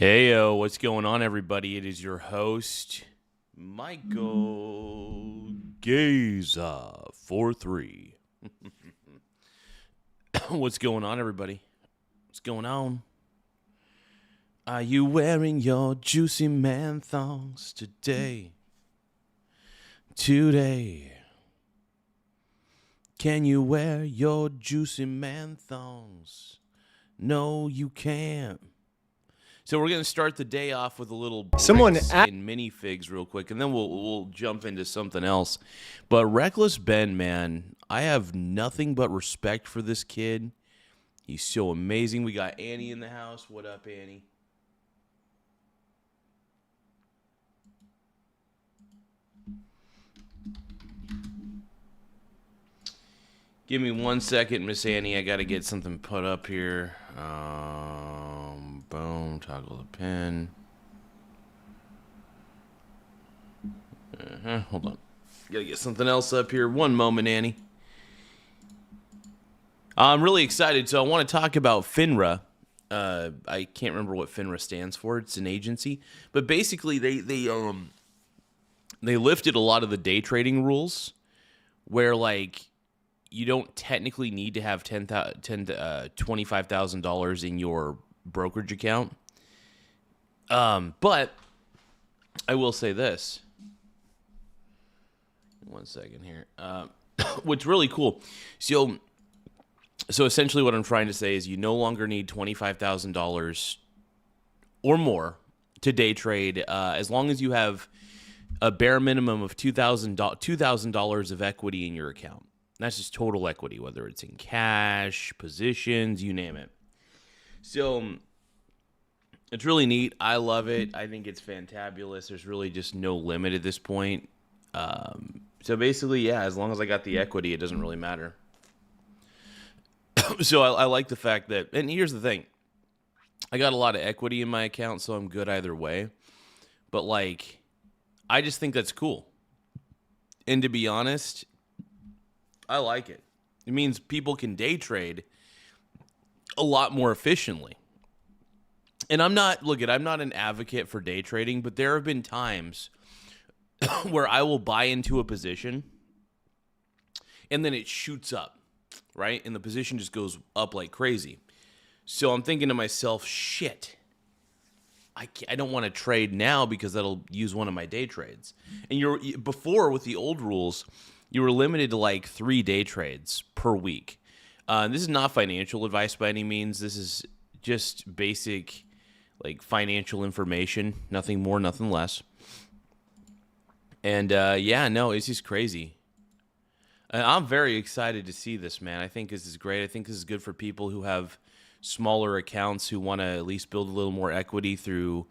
Heyo, what's going on, everybody? It is your host, Michael Garza 43. What's going on, everybody? What's going on? Are you wearing your juicy man thongs today? Can you wear your juicy man thongs? No, you can't. So we're going to start the day off with a little breaks in Minifigs real quick, and then we'll jump into something else. But Reckless Ben, man, I have nothing but respect for this kid. He's so amazing. We got Annie in the house. What up, Annie? Give me 1 second, Miss Annie. I got to get something put up here. Boom, toggle the pin. Hold on. Gotta get something else up here. One moment, Annie. I'm really excited. So I want to talk about FINRA. I can't remember what FINRA stands for. It's an agency. But basically, they lifted a lot of the day trading rules where, like, you don't technically need to have $25,000 in your brokerage account. But I will say this. 1 second here. What's really cool. So essentially what I'm trying to say is you no longer need $25,000 or more to day trade as long as you have a bare minimum of $2,000 of equity in your account. That's just total equity, whether it's in cash, positions, you name it. So it's really neat. I love it. I think it's fantabulous. There's really just no limit at this point. So basically, yeah, as long as I got the equity, it doesn't really matter. So I like the fact that, and here's the thing. I got a lot of equity in my account, so I'm good either way. But, like, I just think that's cool. And to be honest, I like it. It means people can day trade a lot more efficiently. And I'm not an advocate for day trading, but there have been times where I will buy into a position and then it shoots up, right? And the position just goes up like crazy. So I'm thinking to myself, shit, I don't want to trade now because that'll use one of my day trades. And before, with the old rules, you were limited to like 3 day trades per week. This is not financial advice by any means. This is just basic, like, financial information. Nothing more, nothing less. And it's just crazy. I'm very excited to see this, man. I think this is great. I think this is good for people who have smaller accounts who want to at least build a little more equity through.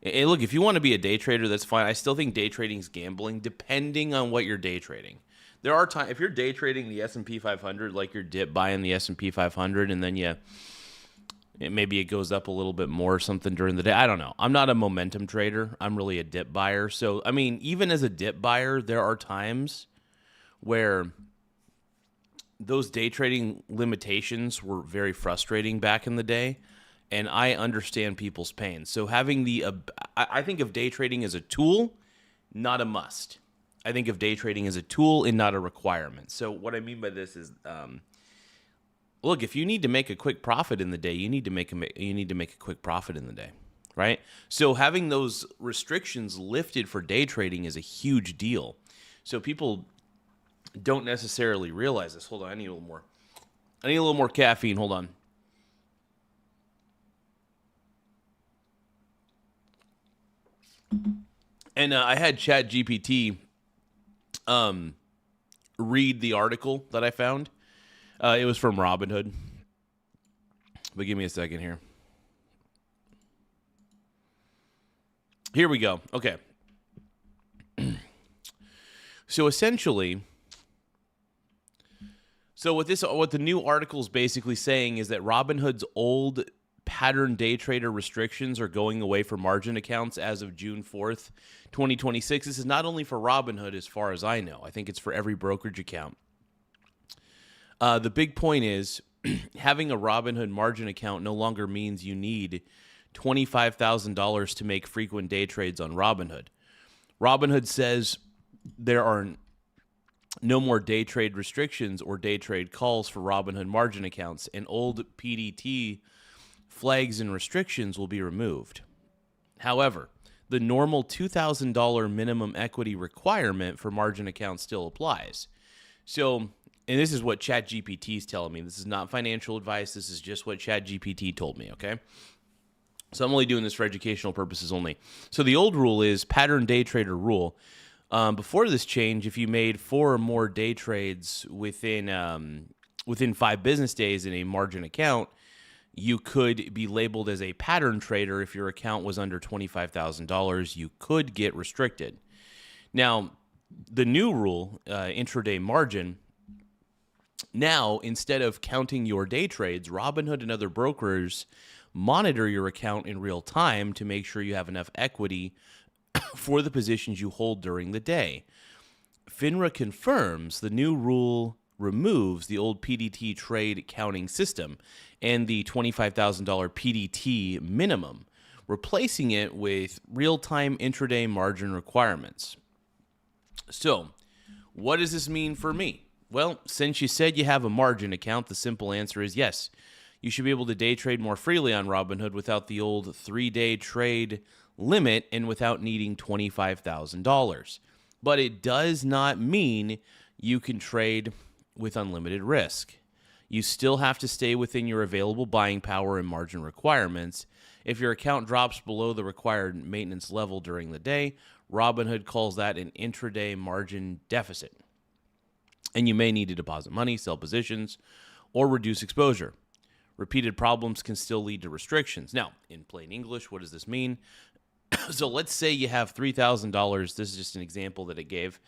And look, if you want to be a day trader, that's fine. I still think day trading is gambling, depending on what you're day trading. There are times, if you're day trading the S&P 500, like you're dip buying the S&P 500, and then maybe it goes up a little bit more or something during the day. I don't know. I'm not a momentum trader. I'm really a dip buyer. So, I mean, even as a dip buyer, there are times where those day trading limitations were very frustrating back in the day, and I understand people's pain. So having I think of day trading as a tool, not a must. I think of day trading as a tool and not a requirement. So what I mean by this is, look, if you need to make a quick profit in the day, you need to make a quick profit in the day, right? So having those restrictions lifted for day trading is a huge deal. So people don't necessarily realize this. Hold on, I need a little more caffeine. Hold on. And I had ChatGPT read the article that I found. It was from Robinhood. But give me a second here. Here we go. Okay. So essentially, what the new article is basically saying is that Robinhood's old pattern day trader restrictions are going away for margin accounts as of June 4th, 2026. This is not only for Robinhood, as far as I know. I think it's for every brokerage account. The big point is having a Robinhood margin account no longer means you need $25,000 to make frequent day trades on Robinhood. Robinhood says there are no more day trade restrictions or day trade calls for Robinhood margin accounts, and old PDT flags and restrictions will be removed. However, the normal $2,000 minimum equity requirement for margin accounts still applies. So, and this is what ChatGPT is telling me. This is not financial advice. This is just what ChatGPT told me, okay? So I'm only doing this for educational purposes only. So the old rule is pattern day trader rule. Before this change, if you made 4 or more day trades within 5 business days in a margin account, you could be labeled as a pattern trader. If your account was under $25,000, you could get restricted. Now, the new rule, intraday margin, now instead of counting your day trades, Robinhood and other brokers monitor your account in real time to make sure you have enough equity for the positions you hold during the day. FINRA confirms the new rule removes the old PDT trade counting system and the $25,000 PDT minimum, replacing it with real-time intraday margin requirements. So, what does this mean for me? Well, since you said you have a margin account, the simple answer is yes. You should be able to day trade more freely on Robinhood without the old 3-day trade limit and without needing $25,000. But it does not mean you can trade with unlimited risk. You still have to stay within your available buying power and margin requirements. If your account drops below the required maintenance level during the day, Robinhood calls that an intraday margin deficit. And you may need to deposit money, sell positions, or reduce exposure. Repeated problems can still lead to restrictions. Now, in plain English, what does this mean? So let's say you have $3,000. This is just an example that it gave.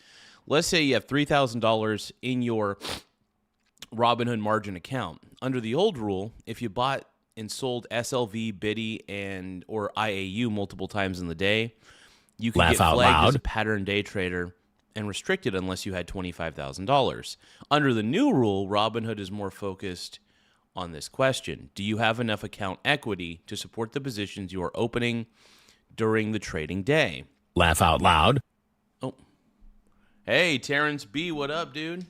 Let's say you have $3,000 in your Robinhood margin account. Under the old rule, if you bought and sold SLV, BIDI, or IAU multiple times in the day, you could get flagged as a pattern day trader and restricted unless you had $25,000. Under the new rule, Robinhood is more focused on this question. Do you have enough account equity to support the positions you are opening during the trading day? Laugh out loud. Oh. Hey, Terrence B, what up, dude?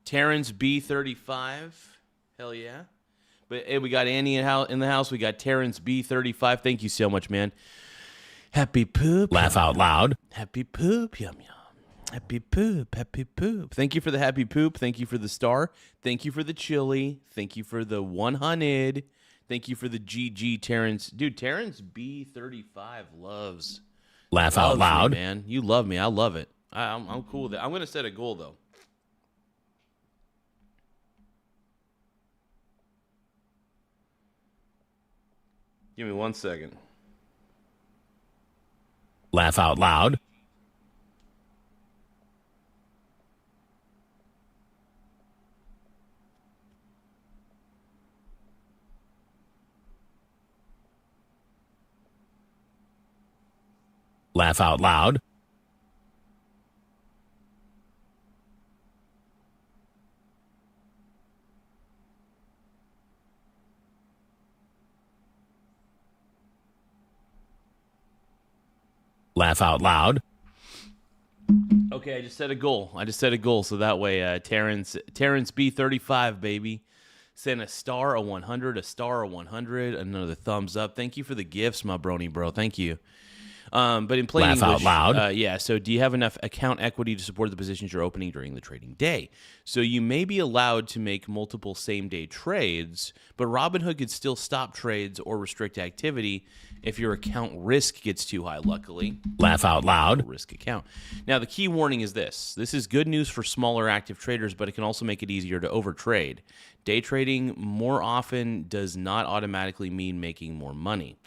Terrence B35. Hell yeah. But hey, we got Annie in the house. We got Terrence B35. Thank you so much, man. Happy poop. Laugh out loud. Happy poop. Yum, yum. Happy poop. Happy poop. Thank you for the happy poop. Thank you for the star. Thank you for the chili. Thank you for the 100. Thank you for the GG, Terrence. Dude, Terrence B35 loves. Laugh out loud. Me, man. You love me. I love it. I'm cool with that. I'm going to set a goal, though. Give me 1 second. Laugh out loud. Laugh out loud. Laugh out loud. Okay, I just set a goal. So that way, Terrence B35, baby. Send a star, a 100, a star, a 100, another thumbs up. Thank you for the gifts, my brony bro. Thank you. But in plain English, out loud. Yeah. So, do you have enough account equity to support the positions you're opening during the trading day? So, you may be allowed to make multiple same-day trades, but Robinhood could still stop trades or restrict activity if your account risk gets too high. Luckily, laugh out loud. Risk account. Now, the key warning is this: this is good news for smaller active traders, but it can also make it easier to overtrade. Day trading more often does not automatically mean making more money.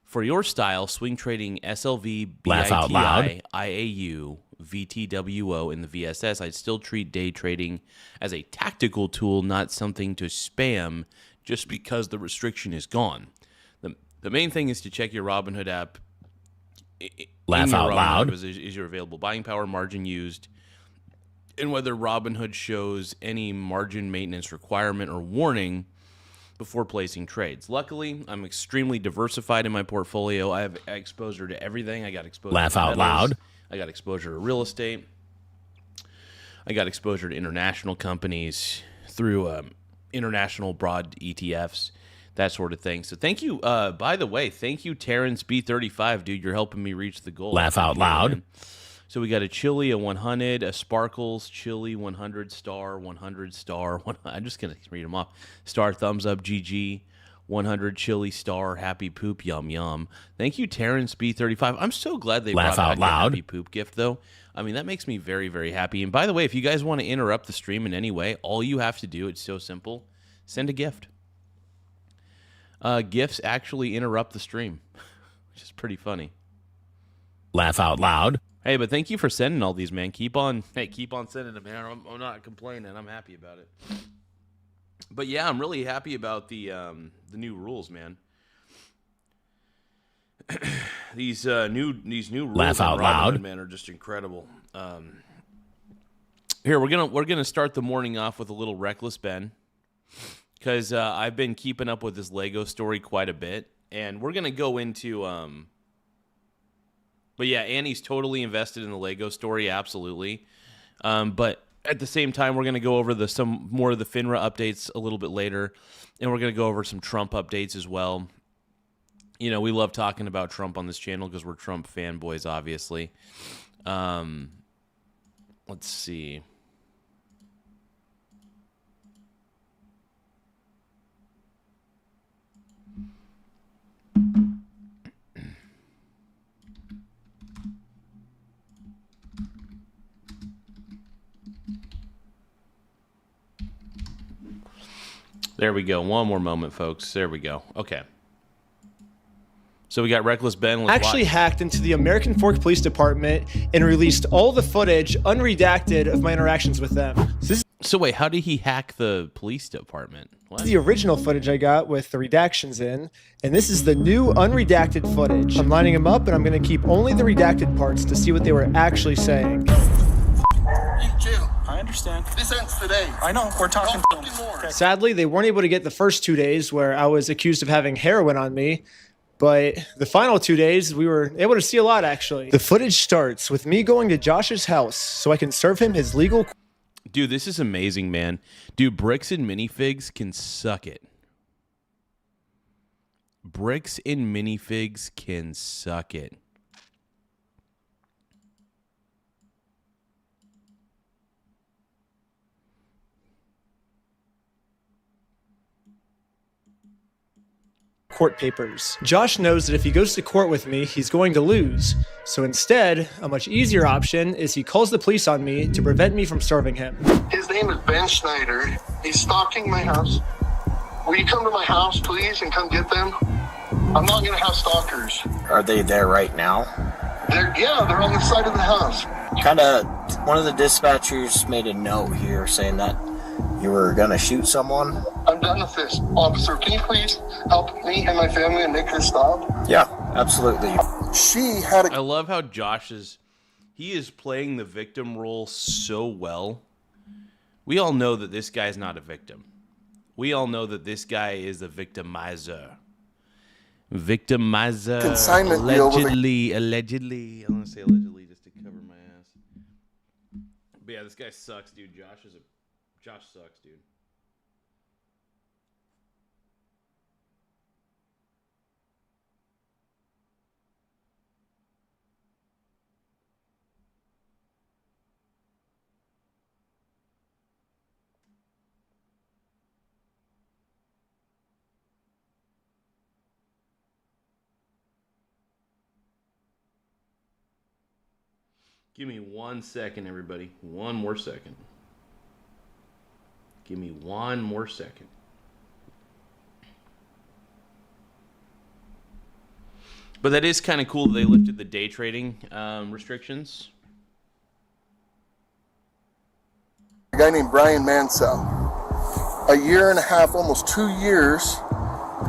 For your style, swing trading SLV, BITI, IAU, VTWO, and the VSS, I'd still treat day trading as a tactical tool, not something to spam just because the restriction is gone. The main thing is to check your Robinhood app. Laugh out loud. Is your available buying power margin used? And whether Robinhood shows any margin maintenance requirement or warning before placing trades. Luckily, I'm extremely diversified in my portfolio. I have exposure to everything. I got exposure Laugh to out metals. loud. I got exposure to real estate. I got exposure to international companies through international broad ETFs, that sort of thing. So thank you. By the way, thank you, Terrence B35, dude. You're helping me reach the goal. Laugh out loud. Man. So we got a Chili, a 100, a Sparkles, Chili, 100 star, 100 star. I'm just going to read them off. Star, thumbs up, GG, 100 Chili star, happy poop, yum, yum. Thank you, Terrence B35. I'm so glad they Laugh brought out back loud. the happy poop gift, though. I mean, that makes me very, very happy. And by the way, if you guys want to interrupt the stream in any way, all you have to do, it's so simple, send a gift. Gifts actually interrupt the stream, which is pretty funny. Laugh out loud. Hey, but thank you for sending all these, man. Keep on sending them, man. I'm not complaining. I'm happy about it. But yeah, I'm really happy about the new rules, man. These new rules Laugh out loud, man, are just incredible. Here we're gonna start the morning off with a little reckless Ben, because I've been keeping up with this Lego story quite a bit, and we're gonna go into But yeah, Annie's totally invested in the Lego story, absolutely. But at the same time, we're going to go over some more of the FINRA updates a little bit later, and we're going to go over some Trump updates as well. You know, we love talking about Trump on this channel because we're Trump fanboys, obviously. Let's see. There we go. One more moment, folks. There we go. Okay. So we got Reckless Ben. Actually hacked into the American Fork Police Department and released all the footage, unredacted, of my interactions with them. So wait, how did he hack the police department? What? This is the original footage I got with the redactions in, and this is the new unredacted footage. I'm lining them up, and I'm going to keep only the redacted parts to see what they were actually saying. In jail. I understand. This ends today. I know. We're talking more. Okay. Sadly, they weren't able to get the first 2 days where I was accused of having heroin on me, but the final 2 days, we were able to see a lot, actually. The footage starts with me going to Josh's house so I can serve him his legal... Dude, this is amazing, man. Dude, Bricks and Minifigs can suck it. Bricks and Minifigs can suck it. court papers. Josh knows that if he goes to court with me, he's going to lose. So instead, a much easier option is he calls the police on me to prevent me from serving him. His name is Ben Schneider. He's stalking my house. Will you come to my house, please, and come get them? I'm not going to have stalkers. Are they there right now? They're on the side of the house. One of the dispatchers made a note here saying that you were going to shoot someone. I'm done with this. Officer, can you please help me and my family and make this stop? Yeah, absolutely. I love how Josh he is playing the victim role so well. We all know that this guy's not a victim. We all know that this guy is a victimizer. Victimizer. Consignment allegedly. deal I want to say allegedly just to cover my ass. But yeah, this guy sucks, dude. Josh sucks, dude. Give me 1 second, everybody. One more second. Give me 1 more second. But that is kind of cool that they lifted the day trading restrictions. A guy named Brian Mansell. A year and a half, almost 2 years,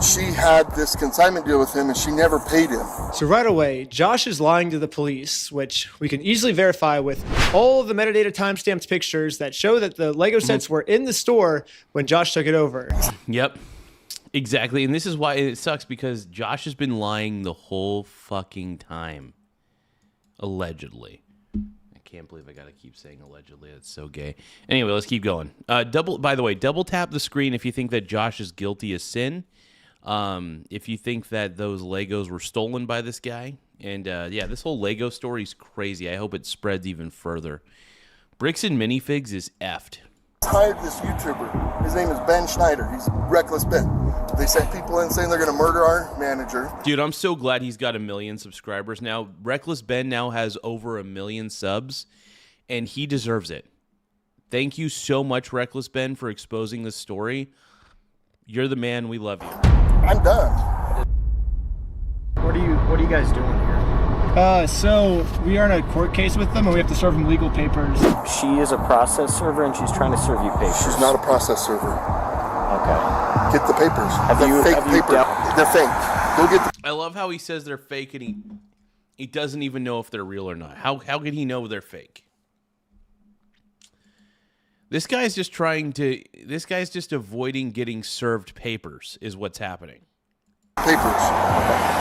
she had this consignment deal with him and she never paid him. So right away, Josh is lying to the police, which we can easily verify with all of the metadata timestamps pictures that show that the Lego sets were in the store when Josh took it over. Yep. Exactly, and this is why it sucks, because Josh has been lying the whole fucking time. Allegedly. I can't believe I gotta keep saying allegedly. That's so gay. Anyway, let's keep going. By the way, double tap the screen if you think that Josh is guilty of sin. If you think that those Legos were stolen by this guy. And yeah, this whole Lego story is crazy. I hope it spreads even further. Bricks and Minifigs is effed. Hired this YouTuber. His name is Ben Schneider. He's Reckless Ben. They sent people in saying they're going to murder our manager. Dude, I'm so glad he's got 1 million subscribers now. Reckless Ben now has over 1 million subs, and he deserves it. Thank you so much, Reckless Ben, for exposing this story. You're the man. We love you. I'm done. What are you guys doing here? So we are in a court case with them, and we have to serve them legal papers. She is a process server, and she's trying to serve you papers. She's not a process server. Okay. Get the papers. Have They're you- fake have you papers. dealt- They're fake. Go get the I love how he says they're fake, and he doesn't even know if they're real or not. How can he know they're fake? This guy's just avoiding getting served papers is what's happening. papers.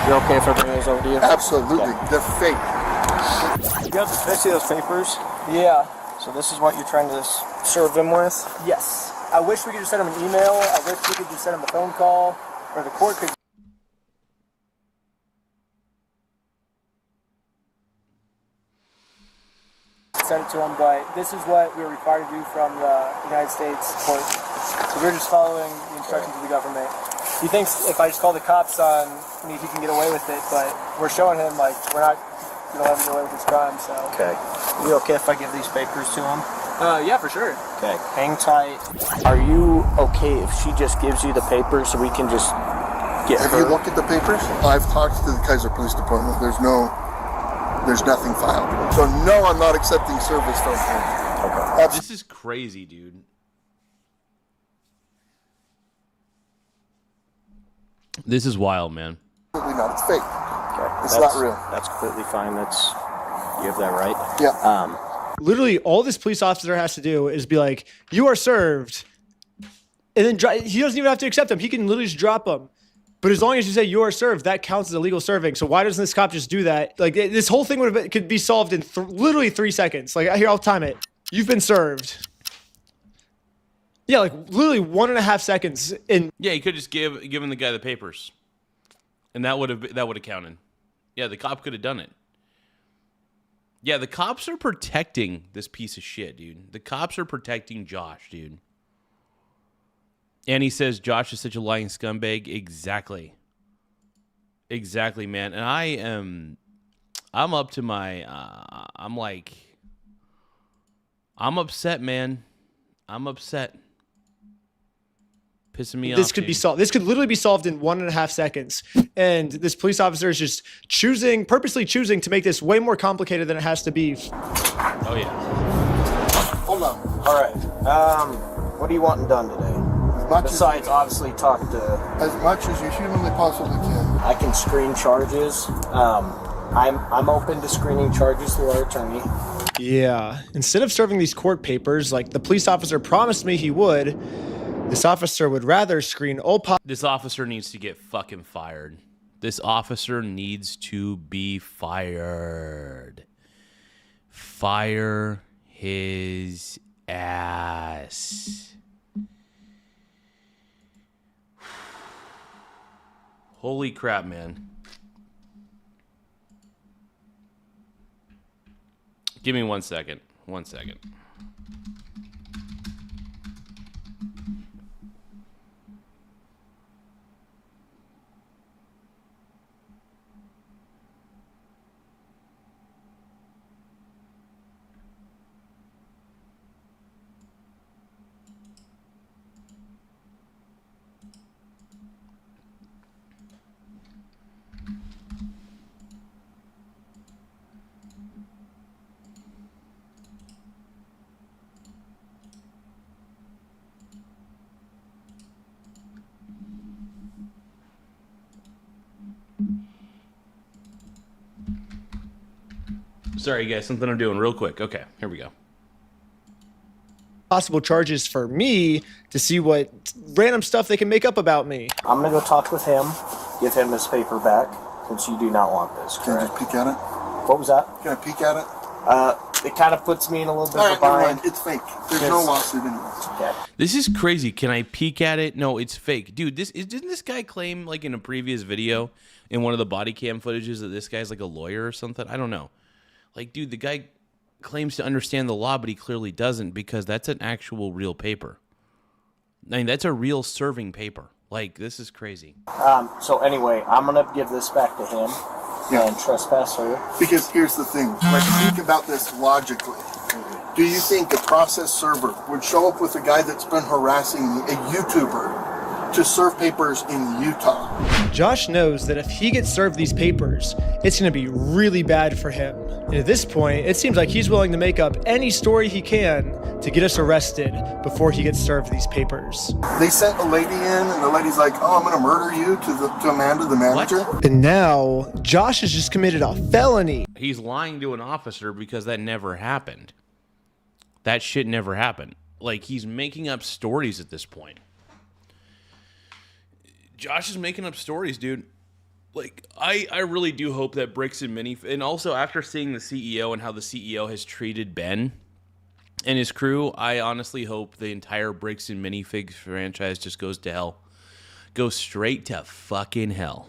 You okay if I bring those over to you? Absolutely. Okay. They're fake. You have to see those papers? Yeah. So this is what you're trying to serve them with? Yes. I wish we could just send them an email. I wish we could just send them a phone call, or the court could. Send it to them, but this is what we're required to do from the United States court. So we're just following the instructions of the government. He thinks if I just call the cops on me, he can get away with it, but we're showing him like we're not gonna let him get away with his crime. So. Okay. You okay if I give these papers to him? Yeah, for sure. Okay. Hang tight. Are you okay if she just gives you the papers so we can just get Have her? you looked at the papers? I've talked to the Kaiser Police Department. There's nothing filed. So no, I'm not accepting service from him. Okay. This is crazy, dude. This is wild, man. Absolutely not. It's fake. Okay. It's not real. That's completely fine. You have that right. Yeah. Literally, all this police officer has to do is be like, "You are served," and then he doesn't even have to accept them. He can literally just drop them. But as long as you say you are served, that counts as illegal serving. So why doesn't this cop just do that? Like this whole thing could be solved in literally 3 seconds. Like here, I'll time it. You've been served. Yeah, like literally 1.5 seconds. And Yeah, he could just given the guy the papers, and that would have counted. Yeah, the cop could have done it. Yeah, the cops are protecting this piece of shit, dude. The cops are protecting Josh, dude. And he says Josh is such a lying scumbag. Exactly. Exactly, man. And I'm up to my, I'm upset, man. I'm upset. Pissing me off. this could be solved. This could literally be solved in 1.5 seconds. And this police officer is just purposely choosing to make this way more complicated than it has to be. Oh, yeah. Hold on. All right. What are you wanting done today? As much Besides, obviously, talk to. as much as you humanly possibly can. I can screen charges. I'm open to screening charges through our attorney. Yeah. Instead of serving these court papers, like the police officer promised me he would, this officer would rather screen all This officer needs to get fucking fired. This officer needs to be fired. Fire his ass. Holy crap, man. Give me 1 second. 1 second. Sorry, guys. Something I'm doing real quick. Okay, here we go. possible charges for me to see what random stuff they can make up about me. I'm gonna go talk with him, give him his paper back, since you do not want this, Can I correct? just peek at it? What was that? Can I peek at it? It kind of puts me in a little bit All of right, a never bind. mind. It's fake. There's no lawsuit anymore. Okay. This is crazy. Can I peek at it? No, it's fake. Dude, didn't this guy claim, like, in a previous video, in one of the body cam footages, that this guy's like a lawyer or something? I don't know. Like, dude, the guy claims to understand the law, but he clearly doesn't, because that's an actual real paper. I mean, that's a real serving paper. Like, this is crazy. So anyway, I'm gonna give this back to him and trespasser. Because here's the thing. Like, think about this logically. Do you think a process server would show up with a guy that's been harassing a YouTuber to serve papers in Utah? Josh knows that if he gets served these papers, it's going to be really bad for him. And at this point, it seems like he's willing to make up any story he can to get us arrested before he gets served these papers. They sent a lady in, and the lady's like, "Oh, I'm going to murder you," to Amanda, the manager. And now, Josh has just committed a felony. He's lying to an officer because that never happened. That shit never happened. Like, he's making up stories at this point. Josh is making up stories, dude. Like, I really do hope that Bricks and and also after seeing the CEO and how the CEO has treated Ben and his crew, I honestly hope the entire Bricks and Minifigs franchise just goes to hell. Goes straight to fucking hell.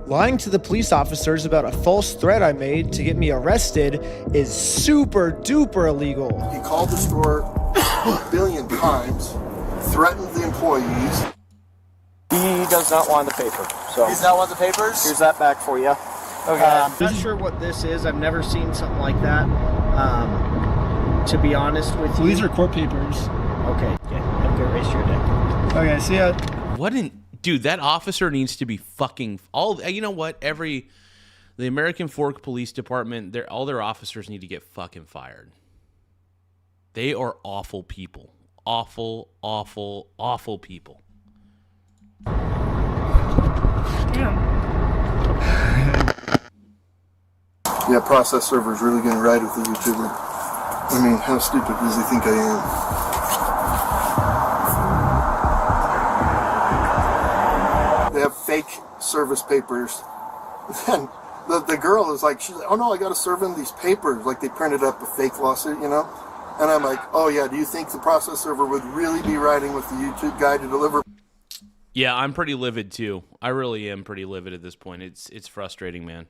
Lying to the police officers about a false threat I made to get me arrested is super duper illegal. He called the store a billion times, threatened the employees. He does not want the paper. So He's not want the papers? here's that back for you. Okay. I'm not sure what this is. I've never seen something like that. To be honest with you. These are court papers. Okay. Have a good race your day. Okay, see ya. What an... Dude, that officer needs to be fucking... You know what? The American Fork Police Department, all their officers need to get fucking fired. They are awful people. Awful, awful, awful people. Yeah, process server's really going to ride with the YouTuber. I mean, how stupid does he think I am? They have fake service papers. And the girl is like, she's like, "Oh no, I got to serve him these papers." Like, they printed up a fake lawsuit, you know? And I'm like, "Oh yeah, do you think the process server would really be riding with the YouTube guy to deliver Yeah, I'm pretty livid too. I really am pretty livid at this point. It's frustrating, man.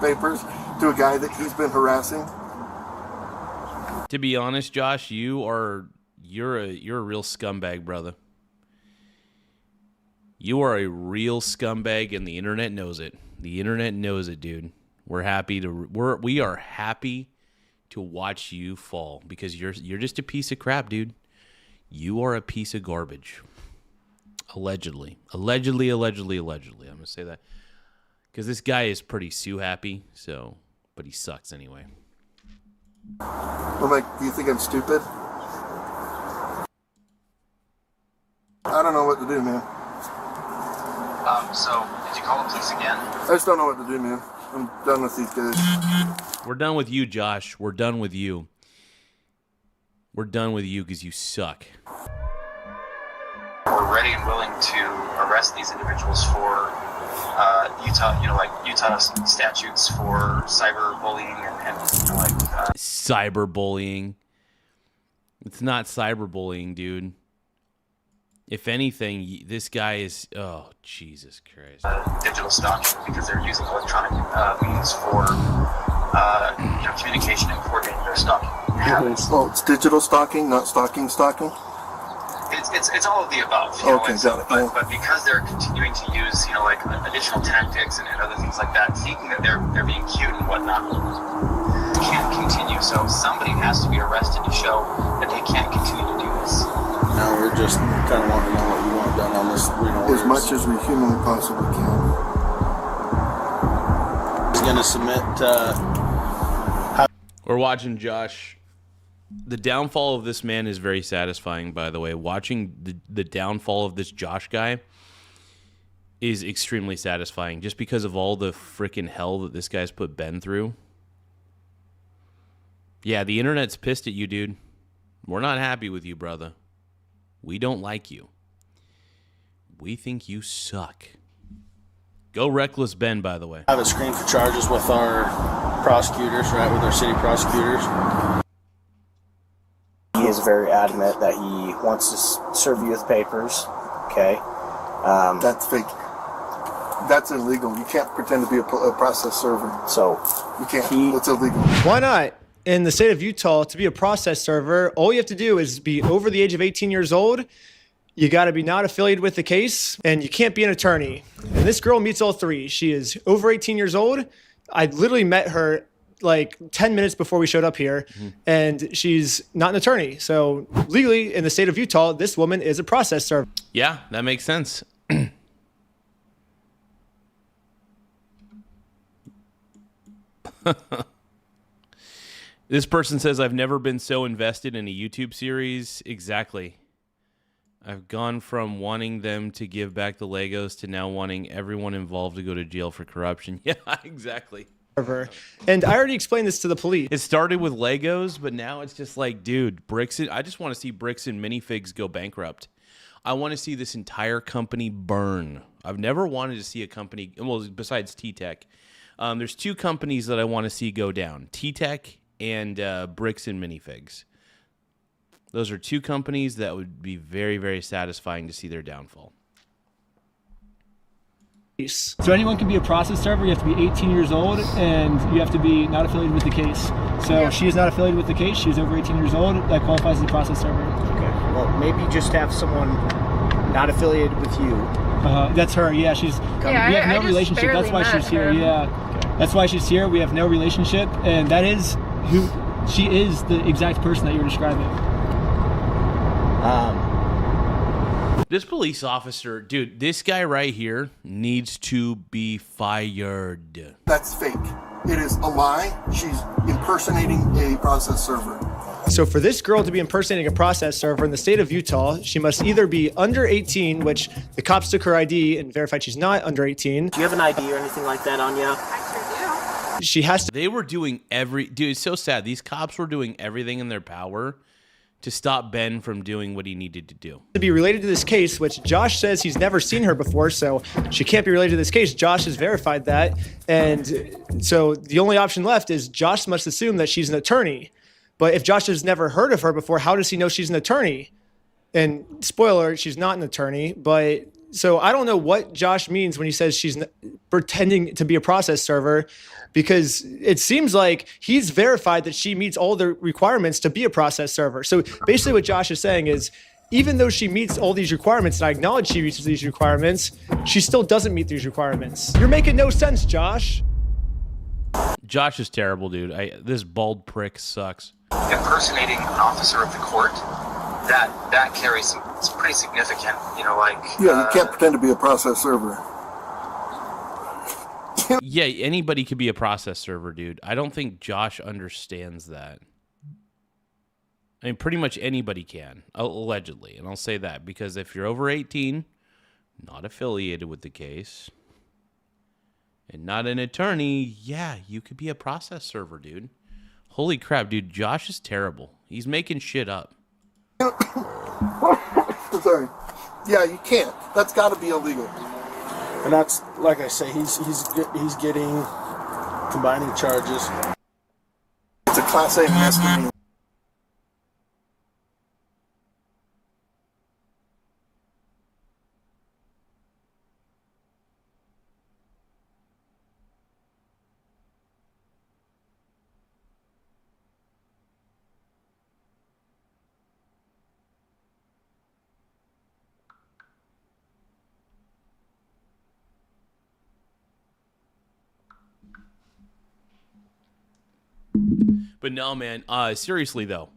papers to a guy that he's been harassing?" To be honest, Josh, you're a real scumbag, brother. You are a real scumbag, and the internet knows it. The internet knows it, dude. We are happy to watch you fall because you're just a piece of crap, dude. You are a piece of garbage. Allegedly. I'm gonna say that because this guy is pretty sue happy. So, but he sucks anyway. I'm like, "Do you think I'm stupid?" I don't know what to do, man. So, did you call the police again? I just don't know what to do, man. I'm done with these guys. We're done with you, Josh. We're done with you. We're done with you because you suck. We're ready and willing to arrest these individuals for Utah statutes for cyberbullying and Cyberbullying. It's not cyberbullying, dude. If anything, this guy is... Oh, Jesus Christ. digital stalking because they're using electronic means for communication and coordinating their stalking habits. Oh, it's digital stalking, not stalking. It's all of the above. Okay, got it. Yeah. But because they're continuing to use additional tactics and other things like that, thinking that they're being cute and whatnot, can't continue. So somebody has to be arrested to show that they can't continue to do this. Now we're just kind of wanting to know what you want done on this. As much as we humanly possibly can. He's going to submit. We're watching Josh. The downfall of this man is very satisfying, by the way. Watching the downfall of this Josh guy is extremely satisfying just because of all the freaking hell that this guy's put Ben through. Yeah, the internet's pissed at you, dude. We're not happy with you, brother. We don't like you. We think you suck. Go Reckless Ben, by the way. I have a screen for charges with our prosecutors, right, with our city prosecutors. He is very adamant that he wants to serve you with papers. Okay. That's fake. That's illegal. You can't pretend to be a process server. So You can't. That's illegal. Why not? In the state of Utah, to be a process server, all you have to do is be over the age of 18 years old. You got to be not affiliated with the case, and you can't be an attorney. And this girl meets all three. She is over 18 years old. I literally met her like 10 minutes before we showed up here, and she's not an attorney. So legally, in the state of Utah, this woman is a process server. Yeah, that makes sense. This person says, I've never been so invested in a YouTube series. Exactly. I've gone from wanting them to give back the Legos to now wanting everyone involved to go to jail for corruption. Yeah, exactly. And I already explained this to the police. It started with Legos, but now it's just like, dude, Bricks. I just want to see Bricks and Minifigs go bankrupt. I want to see this entire company burn. I've never wanted to see a company, well, besides T-Tech. There's two companies that I want to see go down, T-Tech and Bricks and Minifigs. Those are two companies that would be very, very satisfying to see their downfall. So anyone can be a process server. You have to be 18 years old, and you have to be not affiliated with the case. So she is not affiliated with the case. She's over 18 years old. That qualifies as a process server. Okay. Well, maybe just have someone not affiliated with you. That's her. Yeah, she's. Yeah, we have no I just relationship. That's why barely she's here. met her. Yeah, that's why she's here. We have no relationship, and that is who she is. The exact person that you're describing. This police officer, dude, this guy right here needs to be fired. That's fake. It is a lie. She's impersonating a process server. So for this girl to be impersonating a process server in the state of Utah, she must either be under 18, which the cops took her ID and verified she's not under 18. Do you have an ID or anything like that on you? I sure do. She has to They were doing dude, it's so sad. These cops were doing everything in their power to stop Ben from doing what he needed to do. be related to this case, which Josh says he's never seen her before, so she can't be related to this case. Josh has verified that. And so the only option left is Josh must assume that she's an attorney. But if Josh has never heard of her before, how does he know she's an attorney? And spoiler alert, she's not an attorney. But so I don't know what Josh means when he says she's pretending to be a process server, because it seems like he's verified that she meets all the requirements to be a process server. So basically what Josh is saying is, even though she meets all these requirements, and I acknowledge she meets these requirements, she still doesn't meet these requirements. You're making no sense, Josh. Josh is terrible, dude. This bald prick sucks. Impersonating an officer of the court, that carries some, it's pretty significant, Yeah, you can't pretend to be a process server. Yeah, anybody could be a process server, dude. I don't think Josh understands that. I mean, pretty much anybody can, allegedly. And I'll say that because if you're over 18, not affiliated with the case, and not an attorney, yeah, you could be a process server, dude. Holy crap, dude. Josh is terrible. He's making shit up. Sorry. Yeah, you can't. That's got to be illegal. And that's, like I say, he's getting combining charges. It's a Class A misdemeanor. But no, man. Seriously, though.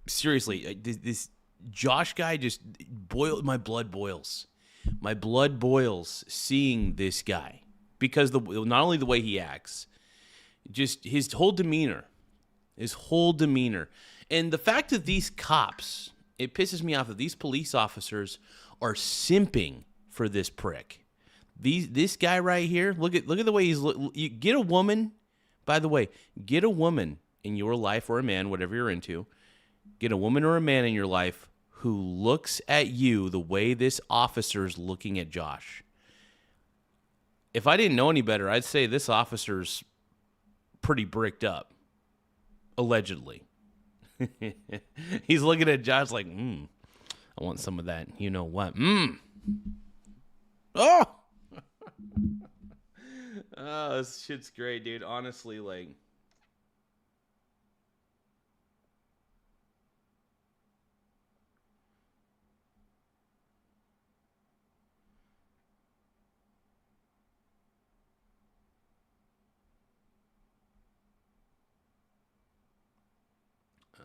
Seriously, this Josh guy just my blood boils. My blood boils seeing this guy because not only the way he acts, just his whole demeanor, and the fact that these cops, it pisses me off that these police officers are simping for this prick. This guy right here, look at the way you get a woman. By the way, get a woman in your life, or a man, whatever you're into, get a woman or a man in your life who looks at you the way this officer's looking at Josh. If I didn't know any better, I'd say this officer's pretty bricked up, allegedly. He's looking at Josh like, I want some of that. You know what? Oh! Oh, this shit's great, dude. Honestly, like...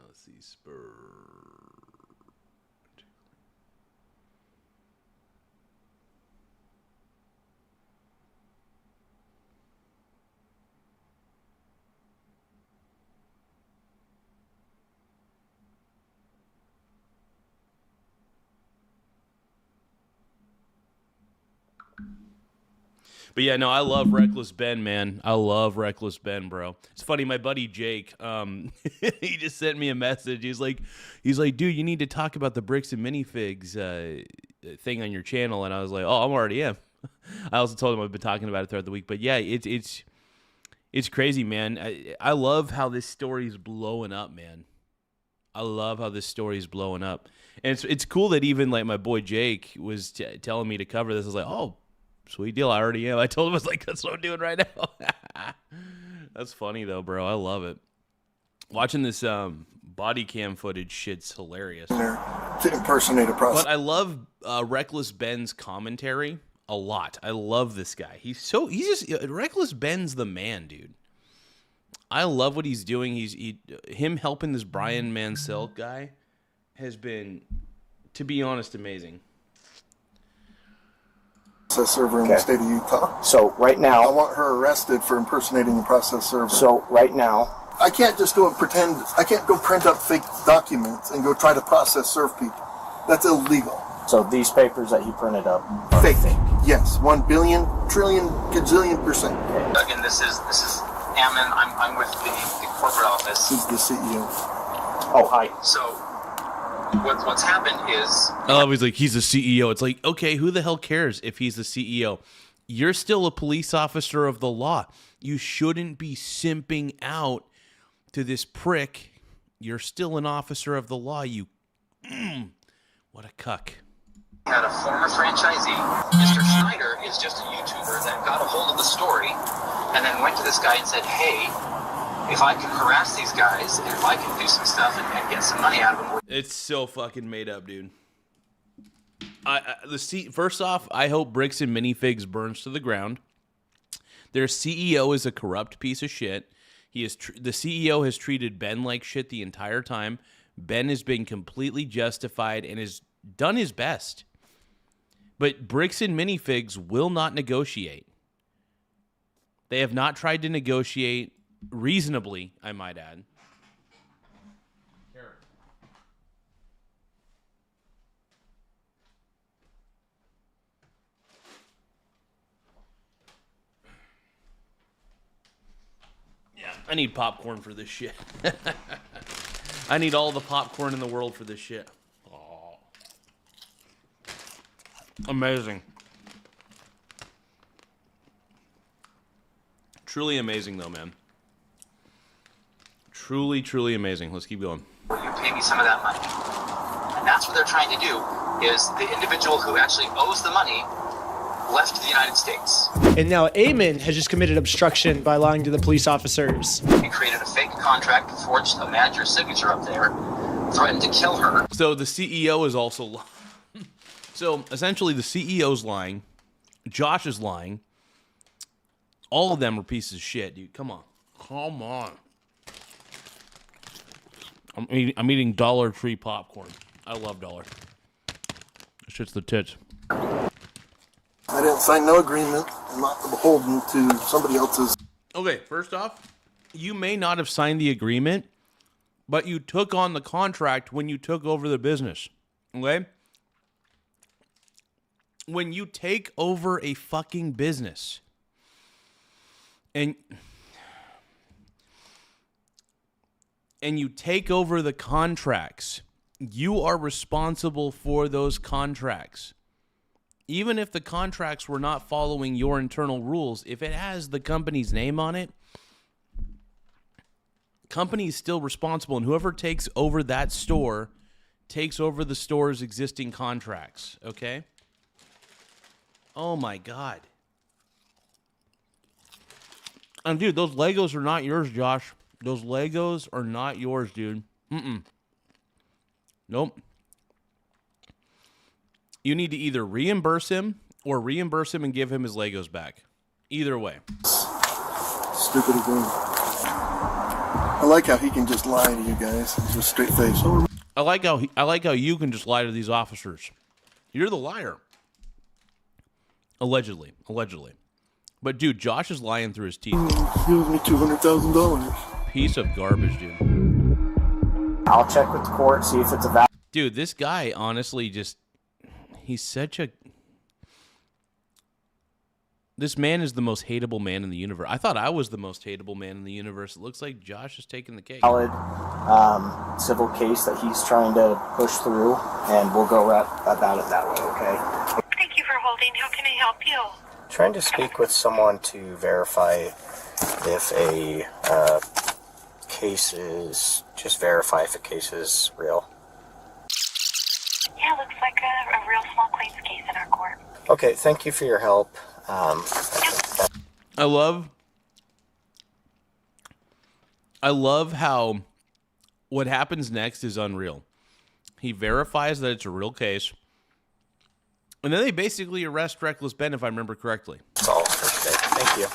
Let's see, Spur. But yeah, no, I love Reckless Ben, man. I love Reckless Ben, bro. It's funny, my buddy Jake, he just sent me a message. He's like, dude, you need to talk about the Bricks and Minifigs thing on your channel. And I was like, oh, I'm already in. I also told him I've been talking about it throughout the week. But yeah, it's crazy, man. I love how this story's blowing up, man. I love how this story's blowing up. And it's cool that even like my boy Jake was telling me to cover this. I was like, oh, sweet deal. I already am. I told him, I was like, that's what I'm doing right now. That's funny, though, bro. I love it. Watching this body cam footage shit's hilarious. To impersonate a prostitute. But I love Reckless Ben's commentary a lot. I love this guy. Reckless Ben's the man, dude. I love what he's doing. Him helping this Brian Mansell guy has been, to be honest, amazing. Process server in the state of Utah. So right now, I want her arrested for impersonating a process server. So right now, I can't just go and pretend. I can't go print up fake documents and go try to process serve people. That's illegal. So these papers that he printed up are fake. fake. Yes, 1 billion, trillion, gazillion %. Again, this is Ammon. I'm with the corporate office. He's the CEO. Oh, hi. So what's happened is... I love he's like, he's the CEO. It's like, okay, who the hell cares if he's the CEO? You're still a police officer of the law. You shouldn't be simping out to this prick. You're still an officer of the law. What a cuck. Had a former franchisee. Mr. Schneider is just a YouTuber that got a hold of the story and then went to this guy and said, hey, if I can harass these guys and if I can do some stuff and get some money out of them. It's so fucking made up, dude. First off, I hope Bricks and Minifigs burns to the ground. Their CEO is a corrupt piece of shit. The CEO has treated Ben like shit the entire time. Ben has been completely justified and has done his best. But Bricks and Minifigs will not negotiate. They have not tried to negotiate reasonably, I might add. Yeah, I need popcorn for this shit. I need all the popcorn in the world for this shit. Oh. Amazing. Truly amazing, though, man. Truly, truly amazing. Let's keep going. You pay me some of that money. And that's what they're trying to do, is the individual who actually owes the money left the United States. And now Eamon has just committed obstruction by lying to the police officers. He created a fake contract, forged a manager's signature up there, threatened to kill her. So the CEO is also lying. So essentially the CEO's lying. Josh is lying. All of them are pieces of shit, dude. Come on. Come on. I'm eating Dollar Tree popcorn. I love Dollar. Shit's the tits. I didn't sign no agreement. I'm not beholden to somebody else's. Okay, first off, you may not have signed the agreement, but you took on the contract when you took over the business. Okay? When you take over a fucking business, and and you take over the contracts, you are responsible for those contracts. Even if the contracts were not following your internal rules, if it has the company's name on it, company is still responsible, and whoever takes over that store takes over the store's existing contracts, okay? Oh my God. And dude, those Legos are not yours, Josh. Those Legos are not yours, dude. Nope. You need to either reimburse him or reimburse him and give him his Legos back. Either way. Stupid again. I like how he can just lie to you guys. He's a straight face. Oh, I like how you can just lie to these officers. You're the liar. Allegedly. But dude, Josh is lying through his teeth. he owes me $200,000. Piece of garbage, dude. I'll check with the court, see if it's a valid. Dude, this guy honestly he's such a... This man is the most hateable man in the universe. I thought I was the most hateable man in the universe. It looks like Josh is taking the cake. Valid civil case that he's trying to push through, and we'll go about it that way, okay? Thank you for holding. How can I help you? Trying to speak with someone to verify if a case is, just verify if a case is real. Yeah, looks like a real small claims case in our court. Okay, thank you for your help. I love how what happens next is unreal. He verifies that it's a real case, and then they basically arrest Reckless Ben, if I remember correctly. That's all for today. Thank you.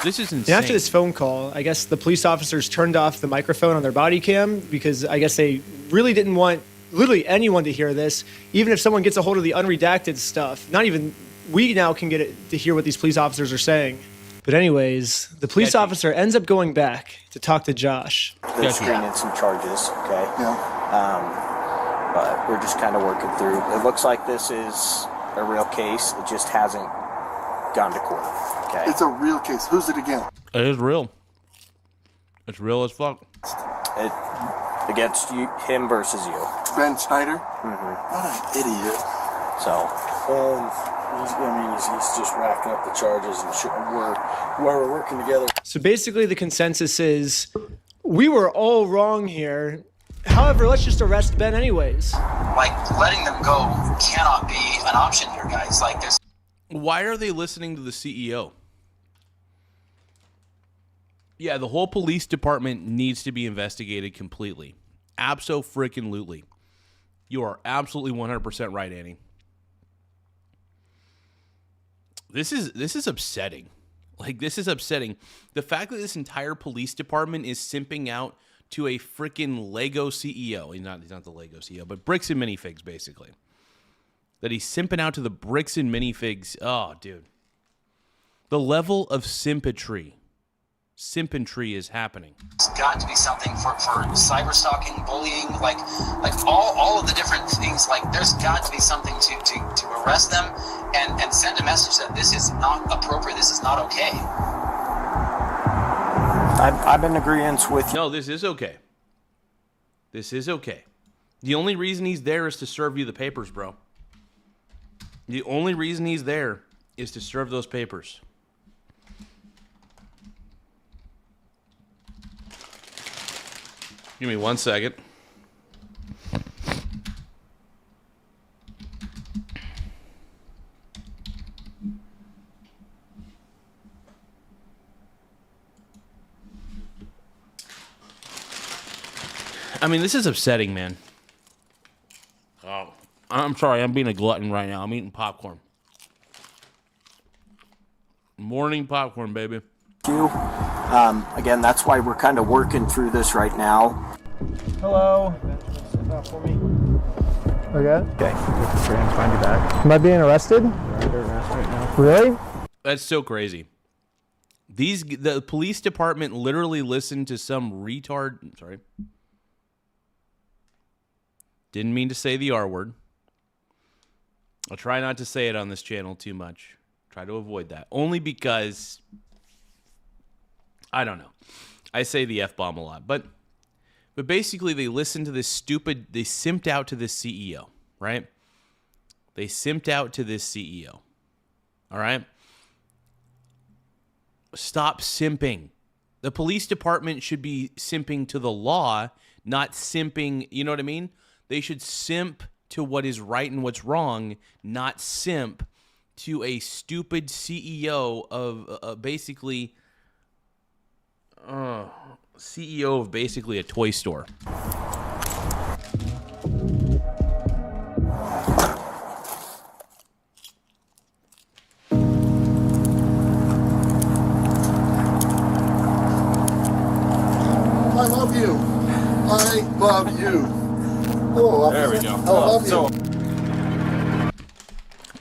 This is insane. And after this phone call, I guess the police officers turned off the microphone on their body cam because I guess they really didn't want literally anyone to hear this, even if someone gets a hold of the unredacted stuff. Not even we now can get it to hear what these police officers are saying. But anyways, the police officer ends up going back to talk to Josh. They're screening some charges, okay? Yeah. But we're just kind of working through. It looks like this is a real case. It just hasn't gone to court, okay? It's a real case. Who's it again? It is real. It's real as fuck. It against you, him versus you. Ben Snyder? What an idiot. So, He's just racking up the charges, and we're working together. So basically the consensus is we were all wrong here. However, let's just arrest Ben anyways. Like, letting them go cannot be an option here, guys. Like, there's... Why are they listening to the CEO? Yeah, the whole police department needs to be investigated completely. Abso-freaking-lutely. You are absolutely 100% right, Annie. This is upsetting. Like, this is upsetting. The fact that this entire police department is simping out to a freaking Lego CEO. He's not the Lego CEO, but Bricks and Minifigs, basically. That he's simping out to the Bricks and Minifigs. Oh, dude. The level of simpatry is happening. It's got to be something for cyber stalking, bullying, like all of the different things. Like, there's got to be something to arrest them and send a message that this is not appropriate. This is not okay. I'm in agreement with you. No, this is okay. This is okay. The only reason he's there is to serve you the papers, bro. The only reason he's there is to serve those papers. Give me 1 second. I mean, this is upsetting, man. Oh, I'm sorry. I'm being a glutton right now. I'm eating popcorn. Morning popcorn, baby. Again, that's why we're kind of working through this right now. Hello. Okay. Okay. Find you back. Am I being arrested? Under arrest right now. Really? That's so crazy. The police department literally listened to some retard. Sorry. Didn't mean to say the R word. I'll try not to say it on this channel too much. Try to avoid that. Only because, I don't know. I say the F-bomb a lot. But But basically, they listened to this stupid, they simped out to this CEO, right? They simped out to this CEO. All right? Stop simping. The police department should be simping to the law, not simping, you know what I mean? They should simp to what is right and what's wrong, not simp to a stupid CEO of basically CEO of basically a toy store. I love you. I love you. Hello, There we go. I love you.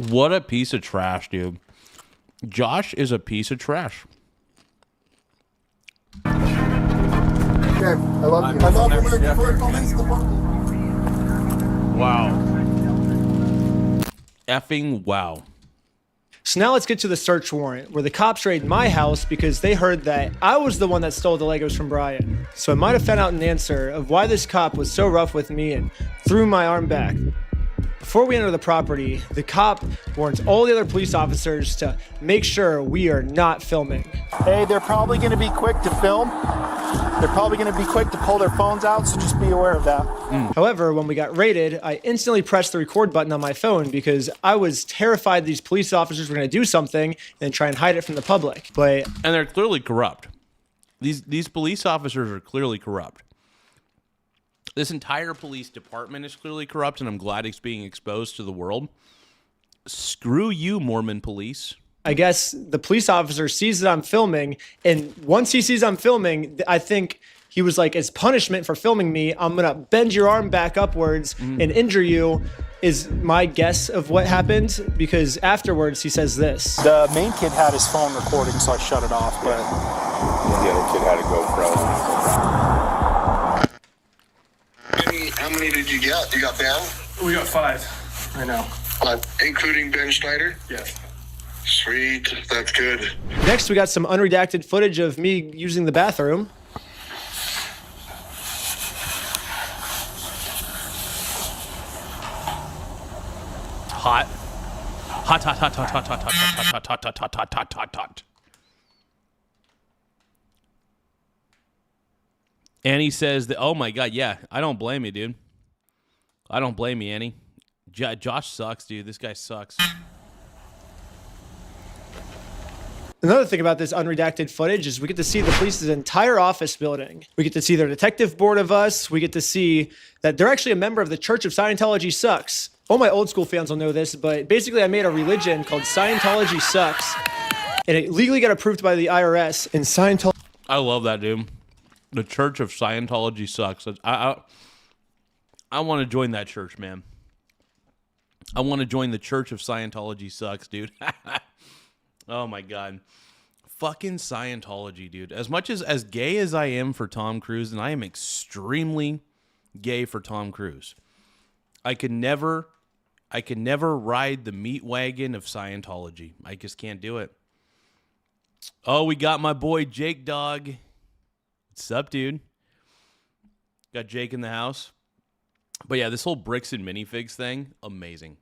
What a piece of trash, dude. Josh is a piece of trash. Okay, I love you. I love American Police Department. Wow. Effing wow. So now let's get to the search warrant, where the cops raid my house because they heard that I was the one that stole the Legos from Brian. So I might have found out an answer of why this cop was so rough with me and threw my arm back. Before we enter the property, the cop warns all the other police officers to make sure we are not filming. Hey, they're probably going to be quick to film. They're probably going to be quick to pull their phones out, so just be aware of that. However, when we got raided, I instantly pressed the record button on my phone because I was terrified these police officers were going to do something and try and hide it from the public. But And they're clearly corrupt. These police officers are clearly corrupt. This entire police department is clearly corrupt, and I'm glad it's being exposed to the world. Screw you, Mormon police. I guess the police officer sees that I'm filming, and once he sees I'm filming, I think he was like, as punishment for filming me, I'm going to bend your arm back upwards and injure you, is my guess of what happened, because afterwards he says this. The main kid had his phone recording, so I shut it off, but... The other kid had a GoPro. How many did you get? You got banned? We got 5 right now. Including Ben Schneider? Yes. Sweet, that's good. Next, we got some unredacted footage of me using the bathroom. Hot. Hot, hot, hot, hot, hot, hot, hot, hot, hot, hot, hot, hot, hot, hot, hot. Annie says that, oh my God, yeah, I don't blame you, dude. I don't blame you, Annie. Josh sucks, dude. This guy sucks. Another thing about this unredacted footage is we get to see the police's entire office building. We get to see their detective board of us. We get to see that they're actually a member of the Church of Scientology Sucks. All my old school fans will know this, but basically I made a religion called Scientology Sucks, and it legally got approved by the IRS. And Scientology... I love that, dude. The Church of Scientology Sucks. I want to join that church, man. I want to join the Church of Scientology Sucks, dude. Oh my God. Fucking Scientology, dude. As much as gay as I am for Tom Cruise, and I am extremely gay for Tom Cruise, I could never ride the meat wagon of Scientology. I just can't do it. Oh, we got my boy Jake Dog. What's up, dude? Got Jake in the house. But yeah, this whole bricks and minifigs thing, amazing.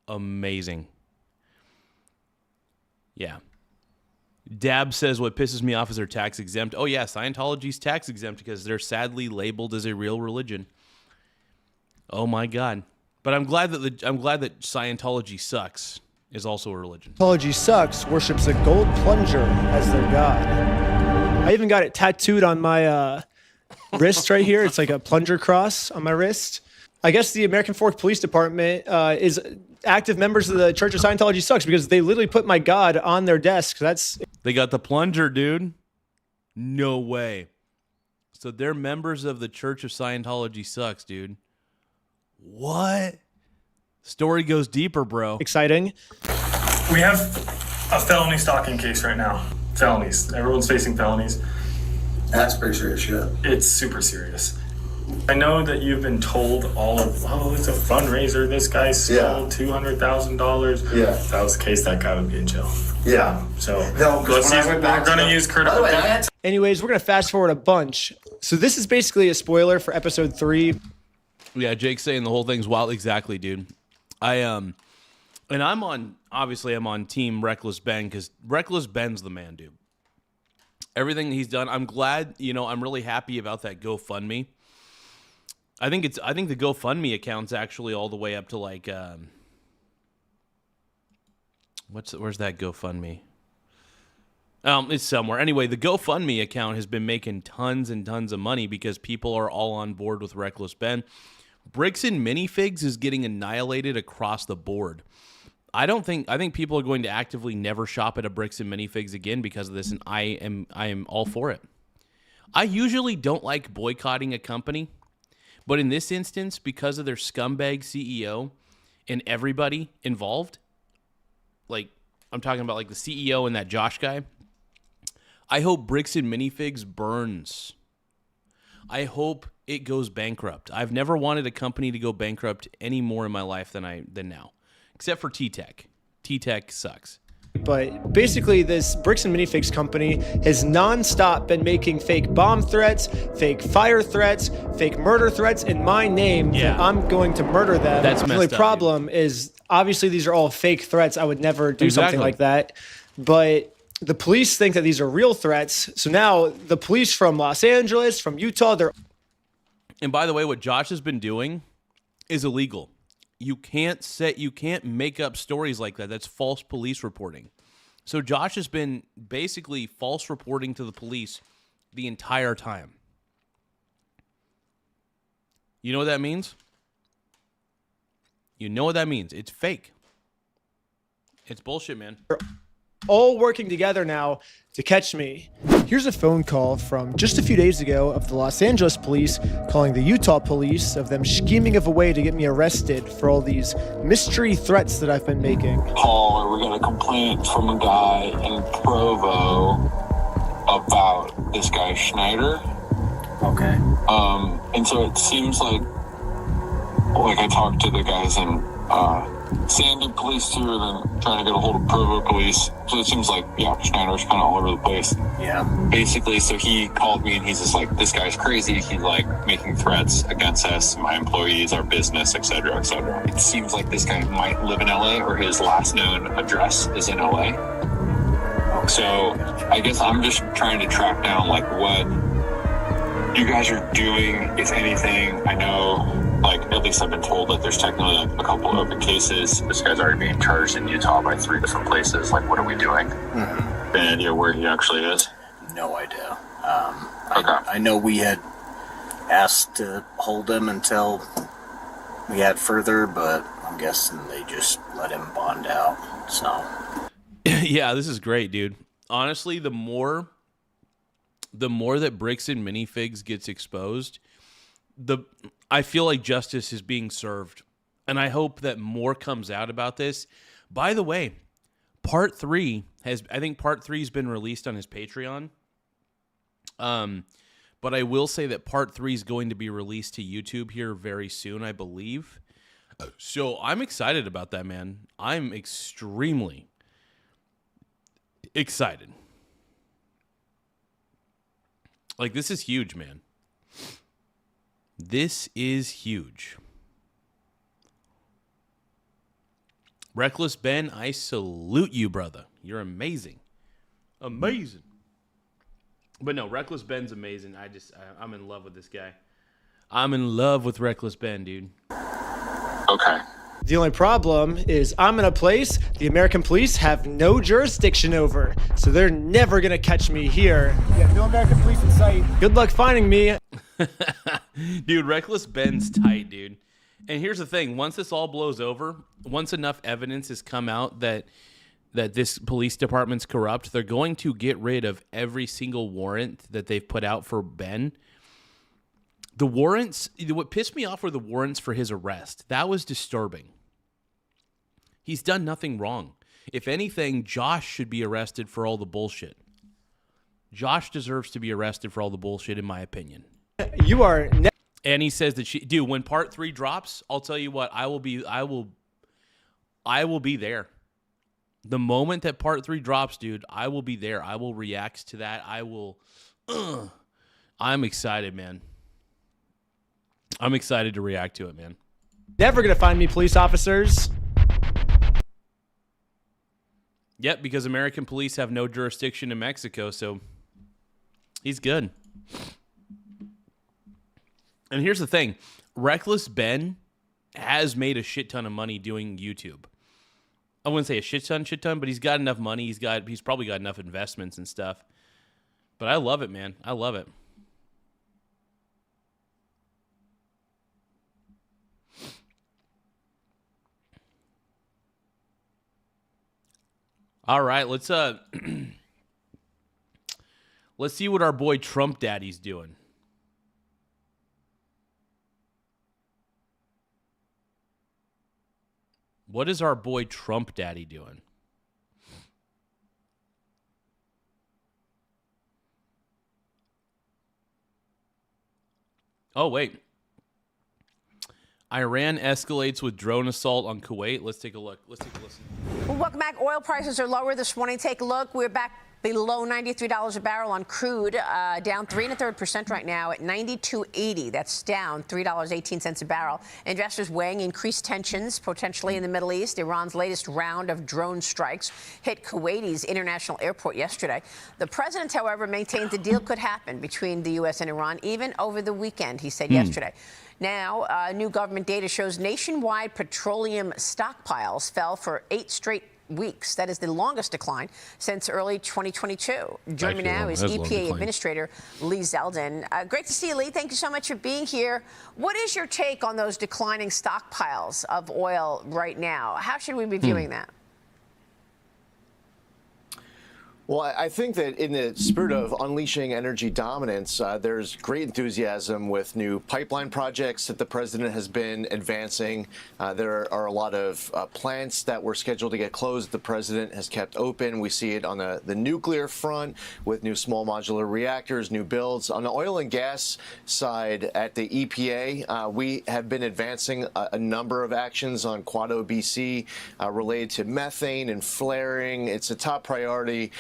Amazing. Yeah. Dab says what pisses me off is they're tax exempt. Oh yeah, Scientology's tax exempt because they're sadly labeled as a real religion. Oh my God. But I'm glad that Scientology Sucks is also a religion. Scientology Sucks worships a gold plunger as their god. I even got it tattooed on my wrist right here. It's like a plunger cross on my wrist. I guess the American Fork Police Department is active members of the Church of Scientology Sucks because they literally put my god on their desk. They got the plunger, dude. No way. So they're members of the Church of Scientology Sucks, dude. What? Story goes deeper, bro. Exciting. We have a felony stalking case right now. Felonies. Everyone's facing felonies. That's pretty serious shit. It's super serious. I know that you've been told all of, oh, it's a fundraiser. This guy stole $200,000. Yeah. If that was the case, that guy would be in jail. Yeah. So No, let's use, we're going to use critical. Anyways, we're going to fast forward a bunch. So this is basically a spoiler for episode 3. Yeah, Jake's saying the whole thing's wild. Exactly, dude. And I'm on team Reckless Ben, because Reckless Ben's the man, dude. Everything he's done, I'm glad, I'm really happy about that GoFundMe. I think the GoFundMe account's actually all the way up to like where's that GoFundMe? It's somewhere. Anyway, the GoFundMe account has been making tons and tons of money because people are all on board with Reckless Ben. Bricks and Minifigs is getting annihilated across the board. I think people are going to actively never shop at a Bricks and Minifigs again because of this, and I am all for it. I usually don't like boycotting a company, but in this instance, because of their scumbag CEO and everybody involved, like I'm talking about like the CEO and that Josh guy, I hope Bricks and Minifigs burns. I hope it goes bankrupt. I've never wanted a company to go bankrupt any more in my life than now, except for T-Tech. T-Tech sucks. But basically, this Bricks and Minifigs company has nonstop been making fake bomb threats, fake fire threats, fake murder threats in my name. Yeah. That I'm going to murder them. That's the messed only up, problem is obviously these are all fake threats. I would never do something like that. But the police think that these are real threats. So now the police from Los Angeles, from Utah, they're... And by the way, what Josh has been doing is illegal. You can't make up stories like that. That's false police reporting. So Josh has been basically false reporting to the police the entire time. You know what that means? You know what that means. It's fake. It's bullshit, man. all working together now to catch me. Here's a phone call from just a few days ago of the Los Angeles police calling the Utah police of them scheming of a way to get me arrested for all these mystery threats that I've been making. Paul, we got a complaint from a guy in Provo about this guy Schneider. Okay. And so it seems like I talked to the guys in Sandy police too, and then trying to get a hold of Provo police. So it seems like, yeah, Schneider's kind of all over the place. Yeah. Basically, so he called me and he's just like, this guy's crazy. He's like making threats against us, my employees, our business, et cetera, et cetera. It seems like this guy might live in LA, or his last known address is in LA. So I guess I'm just trying to track down like what you guys are doing, if anything. I know, like, at least I've been told that there's technically like a couple open cases. This guy's already being charged in Utah by 3 different places. Like, what are we doing? Mm-hmm. Any idea where he actually is? No idea. Okay. I know we had asked to hold him until we had further, but I'm guessing they just let him bond out. So. Yeah, this is great, dude. Honestly, the more that Bricks and Minifigs gets exposed, I feel like justice is being served, and I hope that more comes out about this. By the way, part 3 has been released on his Patreon. But I will say that part 3 is going to be released to YouTube here very soon, I believe. So I'm excited about that, man. I'm extremely excited. Like, this is huge, man. This is huge. Reckless Ben, I salute you, brother. You're amazing. Amazing. But no, Reckless Ben's amazing. I'm in love with this guy. I'm in love with Reckless Ben, dude. Okay. The only problem is I'm in a place the American police have no jurisdiction over, so they're never going to catch me here. Yeah, no American police in sight. Good luck finding me. Dude, Reckless Ben's tight, dude. And here's the thing. Once this all blows over, once enough evidence has come out that this police department's corrupt, they're going to get rid of every single warrant that they've put out for Ben. The warrants, what pissed me off were the warrants for his arrest. That was disturbing. He's done nothing wrong. If anything, Josh should be arrested for all the bullshit. Josh deserves to be arrested for all the bullshit, in my opinion. You are... And he says that dude, when part 3 drops, I'll tell you what, I will be there. The moment that part 3 drops, dude, I will be there. I will react to that. I'm excited, man. I'm excited to react to it, man. Never going to find me, police officers. Yep, because American police have no jurisdiction in Mexico, so he's good. And here's the thing. Reckless Ben has made a shit ton of money doing YouTube. I wouldn't say a shit ton, but he's got enough money. He's probably got enough investments and stuff. But I love it, man. I love it. All right, let's let's see what our boy Trump Daddy's doing. What is our boy Trump Daddy doing? Oh, wait. Iran escalates with drone assault on Kuwait. Let's take a look. Let's take a listen. Well, welcome back. Oil prices are lower this morning. Take a look. We're back below $93 a barrel on crude, down 3 1/3% right now at $92.80. That's down $3.18 a barrel. Investors weighing increased tensions potentially in the Middle East. Iran's latest round of drone strikes hit Kuwaiti's international airport yesterday. The president, however, maintained the deal could happen between the U.S. and Iran even over the weekend, he said yesterday. Now, new government data shows nationwide petroleum stockpiles fell for 8 straight weeks. That is the longest decline since early 2022. Joining me now is EPA Administrator Lee Zeldin. Great to see you, Lee. Thank you so much for being here. What is your take on those declining stockpiles of oil right now? How should we be viewing that? Well, I think that in the spirit of unleashing energy dominance, there's great enthusiasm with new pipeline projects that the president has been advancing. There are a lot of plants that were scheduled to get closed the president has kept open. We see it on the nuclear front with new small modular reactors, new builds. On the oil and gas side at the EPA, we have been advancing a number of actions on Quad OBC related to methane and flaring. It's a top priority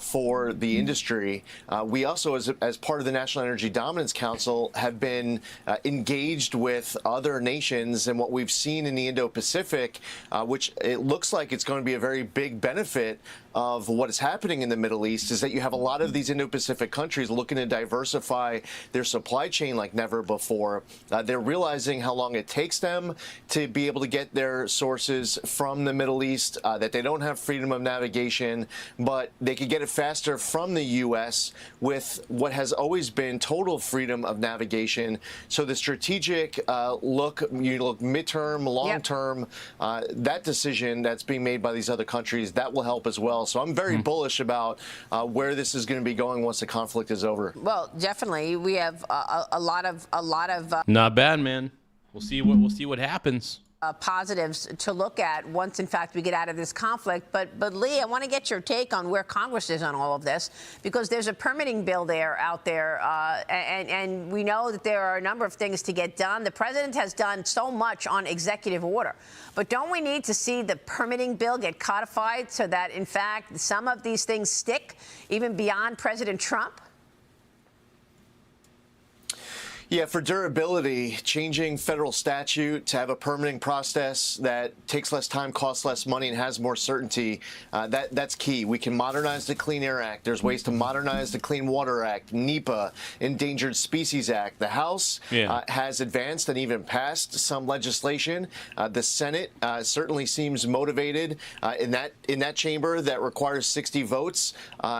for the industry. We also, as part of the National Energy Dominance Council, have been engaged with other nations, and what we've seen in the Indo-Pacific, which it looks like it's going to be a very big benefit of what is happening in the Middle East, is that you have a lot of these Indo-Pacific countries looking to diversify their supply chain like never before. They're realizing how long it takes them to be able to get their sources from the Middle East, that they don't have freedom of navigation, but they could get it faster from the U.S. with what has always been total freedom of navigation. So the strategic look midterm, long-term, that decision that's being made by these other countries, that will help as well. So I'm very bullish about where this is going to be going once the conflict is over. Well, definitely. We have a lot of not bad, man. We'll see what happens. Positives to look at once, in fact, we get out of this conflict. But Lee, I want to get your take on where Congress is on all of this, because there's a permitting bill out there, and we know that there are a number of things to get done. The president has done so much on executive order, but don't we need to see the permitting bill get codified so that, in fact, some of these things stick even beyond President Trump? Yeah, for durability, changing federal statute to have a permitting process that takes less time, costs less money, and has more certainty, that's key. We can modernize the Clean Air Act. There's ways to modernize the Clean Water Act, NEPA, Endangered Species Act. The House has advanced and even passed some legislation. The Senate certainly seems motivated in that chamber that requires 60 votes.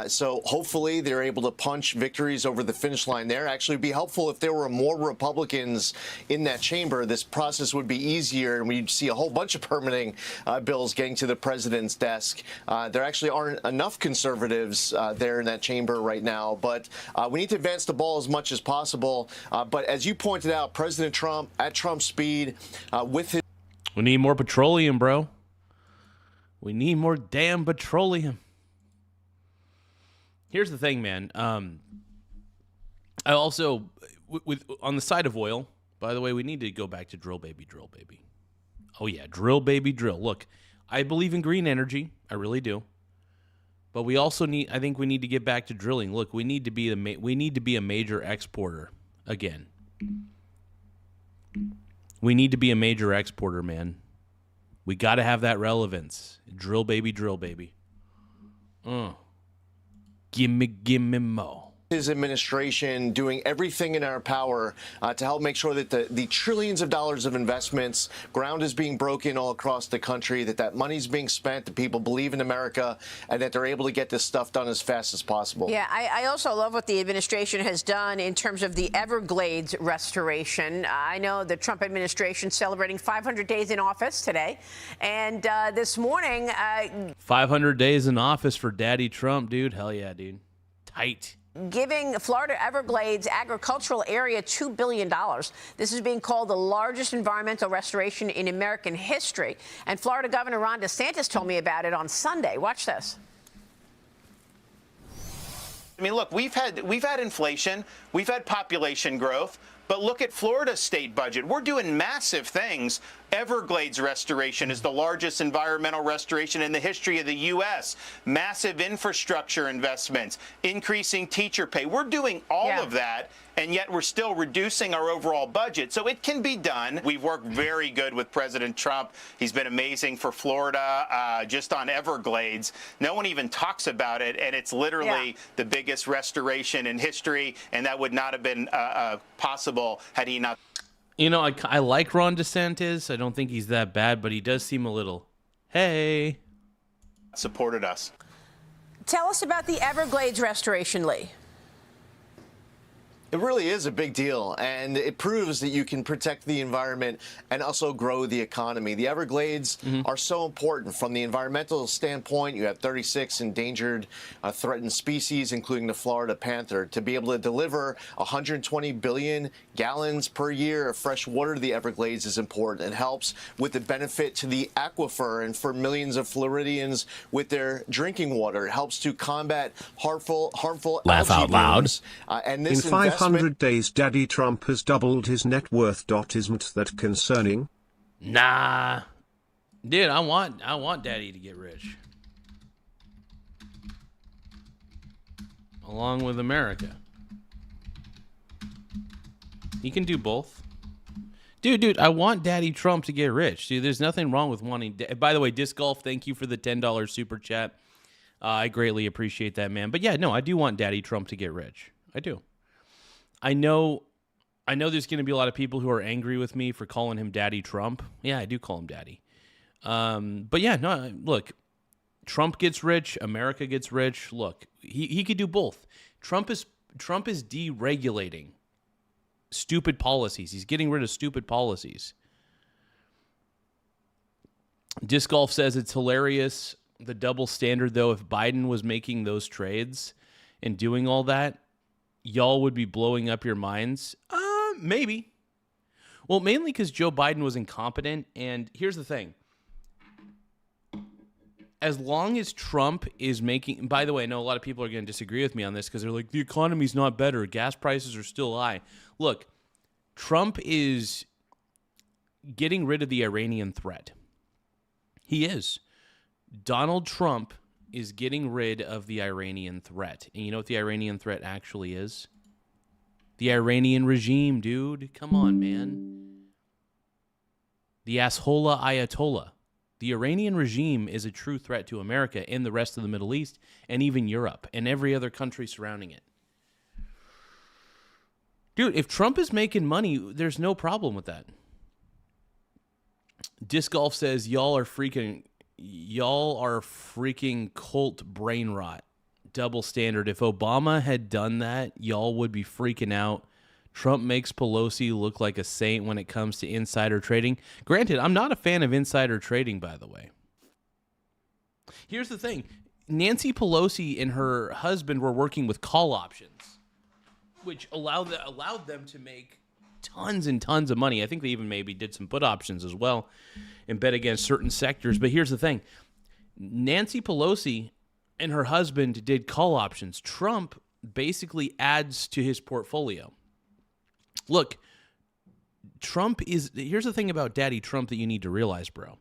So hopefully they're able to punch victories over the finish line there. Actually, it'd be helpful if there were more Republicans in that chamber. This process would be easier, and we'd see a whole bunch of permitting bills getting to the president's desk. There actually aren't enough conservatives there in that chamber right now, but we need to advance the ball as much as possible. But as you pointed out, President Trump, at Trump speed, with his... We need more petroleum, bro. We need more damn petroleum. Here's the thing, man. I also... on the side of oil, by the way, we need to go back to drill, baby, drill, baby. Oh, yeah, drill, baby, drill. Look, I believe in green energy. I really do. But we also need. I think we need to get back to drilling. Look, we need to be a major exporter again. We need to be a major exporter, man. We got to have that relevance. Drill, baby, drill, baby. Gimme more. His administration doing everything in our power to help make sure that the trillions of dollars of investments, ground is being broken all across the country, that money's being spent, that people believe in America, and that they're able to get this stuff done as fast as possible. Yeah, I also love what the administration has done in terms of the Everglades restoration. I know the Trump administration celebrating 500 days in office today. And this morning... 500 days in office for Daddy Trump, dude. Hell yeah, dude. Tight. Giving Florida Everglades agricultural area $2 billion. This is being called the largest environmental restoration in American history. And Florida Governor Ron DeSantis told me about it on Sunday. Watch this. I mean, look, we've had inflation, we've had population growth, but look at Florida's state budget. We're doing massive things. Everglades restoration is the largest environmental restoration in the history of the U.S. Massive infrastructure investments, increasing teacher pay. We're doing all of that, and yet we're still reducing our overall budget. So it can be done. We've worked very good with President Trump. He's been amazing for Florida, just on Everglades. No one even talks about it, and it's literally the biggest restoration in history, and that would not have been possible had he not. You know, I like Ron DeSantis. I don't think he's that bad, but he does seem a little, hey. Supported us. Tell us about the Everglades restoration, Lee. It really is a big deal, and it proves that you can protect the environment and also grow the economy. The Everglades are so important from the environmental standpoint. You have 36 endangered, threatened species, including the Florida panther. To be able to deliver 120 billion gallons per year of fresh water to the Everglades is important. It helps with the benefit to the aquifer and for millions of Floridians with their drinking water. It helps to combat harmful Laugh algae out loud. blooms. And this In 500 days, Daddy Trump has doubled his net worth. Isn't that concerning? Nah. Dude, I want Daddy to get rich. Along with America. He can do both. Dude, I want Daddy Trump to get rich. Dude, there's nothing wrong with wanting... By the way, Disc Golf, thank you for the $10 super chat. I greatly appreciate that, man. But yeah, no, I do want Daddy Trump to get rich. I do. I know there's going to be a lot of people who are angry with me for calling him Daddy Trump. Yeah, I do call him Daddy. But yeah, no, look, Trump gets rich, America gets rich. Look, he could do both. Trump is deregulating stupid policies. He's getting rid of stupid policies. Disc Golf says it's hilarious, the double standard, though. If Biden was making those trades and doing all that, y'all would be blowing up your minds? Maybe. Well, mainly because Joe Biden was incompetent. And here's the thing. As long as Trump is making... By the way, I know a lot of people are going to disagree with me on this because they're like, the economy's not better. Gas prices are still high. Look, Trump is getting rid of the Iranian threat. He is. Donald Trump is getting rid of the Iranian threat. And you know what the Iranian threat actually is? The Iranian regime, dude. Come on, man. The Ashola Ayatollah. The Iranian regime is a true threat to America and the rest of the Middle East and even Europe and every other country surrounding it. Dude, if Trump is making money, there's no problem with that. Disc Golf says, y'all are freaking cult brain rot. Double standard. If Obama had done that, y'all would be freaking out. Trump makes Pelosi look like a saint when it comes to insider trading. Granted, I'm not a fan of insider trading, by the way. Here's the thing. Nancy Pelosi and her husband were working with call options, which allowed them to make tons and tons of money. I think they even maybe did some put options as well and bet against certain sectors. But here's the thing. Nancy Pelosi and her husband did call options. Trump basically adds to his portfolio. Look, here's the thing about Daddy Trump that you need to realize, bro.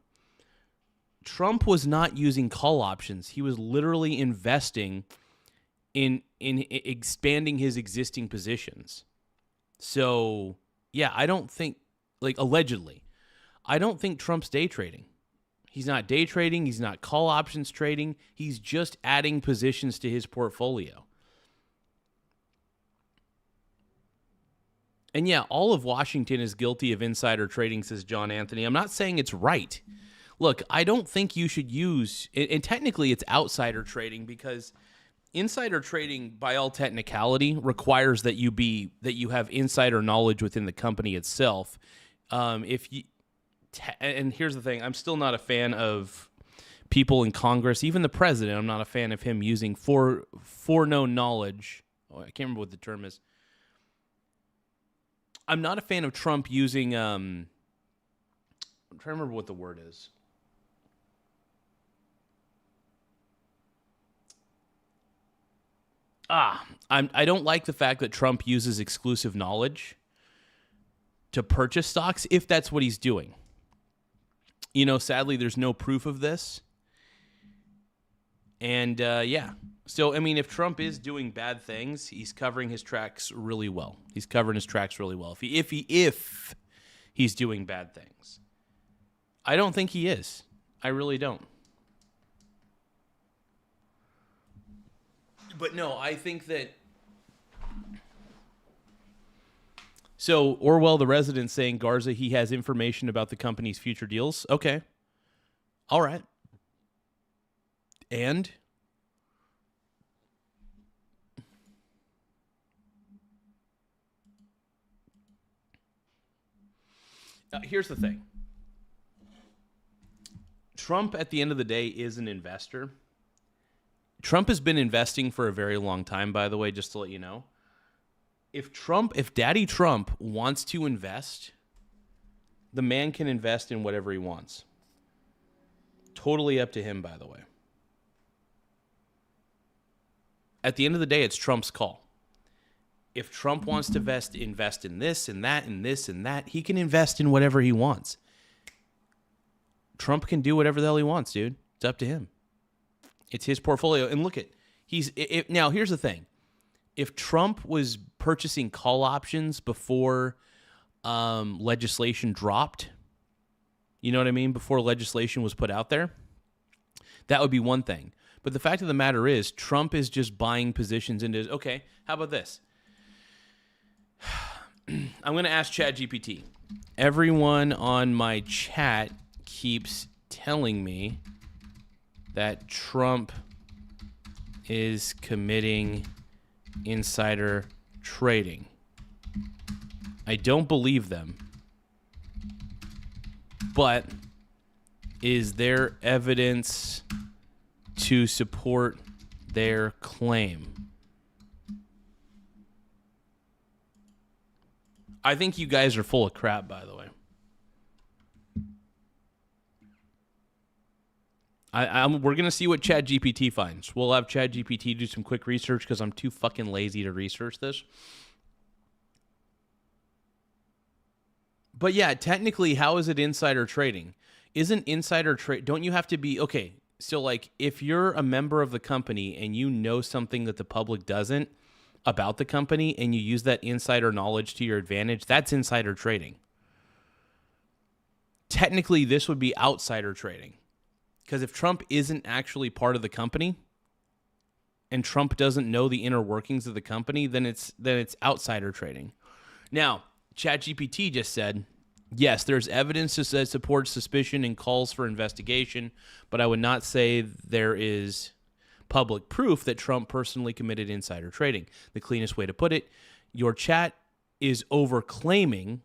Trump was not using call options. He was literally investing in expanding his existing positions. So, yeah, I don't think, like, allegedly, I don't think Trump's day trading. He's not day trading. He's not call options trading. He's just adding positions to his portfolio. And yeah, all of Washington is guilty of insider trading, says John Anthony. I'm not saying it's right. Look, I don't think you should use, and technically it's outsider trading, because insider trading, by all technicality, requires that you have insider knowledge within the company itself. And here's the thing, I'm still not a fan of people in Congress, even the president. I'm not a fan of him using foreknown knowledge. Oh, I can't remember what the term is. I'm not a fan of Trump using, I'm trying to remember what the word is. I don't like the fact that Trump uses exclusive knowledge to purchase stocks, if that's what he's doing. You know, sadly, there's no proof of this. And, yeah. So, I mean, if Trump is doing bad things, he's covering his tracks really well. He's covering his tracks really well. If he's doing bad things. I don't think he is. I really don't. But no, I think that... So, Orwell, the resident, saying, Garza, he has information about the company's future deals. Okay. All right. And... here's the thing. Trump, at the end of the day, is an investor. Trump has been investing for a very long time, by the way, just to let you know. If Daddy Trump wants to invest, the man can invest in whatever he wants. Totally up to him, by the way. At the end of the day, it's Trump's call. If Trump wants to invest in this and that and this and that, he can invest in whatever he wants. Trump can do whatever the hell he wants, dude. It's up to him. It's his portfolio. And look at, now here's the thing. If Trump was purchasing call options before legislation dropped, you know what I mean? Before legislation was put out there, that would be one thing. But the fact of the matter is, Trump is just buying positions into, okay, how about this? I'm going to ask ChatGPT. Everyone on my chat keeps telling me that Trump is committing insider trading. I don't believe them. But is there evidence to support their claim? I think you guys are full of crap, by the way. We're going to see what ChatGPT finds. We'll have ChatGPT do some quick research because I'm too fucking lazy to research this. But yeah, technically, how is it insider trading? Isn't insider trade... Don't you have to be... Okay, so like if you're a member of the company and you know something that the public doesn't about the company and you use that insider knowledge to your advantage, that's insider trading. Technically, this would be outsider trading. Because if Trump isn't actually part of the company and Trump doesn't know the inner workings of the company, then it's outsider trading. Now, ChatGPT just said, yes, there's evidence that supports suspicion and calls for investigation, but I would not say there is public proof that Trump personally committed insider trading. The cleanest way to put it, your chat is overclaiming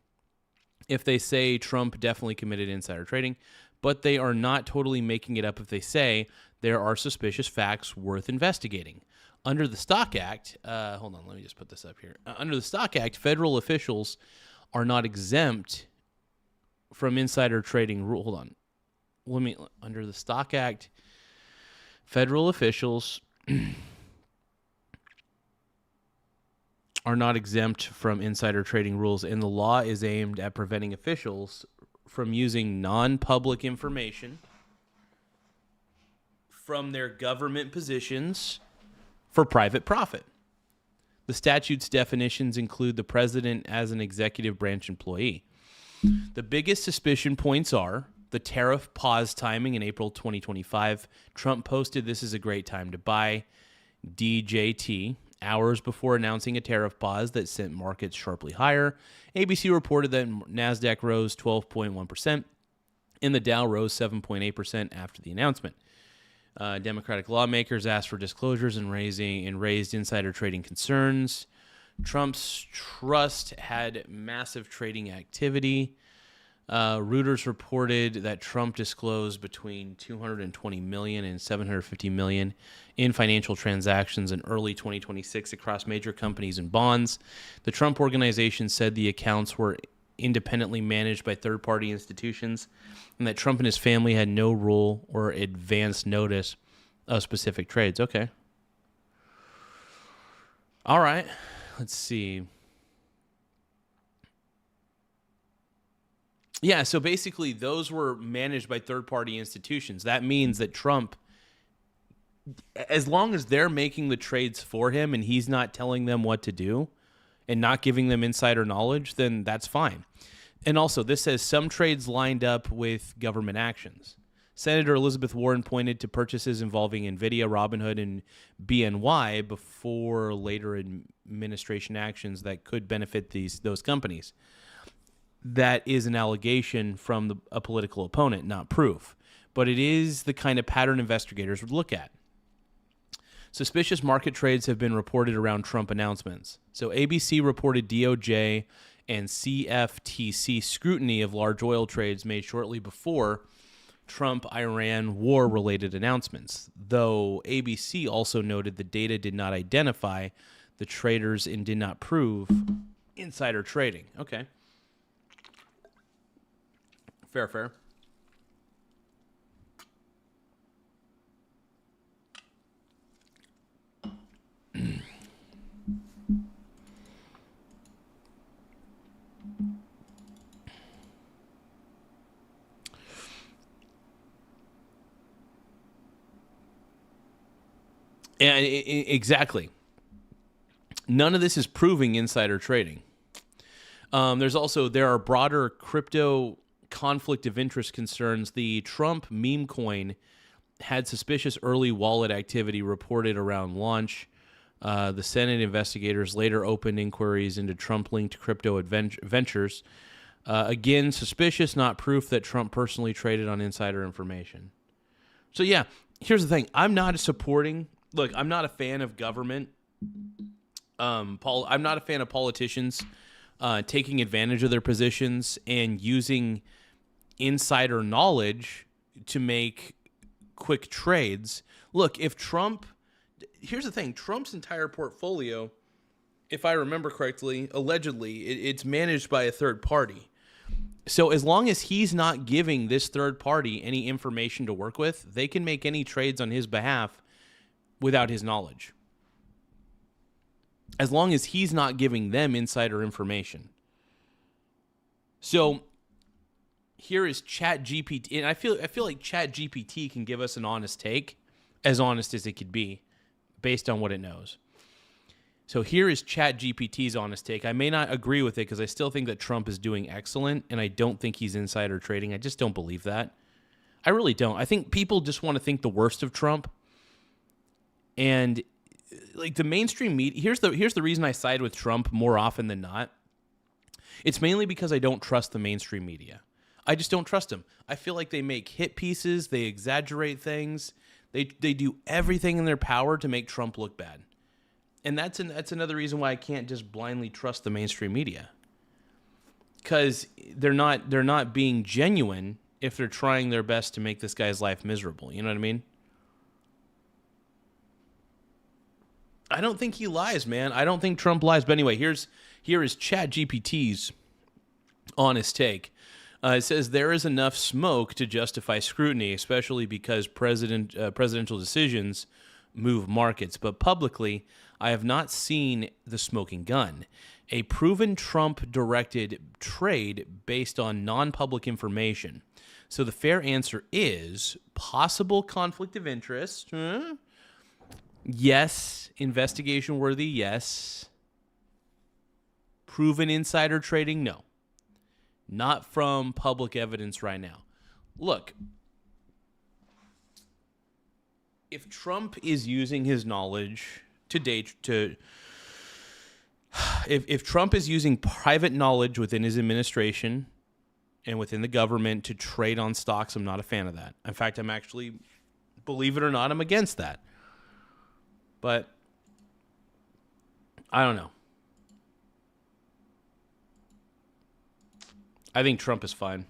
if they say Trump definitely committed insider trading, but they are not totally making it up if they say there are suspicious facts worth investigating. Under the Stock Act, hold on, let me just put this up here. Under the Stock Act, federal officials are not exempt from insider trading rule. Hold on. Under the Stock Act, federal officials are not exempt from insider trading rules, and the law is aimed at preventing officials from using non-public information from their government positions for private profit. The statute's definitions include the president as an executive branch employee. The biggest suspicion points are the tariff pause timing in April 2025. Trump posted, "This is a great time to buy DJT," hours before announcing a tariff pause that sent markets sharply higher. ABC reported that NASDAQ rose 12.1%, and the Dow rose 7.8% after the announcement. Democratic lawmakers asked for disclosures and raised insider trading concerns. Trump's trust had massive trading activity. Reuters reported that Trump disclosed between $220 million and $750 million in financial transactions in early 2026 across major companies and bonds. The Trump Organization said the accounts were independently managed by third-party institutions and that Trump and his family had no rule or advance notice of specific trades. Okay. All right. Let's see. Yeah, so basically those were managed by third-party institutions. That means that Trump, as long as they're making the trades for him and he's not telling them what to do and not giving them insider knowledge, then that's fine. And also, this says some trades lined up with government actions. Senator Elizabeth Warren pointed to purchases involving NVIDIA, Robinhood, and BNY before later administration actions that could benefit those companies. That is an allegation from a political opponent, not proof. But it is the kind of pattern investigators would look at. Suspicious market trades have been reported around Trump announcements. So ABC reported DOJ and CFTC scrutiny of large oil trades made shortly before Trump-Iran war-related announcements, though ABC also noted the data did not identify the traders and did not prove insider trading. Okay. Fair. And exactly. None of this is proving insider trading. There are broader crypto conflict of interest concerns. The Trump meme coin had suspicious early wallet activity reported around launch. The Senate investigators later opened inquiries into Trump-linked crypto ventures. Again, suspicious, not proof that Trump personally traded on insider information. So yeah, here's the thing. I'm not a fan of government. I'm not a fan of politicians taking advantage of their positions and using insider knowledge to make quick trades. Look, here's the thing, Trump's entire portfolio, if I remember correctly, allegedly, it's managed by a third party. So as long as he's not giving this third party any information to work with, they can make any trades on his behalf without his knowledge. As long as he's not giving them insider information. So here is ChatGPT, and I feel like ChatGPT can give us an honest take, as honest as it could be, based on what it knows. So here is ChatGPT's honest take. I may not agree with it because I still think that Trump is doing excellent, and I don't think he's insider trading. I just don't believe that. I really don't. I think people just want to think the worst of Trump. And like the mainstream media, here's the reason I side with Trump more often than not. It's mainly because I don't trust the mainstream media. I just don't trust them. I feel like they make hit pieces, they exaggerate things, they do everything in their power to make Trump look bad. And that's another reason why I can't just blindly trust the mainstream media. Because they're not being genuine if they're trying their best to make this guy's life miserable. You know what I mean? I don't think he lies, man. I don't think Trump lies. But anyway, here is ChatGPT's honest take. It says there is enough smoke to justify scrutiny, especially because presidential decisions move markets. But publicly, I have not seen the smoking gun, a proven Trump-directed trade based on non-public information. So the fair answer is possible conflict of interest. Yes. Investigation worthy. Yes. Proven insider trading. No. Not from public evidence right now. Look, if Trump is using his knowledge if Trump is using private knowledge within his administration and within the government to trade on stocks, I'm not a fan of that. In fact, I'm actually, believe it or not, I'm against that. But I don't know. I think Trump is fine.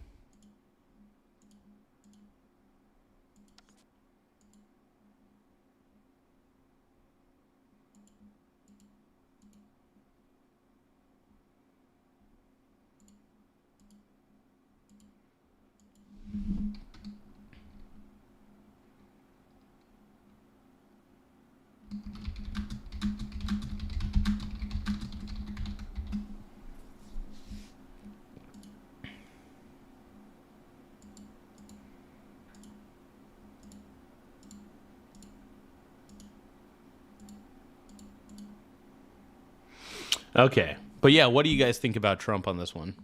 Okay. But yeah, what do you guys think about Trump on this one?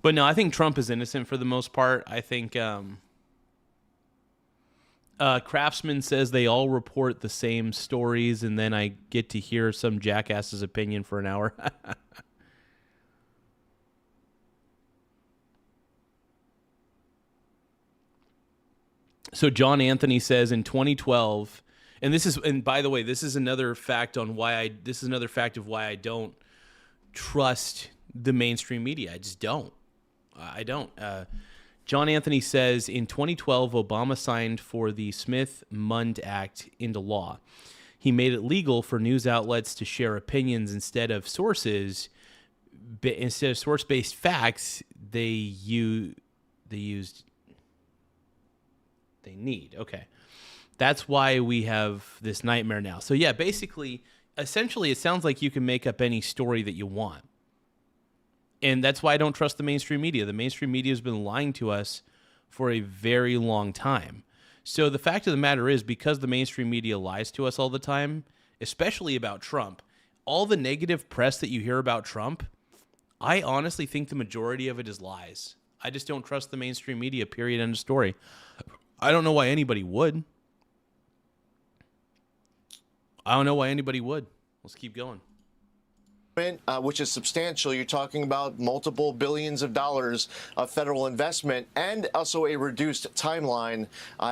But no, I think Trump is innocent for the most part. I think Craftsman says they all report the same stories, and then I get to hear some jackass's opinion for an hour. So John Anthony says in 2012, and by the way, this is another fact of why I don't trust the mainstream media. I just don't. I don't. John Anthony says in 2012, Obama signed for the Smith-Mundt Act into law. He made it legal for news outlets to share opinions instead of source-based facts. They need. Okay. That's why we have this nightmare now. So yeah, essentially, it sounds like you can make up any story that you want. And that's why I don't trust the mainstream media. The mainstream media has been lying to us for a very long time. So the fact of the matter is, because the mainstream media lies to us all the time, especially about Trump, all the negative press that you hear about Trump, I honestly think the majority of it is lies. I just don't trust the mainstream media, period, end of story. I don't know why anybody would. Let's keep going. Which is substantial. You're talking about multiple billions of dollars of federal investment and also a reduced timeline.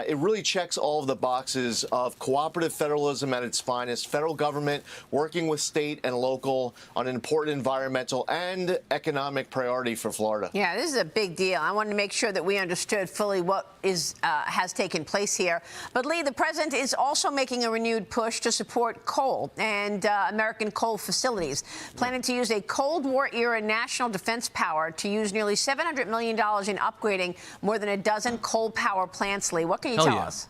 It really checks all of the boxes of cooperative federalism at its finest, federal government working with state and local on an important environmental and economic priority for Florida. Yeah, this is a big deal. I wanted to make sure that we understood fully what has taken place here. But Lee, the president is also making a renewed push to support coal and American coal facilities, planning to use a Cold War-era national defense power to use nearly $700 million in upgrading more than a dozen coal power plants, Lee. What can you tell us?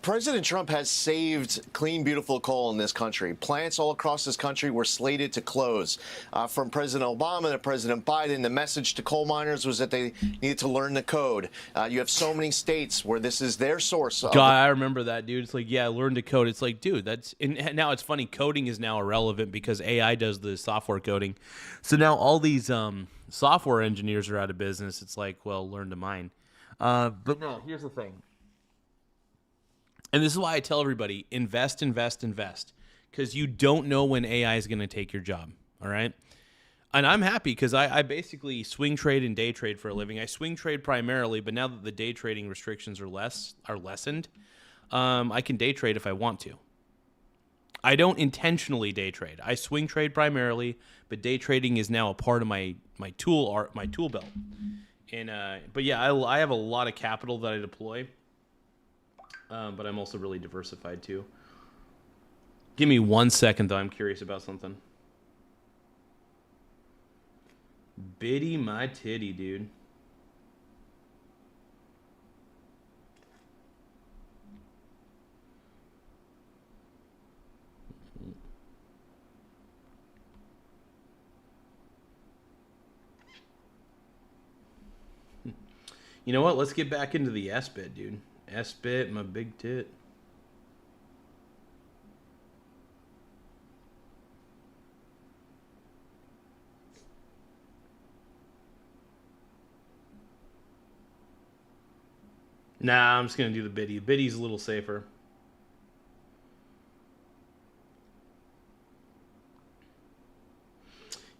President Trump has saved clean, beautiful coal in this country. Plants all across this country were slated to close. From President Obama to President Biden, the message to coal miners was that they needed to learn the code. You have so many states where this is their source. God, I remember that, dude. It's like, yeah, learn to code. It's like, dude, and now it's funny. Coding is now irrelevant because AI does the software coding. So now all these software engineers are out of business. It's like, well, learn to mine. But no, here's the thing. And this is why I tell everybody, invest, because you don't know when AI is going to take your job, all right? And I'm happy because I basically swing trade and day trade for a living. I swing trade primarily, but now that the day trading restrictions are lessened, I can day trade if I want to. I don't intentionally day trade. I swing trade primarily, but day trading is now a part of my tool belt. And but yeah, I have a lot of capital that I deploy. But I'm also really diversified too. Give me 1 second, though. I'm curious about something. Biddy my titty, dude. You know what? Let's get back into the S-bit, dude. S-bit, my big tit. Nah, I'm just going to do the biddy. Biddy's a little safer.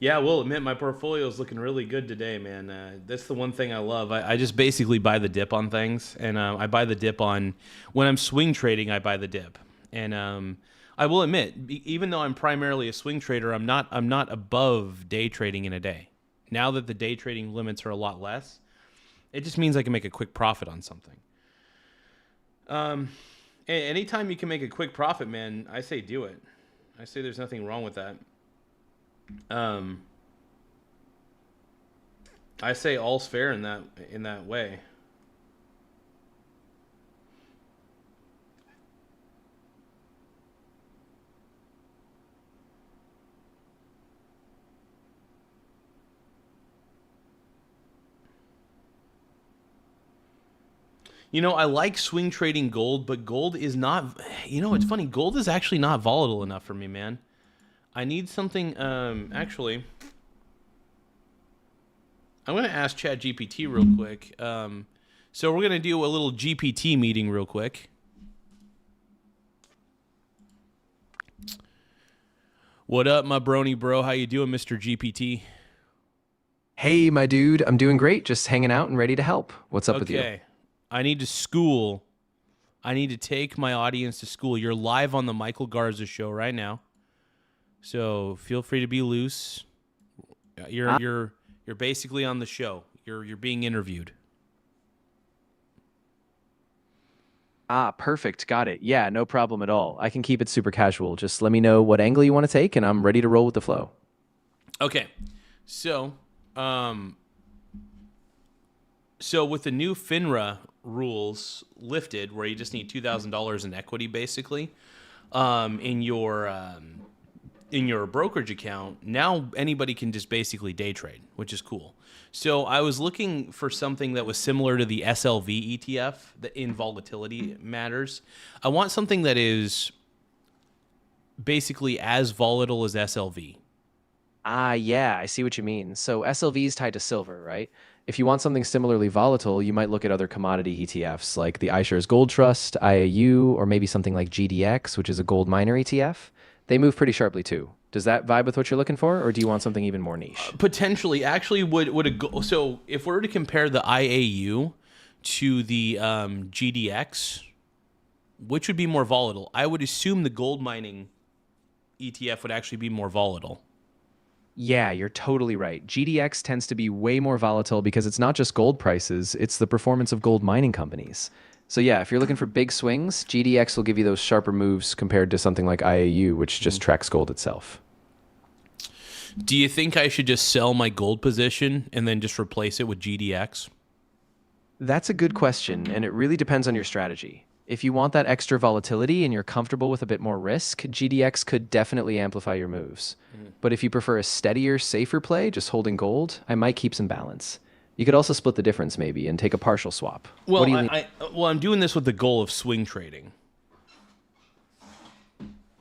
Yeah, I will admit my portfolio is looking really good today, man. That's the one thing I love. I just basically buy the dip on things, and I buy the dip on when I'm swing trading. I buy the dip, and I will admit, even though I'm primarily a swing trader, I'm not above day trading in a day. Now that the day trading limits are a lot less, it just means I can make a quick profit on something. Anytime you can make a quick profit, man, I say do it. I say there's nothing wrong with that. I say all's fair in that way. You know, I like swing trading gold, but gold is not, you know, it's funny. Gold is actually not volatile enough for me, man. I need something, actually, I'm going to ask ChatGPT real quick. So we're going to do a little GPT meeting real quick. What up, my brony bro? How you doing, Mr. GPT? Hey, my dude. I'm doing great. Just hanging out and ready to help. What's up with you? Okay. I need to take my audience to school. You're live on the Michael Garza show right now. So feel free to be loose. You're basically on the show. You're being interviewed. Perfect. Got it. Yeah, no problem at all. I can keep it super casual. Just let me know what angle you want to take, and I'm ready to roll with the flow. Okay. So with the new FINRA rules lifted, where you just need $2,000 in equity, basically, in your brokerage account, now anybody can just basically day trade, which is cool. So I was looking for something that was similar to the SLV ETF that in volatility matters. I want something that is basically as volatile as SLV. Yeah, I see what you mean. So SLV is tied to silver, right? If you want something similarly volatile, you might look at other commodity ETFs like the iShares Gold Trust, IAU, or maybe something like GDX, which is a gold miner ETF. They move pretty sharply too. Does that vibe with what you're looking for, or do you want something even more niche? Potentially. Actually, so if we were to compare the IAU to the GDX, which would be more volatile? I would assume the gold mining ETF would actually be more volatile. Yeah, you're totally right. GDX tends to be way more volatile because it's not just gold prices, it's the performance of gold mining companies. So yeah, if you're looking for big swings, GDX will give you those sharper moves compared to something like IAU, which just tracks gold itself. Do you think I should just sell my gold position and then just replace it with GDX? That's a good question, and it really depends on your strategy. If you want that extra volatility and you're comfortable with a bit more risk, GDX could definitely amplify your moves. But if you prefer a steadier, safer play, just holding gold, I might keep some balance. You could also split the difference maybe and take a partial swap. Well, I'm doing this with the goal of swing trading.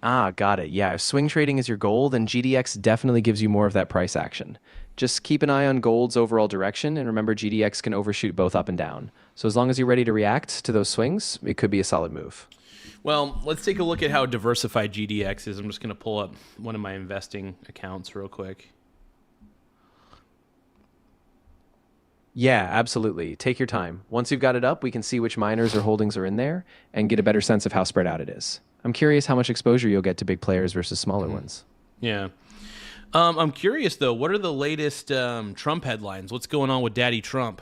Got it. Yeah, if swing trading is your goal, then GDX definitely gives you more of that price action. Just keep an eye on gold's overall direction, and remember GDX can overshoot both up and down. So as long as you're ready to react to those swings, it could be a solid move. Well, let's take a look at how diversified GDX is. I'm just going to pull up one of my investing accounts real quick. Yeah, absolutely. Take your time. Once you've got it up, we can see which miners or holdings are in there and get a better sense of how spread out it is. I'm curious how much exposure you'll get to big players versus smaller ones. Yeah. I'm curious, though. What are the latest Trump headlines? What's going on with Daddy Trump?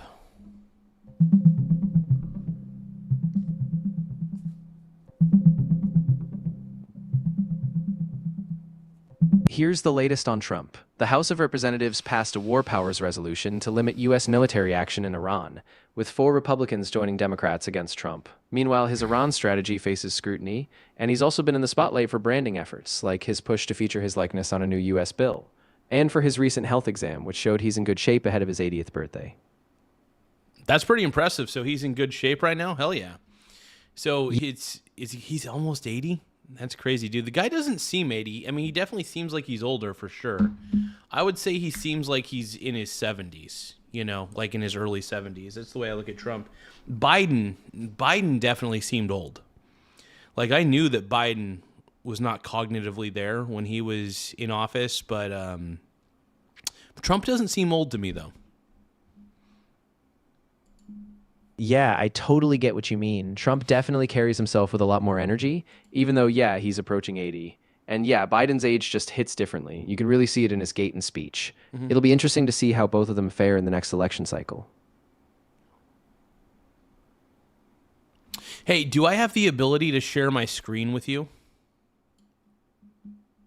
Here's the latest on Trump. The House of Representatives passed a war powers resolution to limit U.S. military action in Iran, with 4 Republicans joining Democrats against Trump. Meanwhile, his Iran strategy faces scrutiny, and he's also been in the spotlight for branding efforts, like his push to feature his likeness on a new U.S. bill, and for his recent health exam, which showed he's in good shape ahead of his 80th birthday. That's pretty impressive. So he's in good shape right now? Hell yeah. So he's almost 80? That's crazy, dude. The guy doesn't seem 80. I mean, he definitely seems like he's older for sure. I would say he seems like he's in his 70s, you know, like in his early 70s. That's the way I look at Trump. Biden definitely seemed old. Like, I knew that Biden was not cognitively there when he was in office, but Trump doesn't seem old to me, though. Yeah, I totally get what you mean. Trump definitely carries himself with a lot more energy, even though, yeah, he's approaching 80. And yeah, Biden's age just hits differently. You can really see it in his gait and speech. Mhm. It'll be interesting to see how both of them fare in the next election cycle. Hey, do I have the ability to share my screen with you?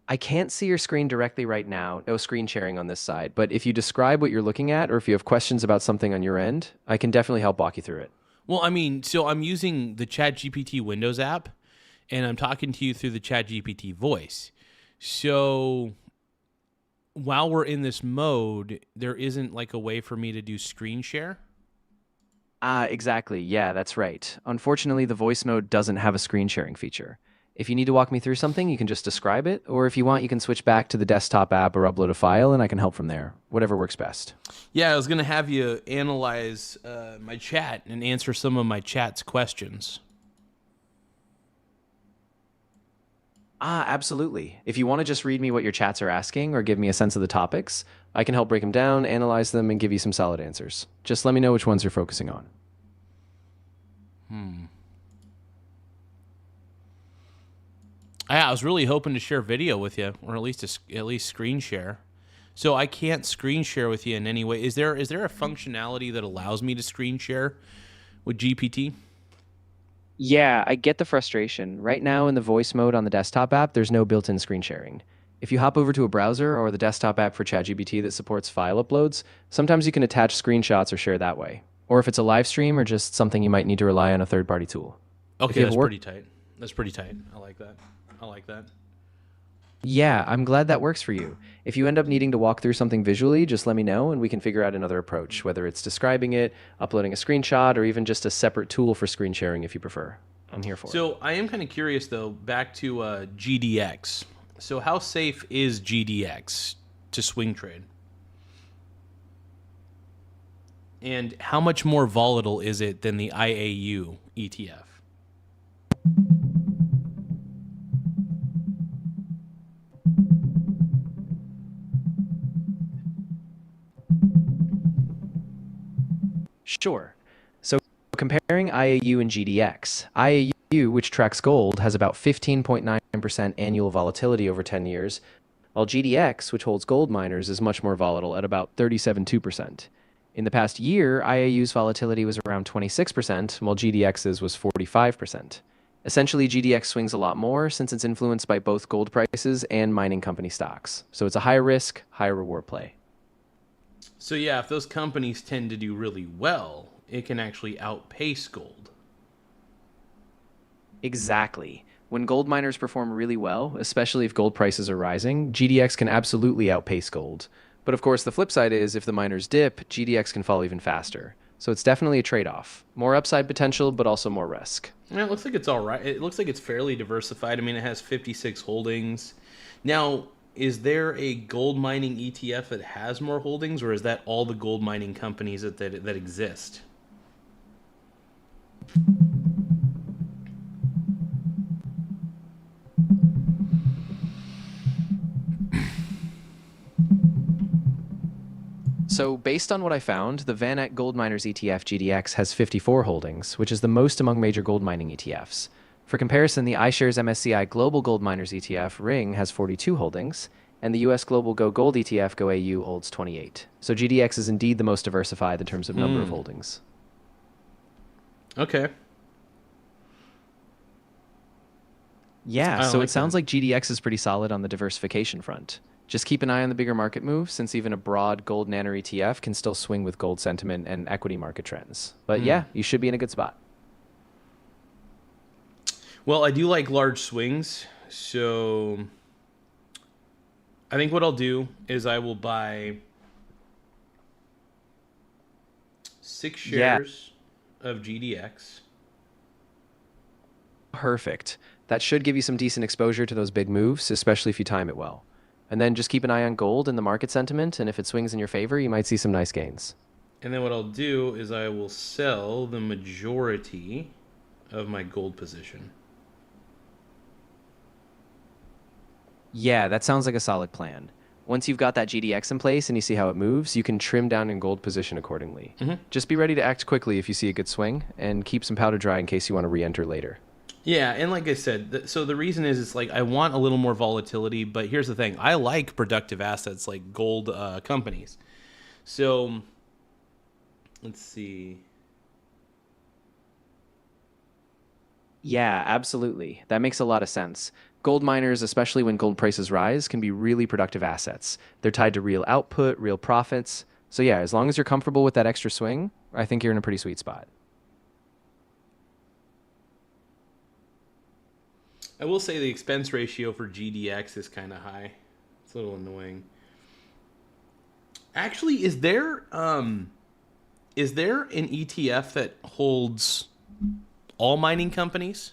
I can't see your screen directly right now, no screen sharing on this side, but if you describe what you're looking at or if you have questions about something on your end, I can definitely help walk you through it. Well, I mean, so I'm using the ChatGPT Windows app, and I'm talking to you through the ChatGPT voice. So while we're in this mode, there isn't like a way for me to do screen share? Exactly. Yeah, that's right. Unfortunately, the voice mode doesn't have a screen sharing feature. If you need to walk me through something, you can just describe it, or if you want, you can switch back to the desktop app or upload a file, and I can help from there. Whatever works best. Yeah, I was going to have you analyze my chat and answer some of my chat's questions. Absolutely. If you want to just read me what your chats are asking or give me a sense of the topics, I can help break them down, analyze them, and give you some solid answers. Just let me know which ones you're focusing on. Yeah, I was really hoping to share video with you, or at least screen share. So I can't screen share with you in any way. Is there a functionality that allows me to screen share with GPT? Yeah, I get the frustration. Right now in the voice mode on the desktop app, there's no built-in screen sharing. If you hop over to a browser or the desktop app for ChatGPT that supports file uploads, sometimes you can attach screenshots or share that way. Or if it's a live stream or just something you might need to rely on a third-party tool. Okay, that's pretty tight. That's pretty tight. I like that. I like that. Yeah, I'm glad that works for you. If you end up needing to walk through something visually, just let me know and we can figure out another approach, whether it's describing it, uploading a screenshot, or even just a separate tool for screen sharing if you prefer. I'm here for it. So I am kind of curious, though, back to GDX. So how safe is GDX to swing trade? And how much more volatile is it than the IAU ETF? Sure. So comparing IAU and GDX, IAU, which tracks gold, has about 15.9% annual volatility over 10 years, while GDX, which holds gold miners, is much more volatile at about 37.2%. In the past year, IAU's volatility was around 26%, while GDX's was 45%. Essentially, GDX swings a lot more since it's influenced by both gold prices and mining company stocks. So it's a high risk, high reward play. So yeah, if those companies tend to do really well, it can actually outpace gold. Exactly. When gold miners perform really well, especially if gold prices are rising, GDX can absolutely outpace gold. But of course, the flip side is if the miners dip, GDX can fall even faster. So it's definitely a trade-off. More upside potential, but also more risk. Yeah, it looks like it's all right. It looks like it's fairly diversified. I mean, it has 56 holdings. Now, is there a gold mining ETF that has more holdings, or is that all the gold mining companies that exist? So based on what I found, the VanEck Gold Miners ETF GDX has 54 holdings, which is the most among major gold mining ETFs. For comparison, the iShares MSCI Global Gold Miners ETF Ring has 42 holdings, and the US Global Go Gold ETF Go AU holds 28. So GDX is indeed the most diversified in terms of number of holdings. Okay. Yeah, so it sounds like GDX is pretty solid on the diversification front. Just keep an eye on the bigger market moves, since even a broad gold nanner ETF can still swing with gold sentiment and equity market trends. But yeah, you should be in a good spot. Well, I do like large swings, so I think what I'll do is I will buy 6 shares of GDX. Perfect. That should give you some decent exposure to those big moves, especially if you time it well. And then just keep an eye on gold and the market sentiment, and if it swings in your favor, you might see some nice gains. And then what I'll do is I will sell the majority of my gold position. Yeah, that sounds like a solid plan. Once you've got that GDX in place and you see how it moves, you can trim down your gold position accordingly. Just be ready to act quickly if you see a good swing, and keep some powder dry in case you want to re-enter later. Yeah, and like I said, so the reason is it's like I want a little more volatility, but here's the thing. I like productive assets like gold companies. So let's see. Yeah, absolutely. That makes a lot of sense. Gold miners, especially when gold prices rise, can be really productive assets. They're tied to real output, real profits. So yeah, as long as you're comfortable with that extra swing, I think you're in a pretty sweet spot. I will say the expense ratio for GDX is kind of high. It's a little annoying. Actually, is there an ETF that holds all mining companies?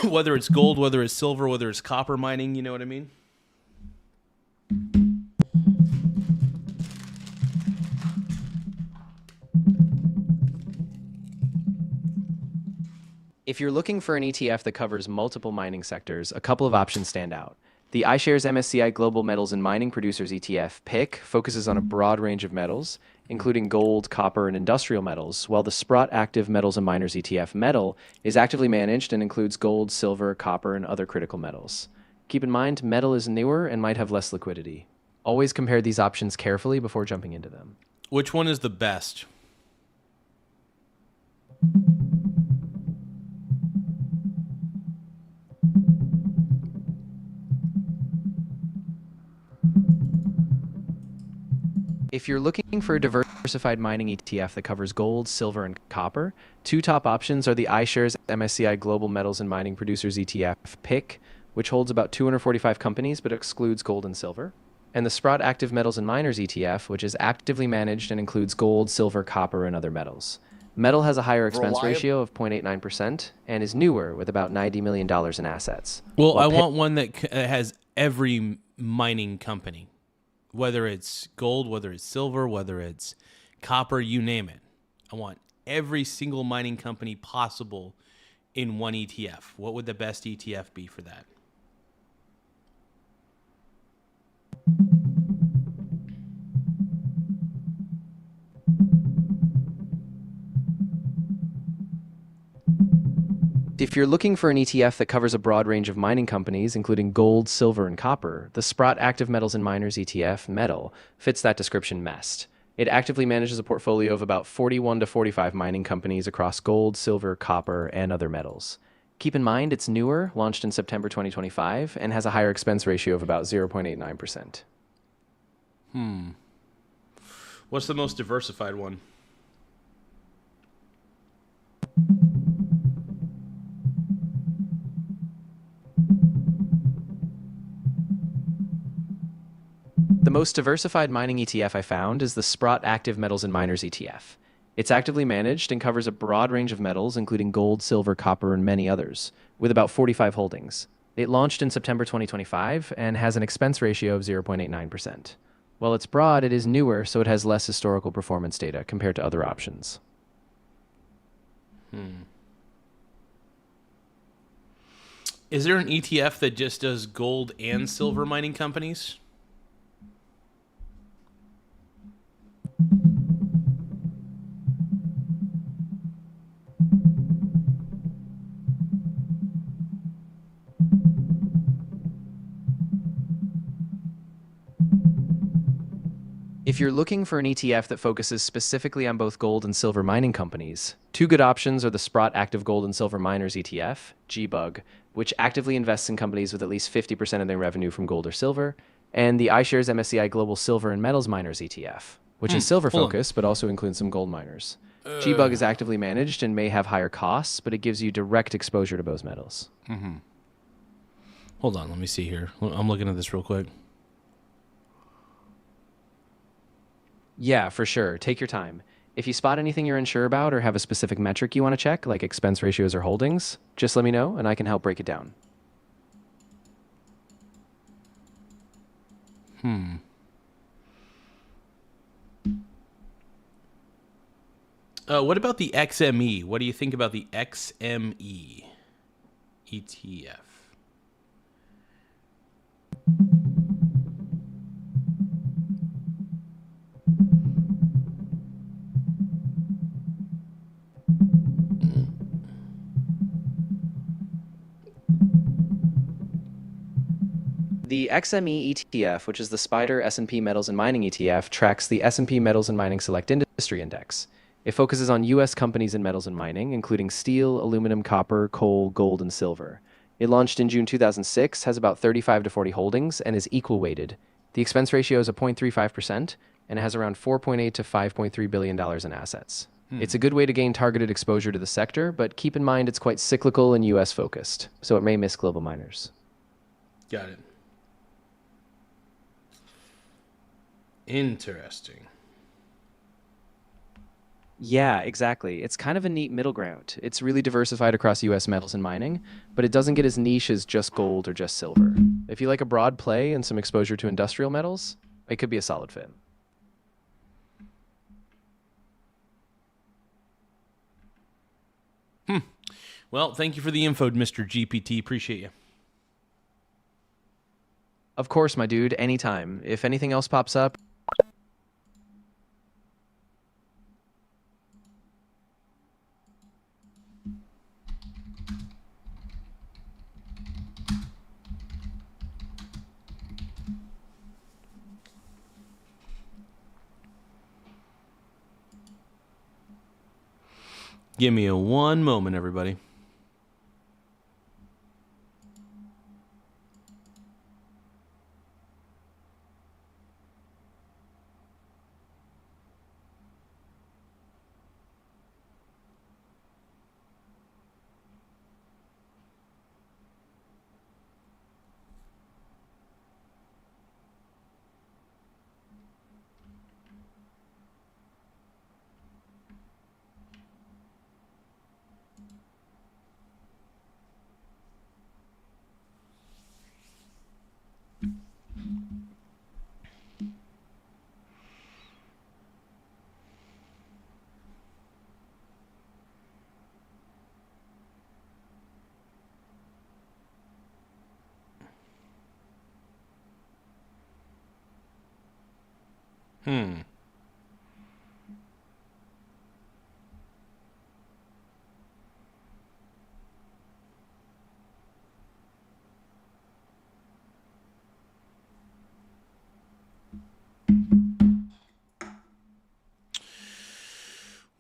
Whether it's gold, whether it's silver, whether it's copper mining, you know what I mean? If you're looking for an ETF that covers multiple mining sectors, a couple of options stand out. The iShares MSCI Global Metals and Mining Producers ETF, PIC, focuses on a broad range of metals, including gold, copper, and industrial metals, while the Sprott Active Metals and Miners ETF, Metal, is actively managed and includes gold, silver, copper, and other critical metals. Keep in mind, metal is newer and might have less liquidity. Always compare these options carefully before jumping into them. Which one is the best? If you're looking for a diversified mining ETF that covers gold, silver, and copper, two top options are the iShares MSCI Global Metals and Mining Producers ETF, PIC, which holds about 245 companies but excludes gold and silver, and the Sprott Active Metals and Miners ETF, which is actively managed and includes gold, silver, copper, and other metals. Metal has a higher expense ratio of 0.89% and is newer with about $90 million in assets. Well, I want one that has every mining company. Whether it's gold, whether it's silver, whether it's copper, you name it. I want every single mining company possible in one ETF. What would the best ETF be for that? If you're looking for an ETF that covers a broad range of mining companies, including gold, silver, and copper, the Sprott Active Metals and Miners ETF, Metal, fits that description best. It actively manages a portfolio of about 41 to 45 mining companies across gold, silver, copper, and other metals. Keep in mind, it's newer, launched in September 2025, and has a higher expense ratio of about 0.89%. What's the most diversified one? The most diversified mining ETF I found is the Sprott Active Metals and Miners ETF. It's actively managed and covers a broad range of metals, including gold, silver, copper, and many others, with about 45 holdings. It launched in September 2025 and has an expense ratio of 0.89%. While it's broad, it is newer, so it has less historical performance data compared to other options. Is there an ETF that just does gold and silver mining companies? If you're looking for an ETF that focuses specifically on both gold and silver mining companies, two good options are the Sprott Active Gold and Silver Miners ETF, GBUG, which actively invests in companies with at least 50% of their revenue from gold or silver, and the iShares MSCI Global Silver and Metals Miners ETF, which is silver-focused but also includes some gold miners. GBUG is actively managed and may have higher costs, but it gives you direct exposure to both metals. Hold on, let me see here. I'm looking at this real quick. Yeah, for sure. Take your time. If you spot anything you're unsure about or have a specific metric you want to check, like expense ratios or holdings, just let me know and I can help break it down. What about the XME? What do you think about the XME ETF? The XME ETF, which is the SPDR S&P Metals and Mining ETF, tracks the S&P Metals and Mining Select Industry Index. It focuses on U.S. companies in metals and mining, including steel, aluminum, copper, coal, gold, and silver. It launched in June 2006, has about 35 to 40 holdings, and is equal weighted. The expense ratio is 0.35%, and it has around $4.8 to $5.3 billion in assets. It's a good way to gain targeted exposure to the sector, but keep in mind it's quite cyclical and U.S. focused, so it may miss global miners. Got it. Interesting. Yeah, exactly. It's kind of a neat middle ground. It's really diversified across U.S. metals and mining, but it doesn't get as niche as just gold or just silver. If you like a broad play and some exposure to industrial metals, it could be a solid fit. Well, thank you for the info, Mr. GPT. Appreciate you. Of course, my dude, anytime. If anything else pops up, Give me one moment, everybody.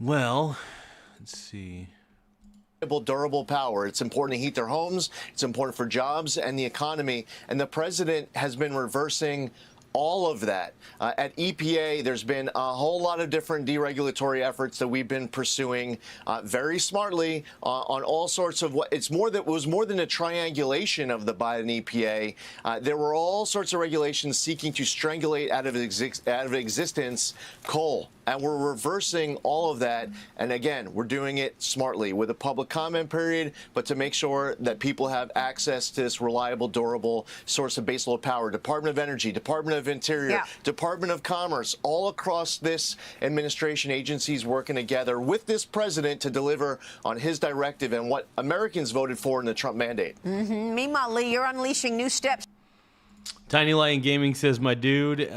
Well, let's see. Durable power. It's important to heat their homes. It's important for jobs and the economy. And the president has been reversing all of that. At EPA, there's been a whole lot of different deregulatory efforts that we've been pursuing very smartly on all sorts of what it was more than a triangulation of the Biden EPA. There were all sorts of regulations seeking to strangulate out of existence coal. And we're reversing all of that. And again, we're doing it smartly with a public comment period, but to make sure that people have access to this reliable, durable source of baseload power. Department of Energy, Department of Interior, Department of Commerce, all across this administration, agencies working together with this president to deliver on his directive and what Americans voted for in the Trump mandate. Meanwhile, Lee, you're unleashing new steps. Tiny Lion Gaming says, my dude,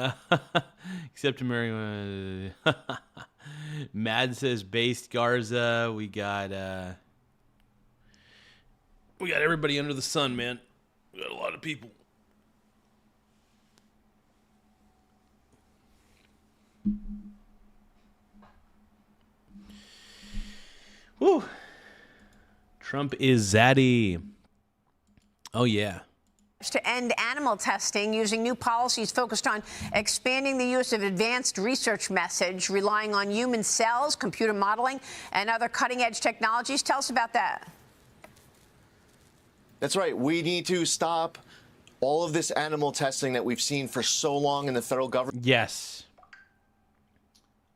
except to Mary. Mad says, based Garza. We got everybody under the sun, man. We got a lot of people. Woo. Trump is zaddy. Oh, yeah. To end animal testing using new policies focused on expanding the use of advanced research methods, relying on human cells, computer modeling, and other cutting-edge technologies. Tell us about that. That's right. We need to stop all of this animal testing that we've seen for so long in the federal government. Yes.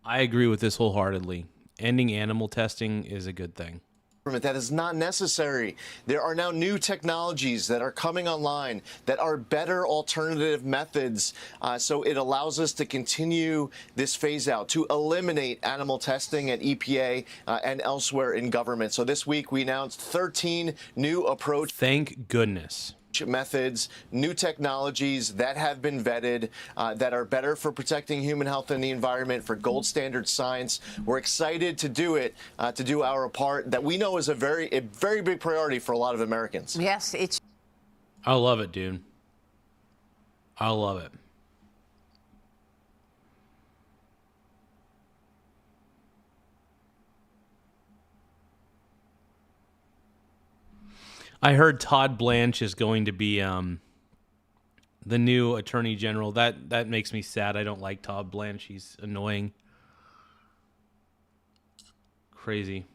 I agree with this wholeheartedly. Ending animal testing is a good thing. That is not necessary. There are now new technologies that are coming online that are better alternative methods. So it allows us to continue this phase out, to eliminate animal testing at EPA and elsewhere in government. So this week we announced 13 new approach. Thank goodness. Methods, new technologies that have been vetted, that are better for protecting human health and the environment, for gold standard science. We're excited to do it, to do our part that we know is a very big priority for a lot of Americans. Yes, it's. I love it, dude. I love it. I heard Todd Blanche is going to be the new Attorney General. That makes me sad. I don't like Todd Blanche. He's annoying. Crazy.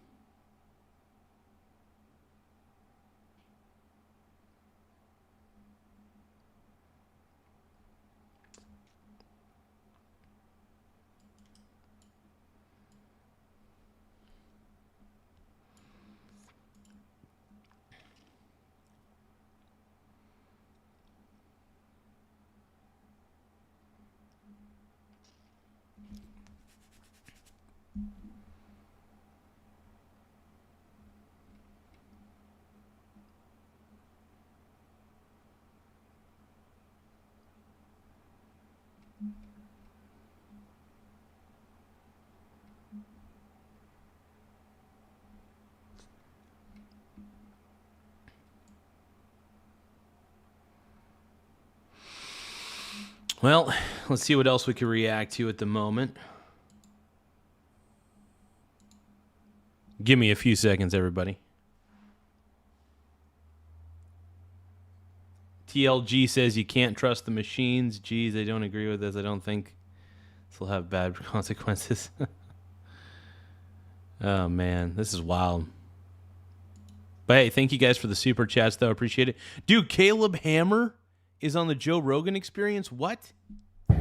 Well, let's see what else we can react to at the moment. Give me a few seconds, everybody. TLG says you can't trust the machines. Geez, I don't agree with this. I don't think this will have bad consequences. Oh, man. This is wild. But hey, thank you guys for the super chats, though. Appreciate it. Dude, Caleb Hammer is on the Joe Rogan Experience. What? Joe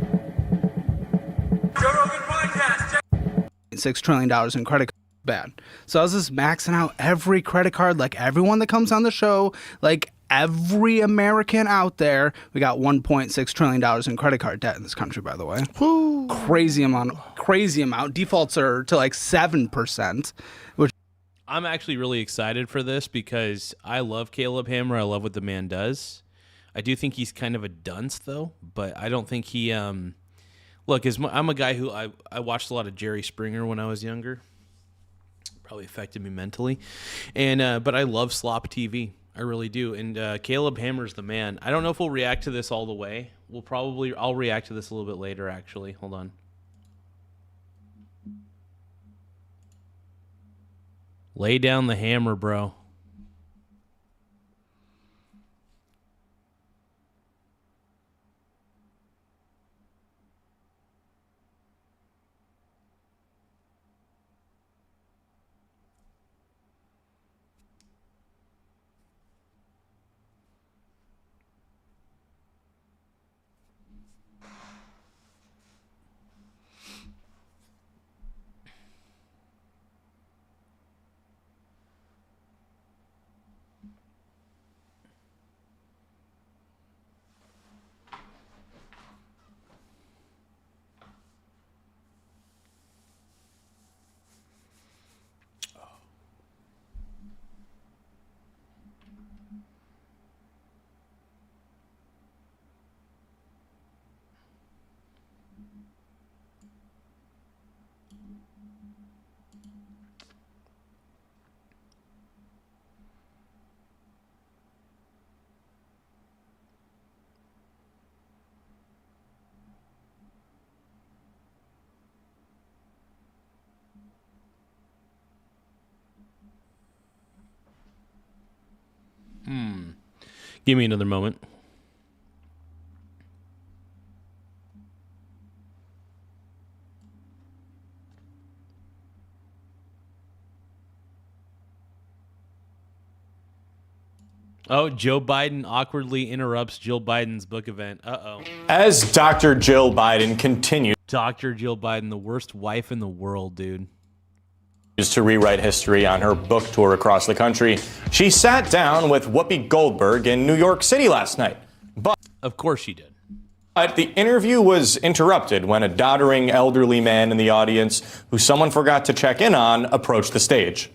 Rogan podcast. $6 trillion in credit cards. Bad. So I was just maxing out every credit card, like everyone that comes on the show, like every American out there. We got $1.6 trillion in credit card debt in this country, by the way. Woo. Crazy amount. Defaults are to like 7%, which I'm actually really excited for this because I love Caleb Hammer. I love what the man does. I do think he's kind of a dunce, though, but I don't think he look, I'm a guy who I watched a lot of Jerry Springer when I was younger. Probably affected me mentally. And but I love slop TV. I really do. And Caleb Hammer's the man. I don't know if we'll react to this all the way. I'll react to this a little bit later, actually. Hold on. Lay down the hammer, bro. Give me another moment. Oh, Joe Biden awkwardly interrupts Jill Biden's book event. Uh-oh. As Dr. Jill Biden continues Dr. Jill Biden, the worst wife in the world, dude. To rewrite history on her book tour across the country. She sat down with Whoopi Goldberg in New York City last night. But of course she did. But the interview was interrupted when a doddering elderly man in the audience, who someone forgot to check in on, approached the stage.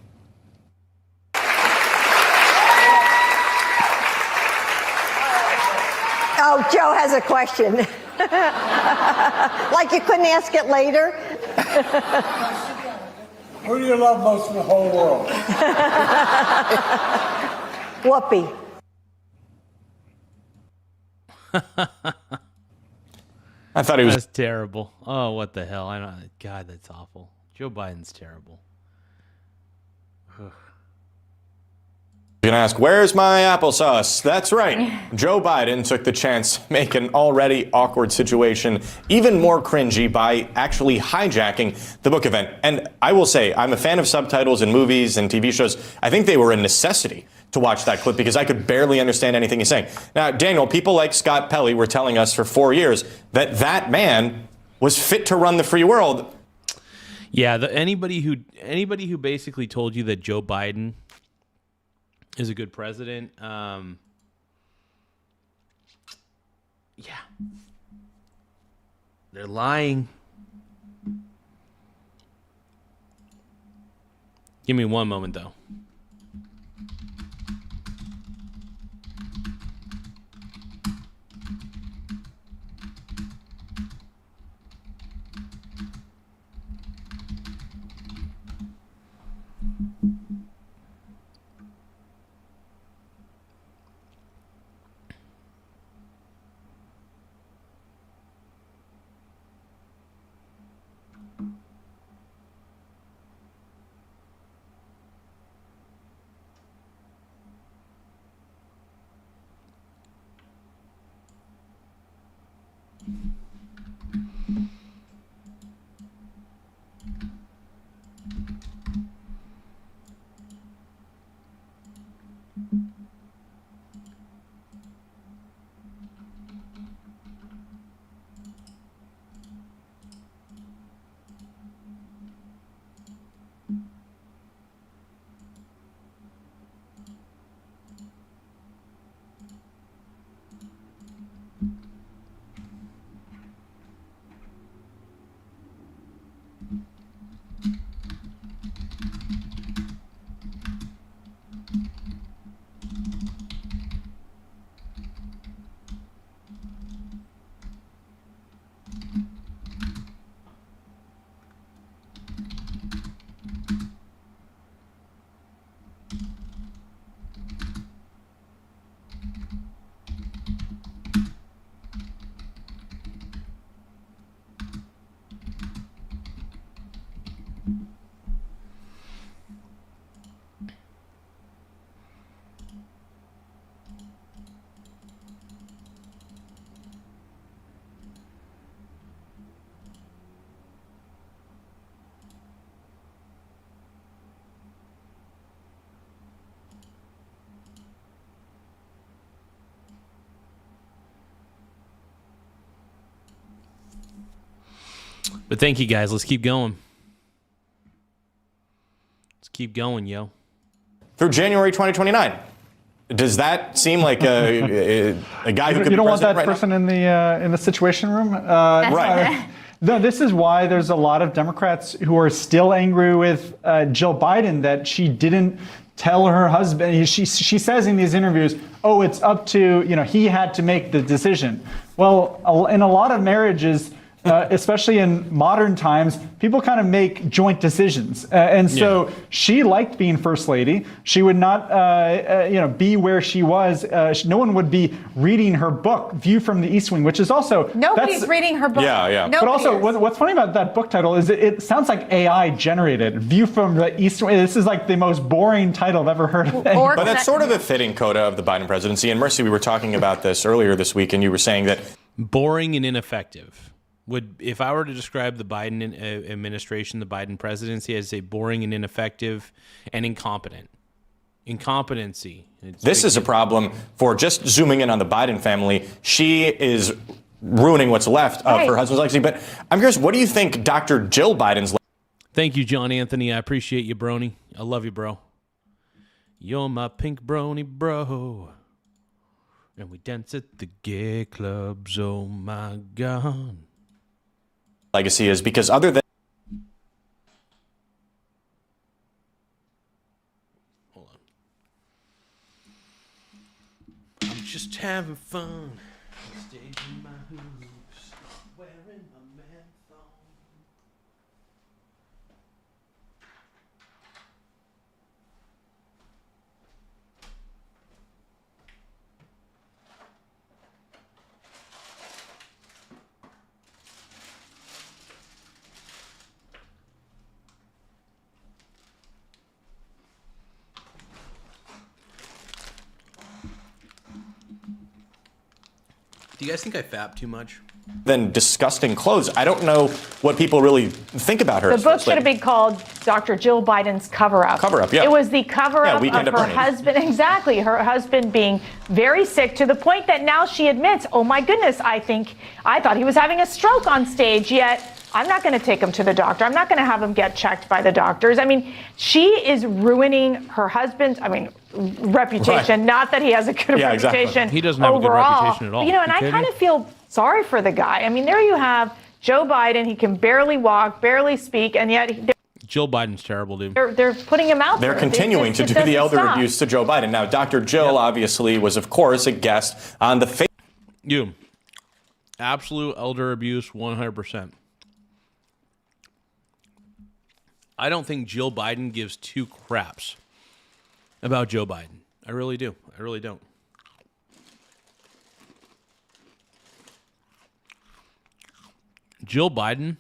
Oh, Joe has a question. Like you couldn't ask it later? Who do you love most in the whole world? Whoopi. I thought he was. That's terrible. Oh, what the hell? I don't. God, that's awful. Joe Biden's terrible. You're gonna ask, where's my applesauce? That's right. Joe Biden took the chance to make an already awkward situation even more cringy by actually hijacking the book event. And I will say, I'm a fan of subtitles in movies and TV shows. I think they were a necessity to watch that clip because I could barely understand anything he's saying. Now, Daniel, people like Scott Pelley were telling us for 4 years that that man was fit to run the free world. Yeah, anybody who basically told you that Joe Biden is a good president. Yeah. They're lying. Give me one moment, though. But thank you, guys. Let's keep going. Let's keep going, yo. Through January 2029. Does that seem like a guy who could be president right now? You don't want that person in the Situation Room? Right. No, this is why there's a lot of Democrats who are still angry with Jill Biden that she didn't tell her husband. She says in these interviews, oh, it's up to, he had to make the decision. Well, in a lot of marriages, especially in modern times, people kind of make joint decisions. And so she liked being first lady. She would not, be where she was. No one would be reading her book, View from the East Wing, which is also... Nobody's reading her book. Yeah. But also, what's funny about that book title is it sounds like AI generated. View from the East Wing. This is like the most boring title I've ever heard of. But that's sort of a fitting coda of the Biden presidency. And Mercy, we were talking about this earlier this week, and you were saying that... Boring and ineffective. If I were to describe the Biden administration, the Biden presidency, I'd say boring and ineffective and incompetent. Incompetency. This is a problem for just zooming in on the Biden family. She is ruining what's left of Right. her husband's legacy. But I'm curious, what do you think Dr. Jill Biden's Thank you, John Anthony. I appreciate you, brony. I love you, bro. You're my pink brony, bro. And we dance at the gay clubs. Oh, my God. legacy is? Because other than I'm just having fun. Staging my hoops. Wearing my man thong. Do you guys think I fap too much? than disgusting clothes, I don't know what people really think about her. The as book First should have Lady. been called Dr. Jill Biden's Cover-Up. Cover-Up, yeah. It was the cover-up Weekend of at her Bernie's. husband, exactly, her husband being very sick to the point that now she admits, oh my goodness, I thought he was having a stroke on stage, yet I'm not going to take him to the doctor. I'm not going to have him get checked by the doctors. I mean, she is ruining her husband's, reputation. Right. Not that he has a good Yeah, exactly. reputation. He doesn't have a good overall. reputation at all. You know, and You I kidding kind me? of feel sorry for the guy. I mean, there you have Joe Biden. He can barely walk, barely speak, and yet Jill Biden's terrible, dude. they're putting him out They're there. continuing It to do doesn't the elder stop. abuse to Joe Biden. Now, Dr. Jill obviously was, of course, a guest on the You. Absolute elder abuse, 100%. I don't think Jill Biden gives two craps about Joe Biden. I really do. I really don't. Jill Biden,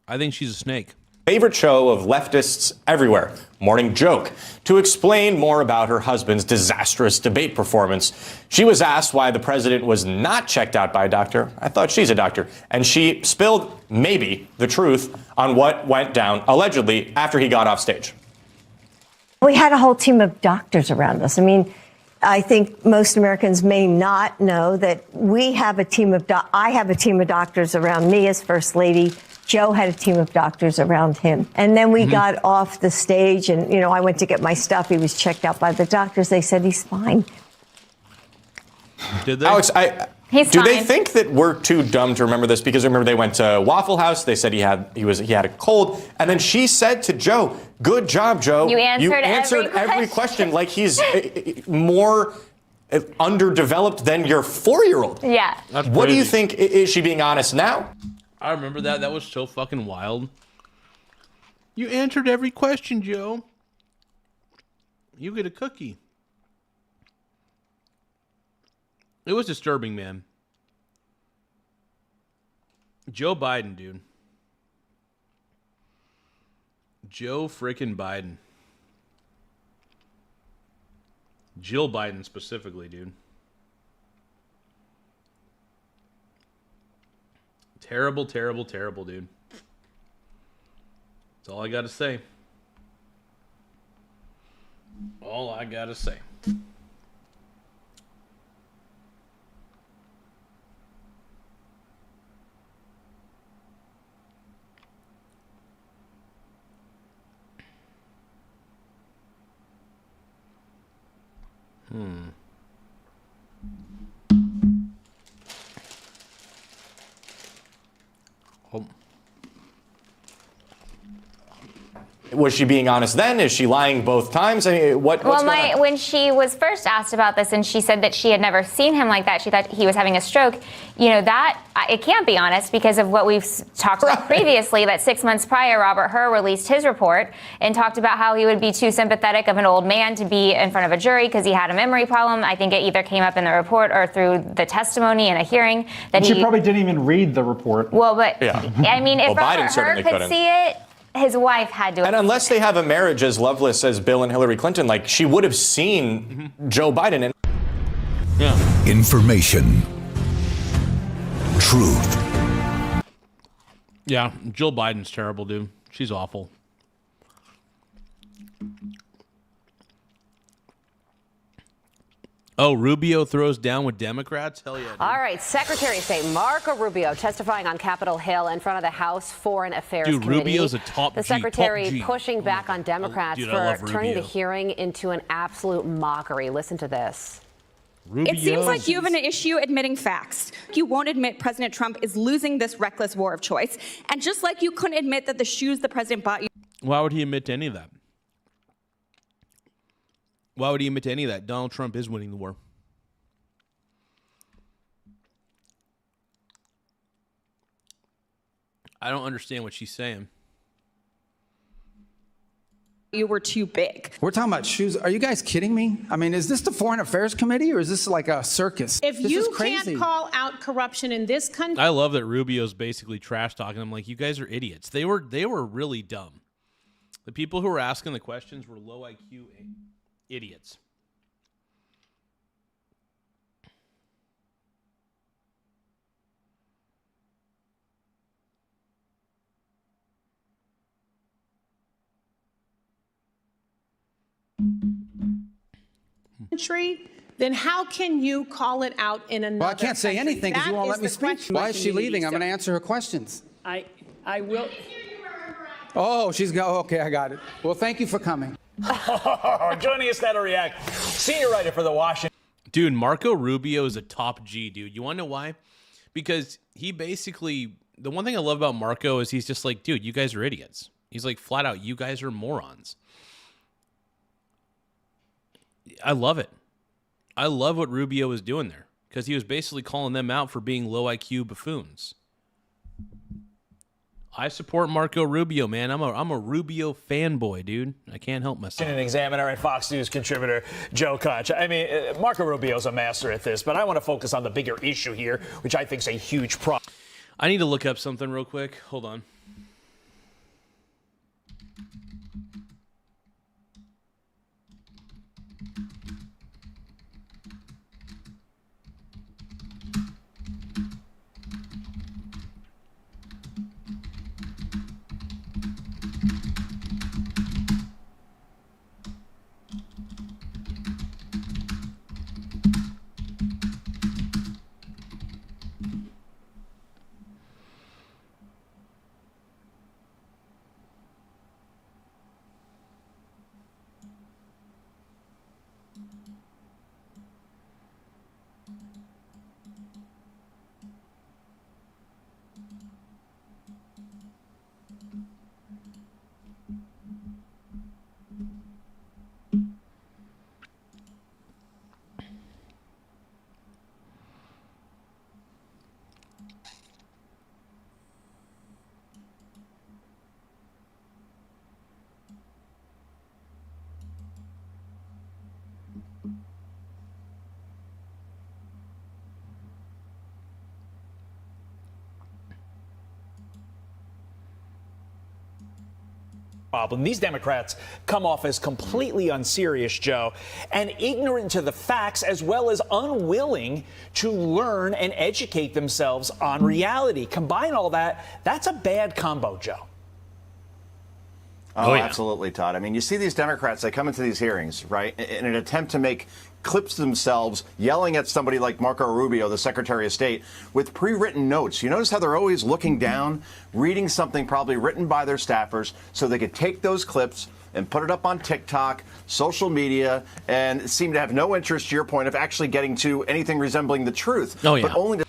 I think she's a snake. favorite show of leftists everywhere, Morning Joke. To explain more about her husband's disastrous debate performance, she was asked why the president was not checked out by a doctor. I thought she's a doctor. And she spilled, maybe, the truth on what went down, allegedly, after he got off stage. We had a whole team of doctors around us. I mean, I think most Americans may not know that we have a team of I have a team of doctors around me as First Lady. Joe had a team of doctors around him. And then we got off the stage and, I went to get my stuff. He was checked out by the doctors. They said he's fine. Did they? Alex, He's do they fine. think that we're too dumb to remember this? Because remember, they went to Waffle House. They said he had a cold, and then she said to Joe, "Good job, Joe. You answered every every question like he's more underdeveloped than your 4-year-old." Yeah. That's What do you crazy. think? Is she being honest now? I remember that. That was so fucking wild. You answered every question, Joe. You get a cookie. It was disturbing, man. Joe Biden, dude. Joe frickin' Biden. Jill Biden specifically, dude. Terrible, terrible, terrible, dude. That's all I gotta say. All I gotta say. Oh. Was she being honest then? Is she lying both times? I mean, what's going on? When she was first asked about this and she said that she had never seen him like that, she thought he was having a stroke, it can't be honest because of what we've talked about previously, that 6 months prior, Robert Hur released his report and talked about how he would be too sympathetic of an old man to be in front of a jury because he had a memory problem. I think it either came up in the report or through the testimony in a hearing that She probably didn't even read the report. Well, but Yeah. I mean, if Well, Biden Robert Hur certainly could couldn't. see it, his wife had to. And unless they have a marriage as loveless as Bill and Hillary Clinton, like she would have seen Joe Biden. And yeah. Information. Truth. Yeah, Jill Biden's terrible, dude. She's awful. Oh, Rubio throws down with Democrats? Hell yeah. Dude. All right, Secretary of State Marco Rubio testifying on Capitol Hill in front of the House Foreign Affairs Committee. Rubio's a top The G, Secretary top G. pushing back on Democrats for turning the Rubio. hearing into an absolute mockery. Listen to this. It seems like you have an issue admitting facts. You won't admit President Trump is losing this reckless war of choice. And just like you couldn't admit that the shoes the president bought you. Why would he admit to any of that? Why would he admit to any of that? Donald Trump is winning the war. I don't understand what she's saying. You were too big. We're talking about shoes. Are you guys kidding me? I mean, is this the Foreign Affairs Committee or is this like a circus? If this you is crazy. can't call out corruption in this country. I love that Rubio's basically trash talking. I'm like, you guys are idiots. They were really dumb. The people who were asking the questions were low IQ idiots. Country, then how can you call it out in another Well, I can't say country? anything because you That won't is let me the speak. question Why is she you need leaving? to I'm going to stop. answer her questions. I will. Oh, she's going. Okay, I got it. Well, thank you for coming. Joining us now to react, senior writer for the Washington. Dude, Marco Rubio is a top G, dude. You want to know why? Because he basically, the one thing I love about Marco is he's just like, dude, you guys are idiots. He's like, flat out, you guys are morons. I love it. I love what Rubio was doing there because he was basically calling them out for being low IQ buffoons. I support Marco Rubio, man. I'm a Rubio fanboy, dude. I can't help myself. An Examiner and Fox News contributor Joe Koch. I mean, Marco Rubio's a master at this, but I want to focus on the bigger issue here, which I think is a huge problem. I need to look up something real quick. Hold on. Problem. These Democrats come off as completely unserious, Joe, and ignorant to the facts, as well as unwilling to learn and educate themselves on reality. Combine all that, that's a bad combo, Joe. Oh, yeah. Absolutely, Todd. I mean, you see these Democrats, they come into these hearings, right, in an attempt to make clips themselves yelling at somebody like Marco Rubio, the Secretary of State, with pre-written notes. You notice how they're always looking down, reading something probably written by their staffers so they could take those clips and put it up on TikTok, social media, and seem to have no interest, to your point, of actually getting to anything resembling the truth. Oh, yeah. But only to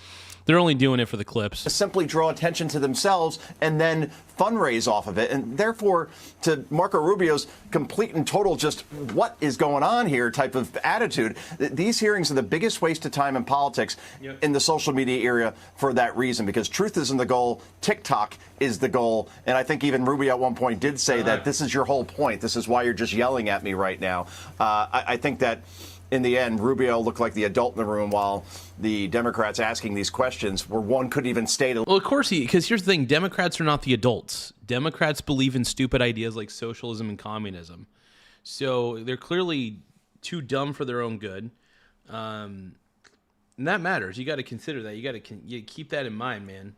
They're only doing it for the clips. to simply draw attention to themselves and then fundraise off of it. And therefore, to Marco Rubio's complete and total just what is going on here type of attitude, these hearings are the biggest waste of time in politics in the social media area for that reason, because truth isn't the goal. TikTok is the goal. And I think even Rubio at one point did say that this is your whole point. This is why you're just yelling at me right now. I think that in the end, Rubio looked like the adult in the room while the Democrats asking these questions where one couldn't even state it. Well, of course, because here's the thing. Democrats are not the adults. Democrats believe in stupid ideas like socialism and communism. So they're clearly too dumb for their own good. And that matters. You got to consider that. You got to keep that in mind, man.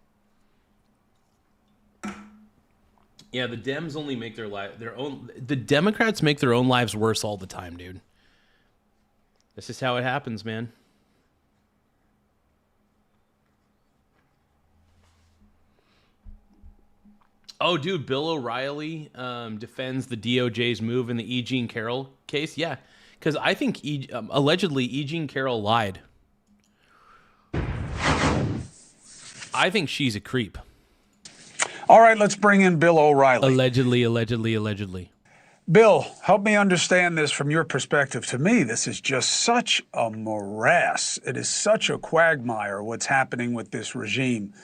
Yeah, the Dems only make their own. The Democrats make their own lives worse all the time, dude. This is how it happens, man. Oh, dude, Bill O'Reilly defends the DOJ's move in the E. Jean Carroll case. Yeah, because I think allegedly E. Jean Carroll lied. I think she's a creep. All right, let's bring in Bill O'Reilly. Allegedly. Bill, help me understand this from your perspective. To me, this is just such a morass. It is such a quagmire what's happening with this regime.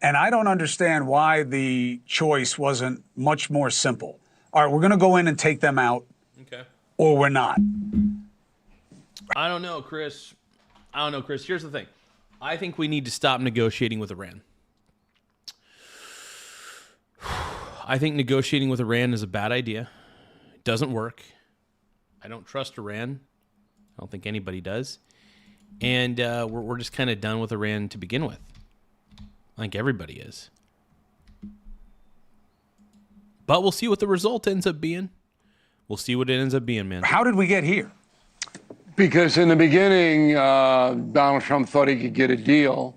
And I don't understand why the choice wasn't much more simple. All right, we're going to go in and take them out, Okay. or we're not. I don't know, Chris. Here's the thing. I think we need to stop negotiating with Iran. I think negotiating with Iran is a bad idea. It doesn't work. I don't trust Iran. I don't think anybody does. And we're just kind of done with Iran to begin with. I think everybody is. But we'll see what the result ends up being. We'll see what it ends up being, man. How did we get here? Because in the beginning, Donald Trump thought he could get a deal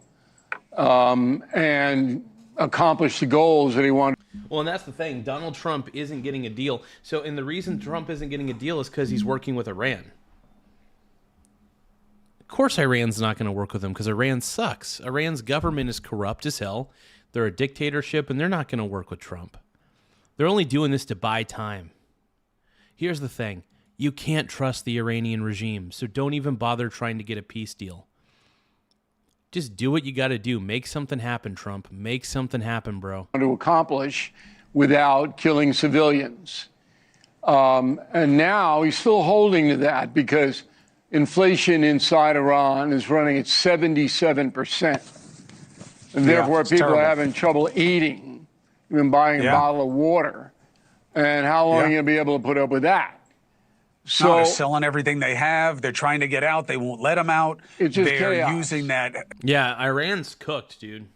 and accomplish the goals that he wanted. Well, and that's the thing. Donald Trump isn't getting a deal. And the reason Trump isn't getting a deal is because he's working with Iran. Of course Iran's not going to work with him because Iran sucks. Iran's government is corrupt as hell. They're a dictatorship, and they're not going to work with Trump. They're only doing this to buy time. Here's the thing. You can't trust the Iranian regime, so don't even bother trying to get a peace deal. Just do what you got to do. Make something happen, Trump. Make something happen, bro. To accomplish without killing civilians. And now he's still holding to that because inflation inside Iran is running at 77%. And therefore, people are having trouble eating, even buying a bottle of water. And how long are you going to be able to put up with that? So no, they're selling everything they have. They're trying to get out. They won't let them out. It's just they're chaos. Using that. Yeah, Iran's cooked, dude.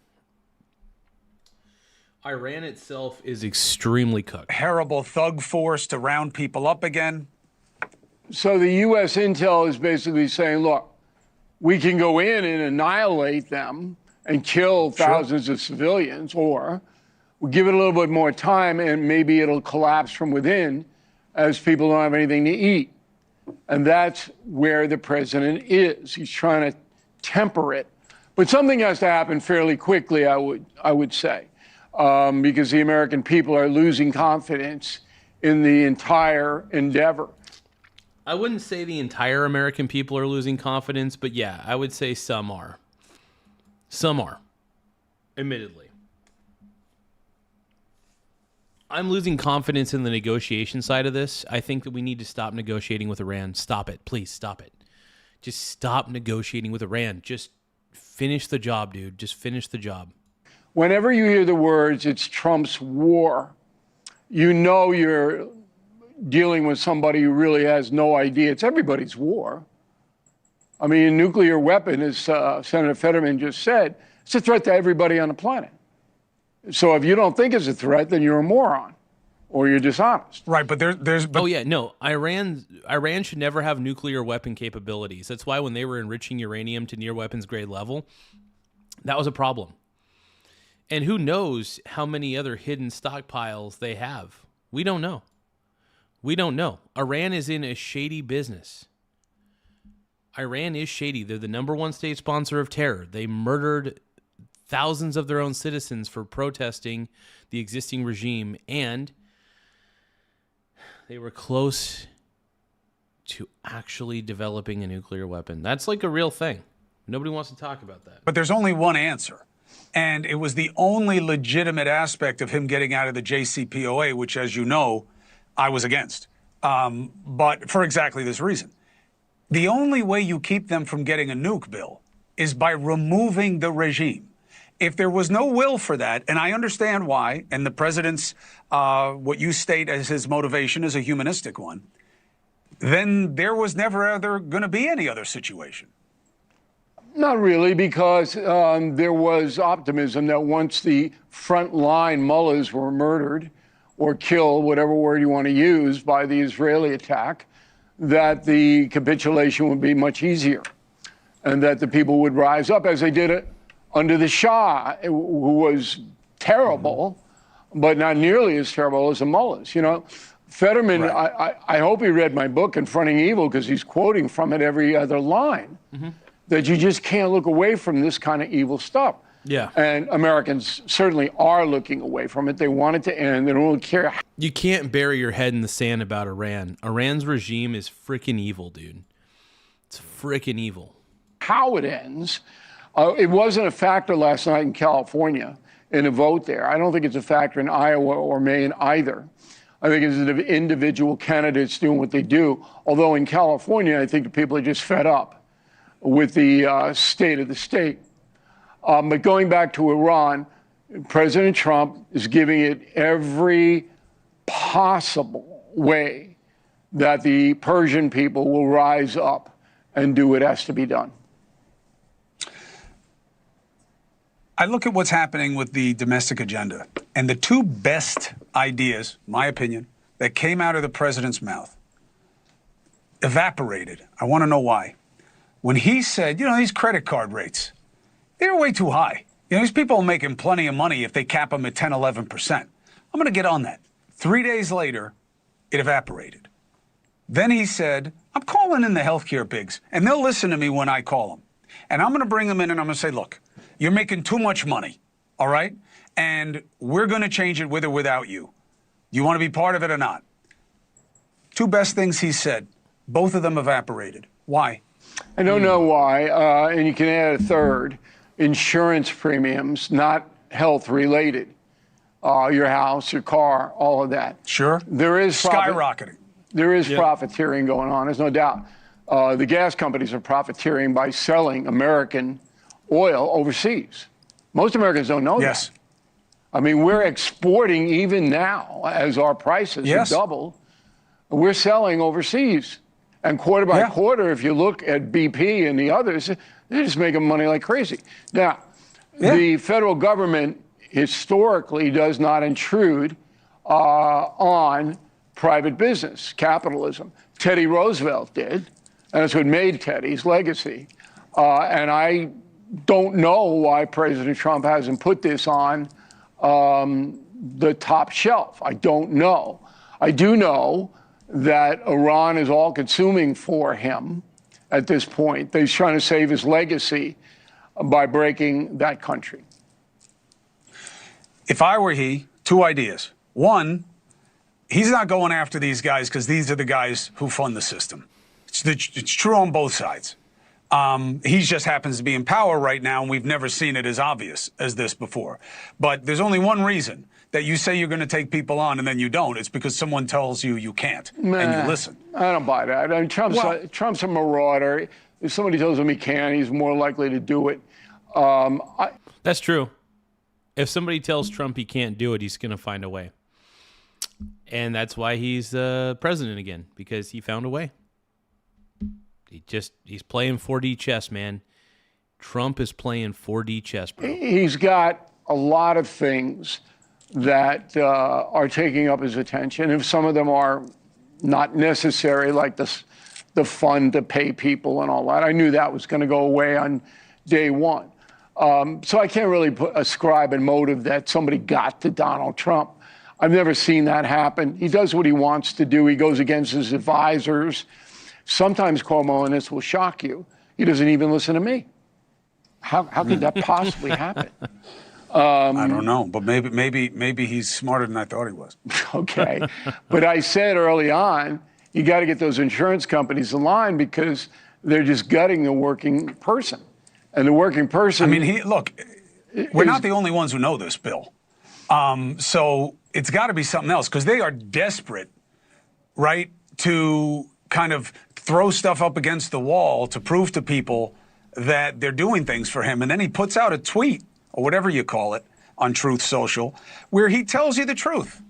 Iran itself is extremely cooked. Terrible thug force to round people up again. So the U.S. intel is basically saying, look, we can go in and annihilate them and kill thousands of civilians, or we'll give it a little bit more time and maybe it'll collapse from within as people don't have anything to eat. And that's where the president is. He's trying to temper it. But something has to happen fairly quickly, I would say, because the American people are losing confidence in the entire endeavor. I wouldn't say the entire American people are losing confidence, but yeah, I would say some are. Some are, admittedly. I'm losing confidence in the negotiation side of this. I think that we need to stop negotiating with Iran. Stop it. Please stop it. Just stop negotiating with Iran. Just finish the job, dude. Just finish the job. Whenever you hear the words, it's Trump's war, you know you're dealing with somebody who really has no idea. It's everybody's war. I mean, a nuclear weapon, as Senator Fetterman just said, it's a threat to everybody on the planet. So if you don't think it's a threat, then you're a moron or you're dishonest. Right, but there's... Oh, yeah, no. Iran should never have nuclear weapon capabilities. That's why when they were enriching uranium to near weapons grade level, that was a problem. And who knows how many other hidden stockpiles they have. We don't know. We don't know. Iran is in a shady business. Iran is shady. They're the #1 state sponsor of terror. They murdered thousands of their own citizens for protesting the existing regime, and they were close to actually developing a nuclear weapon. That's like a real thing. Nobody wants to talk about that. But there's only one answer. And it was the only legitimate aspect of him getting out of the JCPOA, which, as you know, I was against. But for exactly this reason. The only way you keep them from getting a nuke, Bill, is by removing the regime. If there was no will for that, and I understand why, and the president's, what you state as his motivation is a humanistic one, then there was never ever going to be any other situation. Not really, because there was optimism that once the frontline mullahs were murdered or killed, whatever word you want to use, by the Israeli attack, that the capitulation would be much easier and that the people would rise up as they did it under the Shah, who was terrible, but not nearly as terrible as the mullahs. You know, Fetterman, I hope he read my book, Confronting Evil, because he's quoting from it every other line, that you just can't look away from this kind of evil stuff. Yeah. And Americans certainly are looking away from it. They want it to end. They don't really care. You can't bury your head in the sand about Iran. Iran's regime is freaking evil, dude. It's freaking evil. How it ends. It wasn't a factor last night in California in a vote there. I don't think it's a factor in Iowa or Maine either. I think it's the individual candidates doing what they do. Although in California, I think the people are just fed up with the state of the state. But going back to Iran, President Trump is giving it every possible way that the Persian people will rise up and do what has to be done. I look at what's happening with the domestic agenda, and the two best ideas, my opinion, that came out of the president's mouth evaporated. I want to know why. When he said, you know, these credit card rates, they're way too high. You know, these people are making plenty of money if they cap them at 10, 11%. I'm going to get on that. 3 days later, it evaporated. Then he said, I'm calling in the healthcare bigs, and they'll listen to me when I call them. And I'm going to bring them in, and I'm going to say, look, you're making too much money, all right? And we're going to change it with or without you. You want to be part of it or not? Two best things he said. Both of them evaporated. Why? I don't know why. And you can add a third. Insurance premiums, not health related. Your house, your car, all of that. Sure. There is skyrocketing. There is profiteering going on, there's no doubt. The gas companies are profiteering by selling American oil overseas. Most Americans don't know that. I mean, we're exporting even now as our prices have doubled. We're selling overseas. And quarter by quarter, if you look at BP and the others, they're just making money like crazy. Now, the federal government historically does not intrude on private business, capitalism. Teddy Roosevelt did, and that's what made Teddy's legacy. And I don't know why President Trump hasn't put this on the top shelf. I don't know. I do know that Iran is all-consuming for him at this point. He's trying to save his legacy by breaking that country. If I were he, two ideas. One, he's not going after these guys because these are the guys who fund the system. It's true on both sides. He just happens to be in power right now, and we've never seen it as obvious as this before. But there's only one reason that you say you're going to take people on and then you don't. It's because someone tells you you can't, and you listen. I don't buy that. I mean, Trump's a marauder. If somebody tells him he can, he's more likely to do it. That's true. If somebody tells Trump he can't do it, he's going to find a way. And that's why he's president again, because he found a way. He's playing 4D chess, man. Trump is playing 4D chess, bro. He's got a lot of things that are taking up his attention. If some of them are not necessary, like the fund to pay people and all that, I knew that was going to go away on day one. So I can't really ascribe a motive that somebody got to Donald Trump. I've never seen that happen. He does what he wants to do. He goes against his advisors. Sometimes, Cuomo, and this will shock you, he doesn't even listen to me. How could that possibly happen? I don't know, but maybe he's smarter than I thought he was. Okay, but I said early on, you got to get those insurance companies in line because they're just gutting the working person, and the working person. I mean, look, we're not the only ones who know this, Bill. So it's got to be something else because they are desperate, right, to kind of throw stuff up against the wall to prove to people that they're doing things for him. And then he puts out a tweet, or whatever you call it, on Truth Social, where he tells you the truth.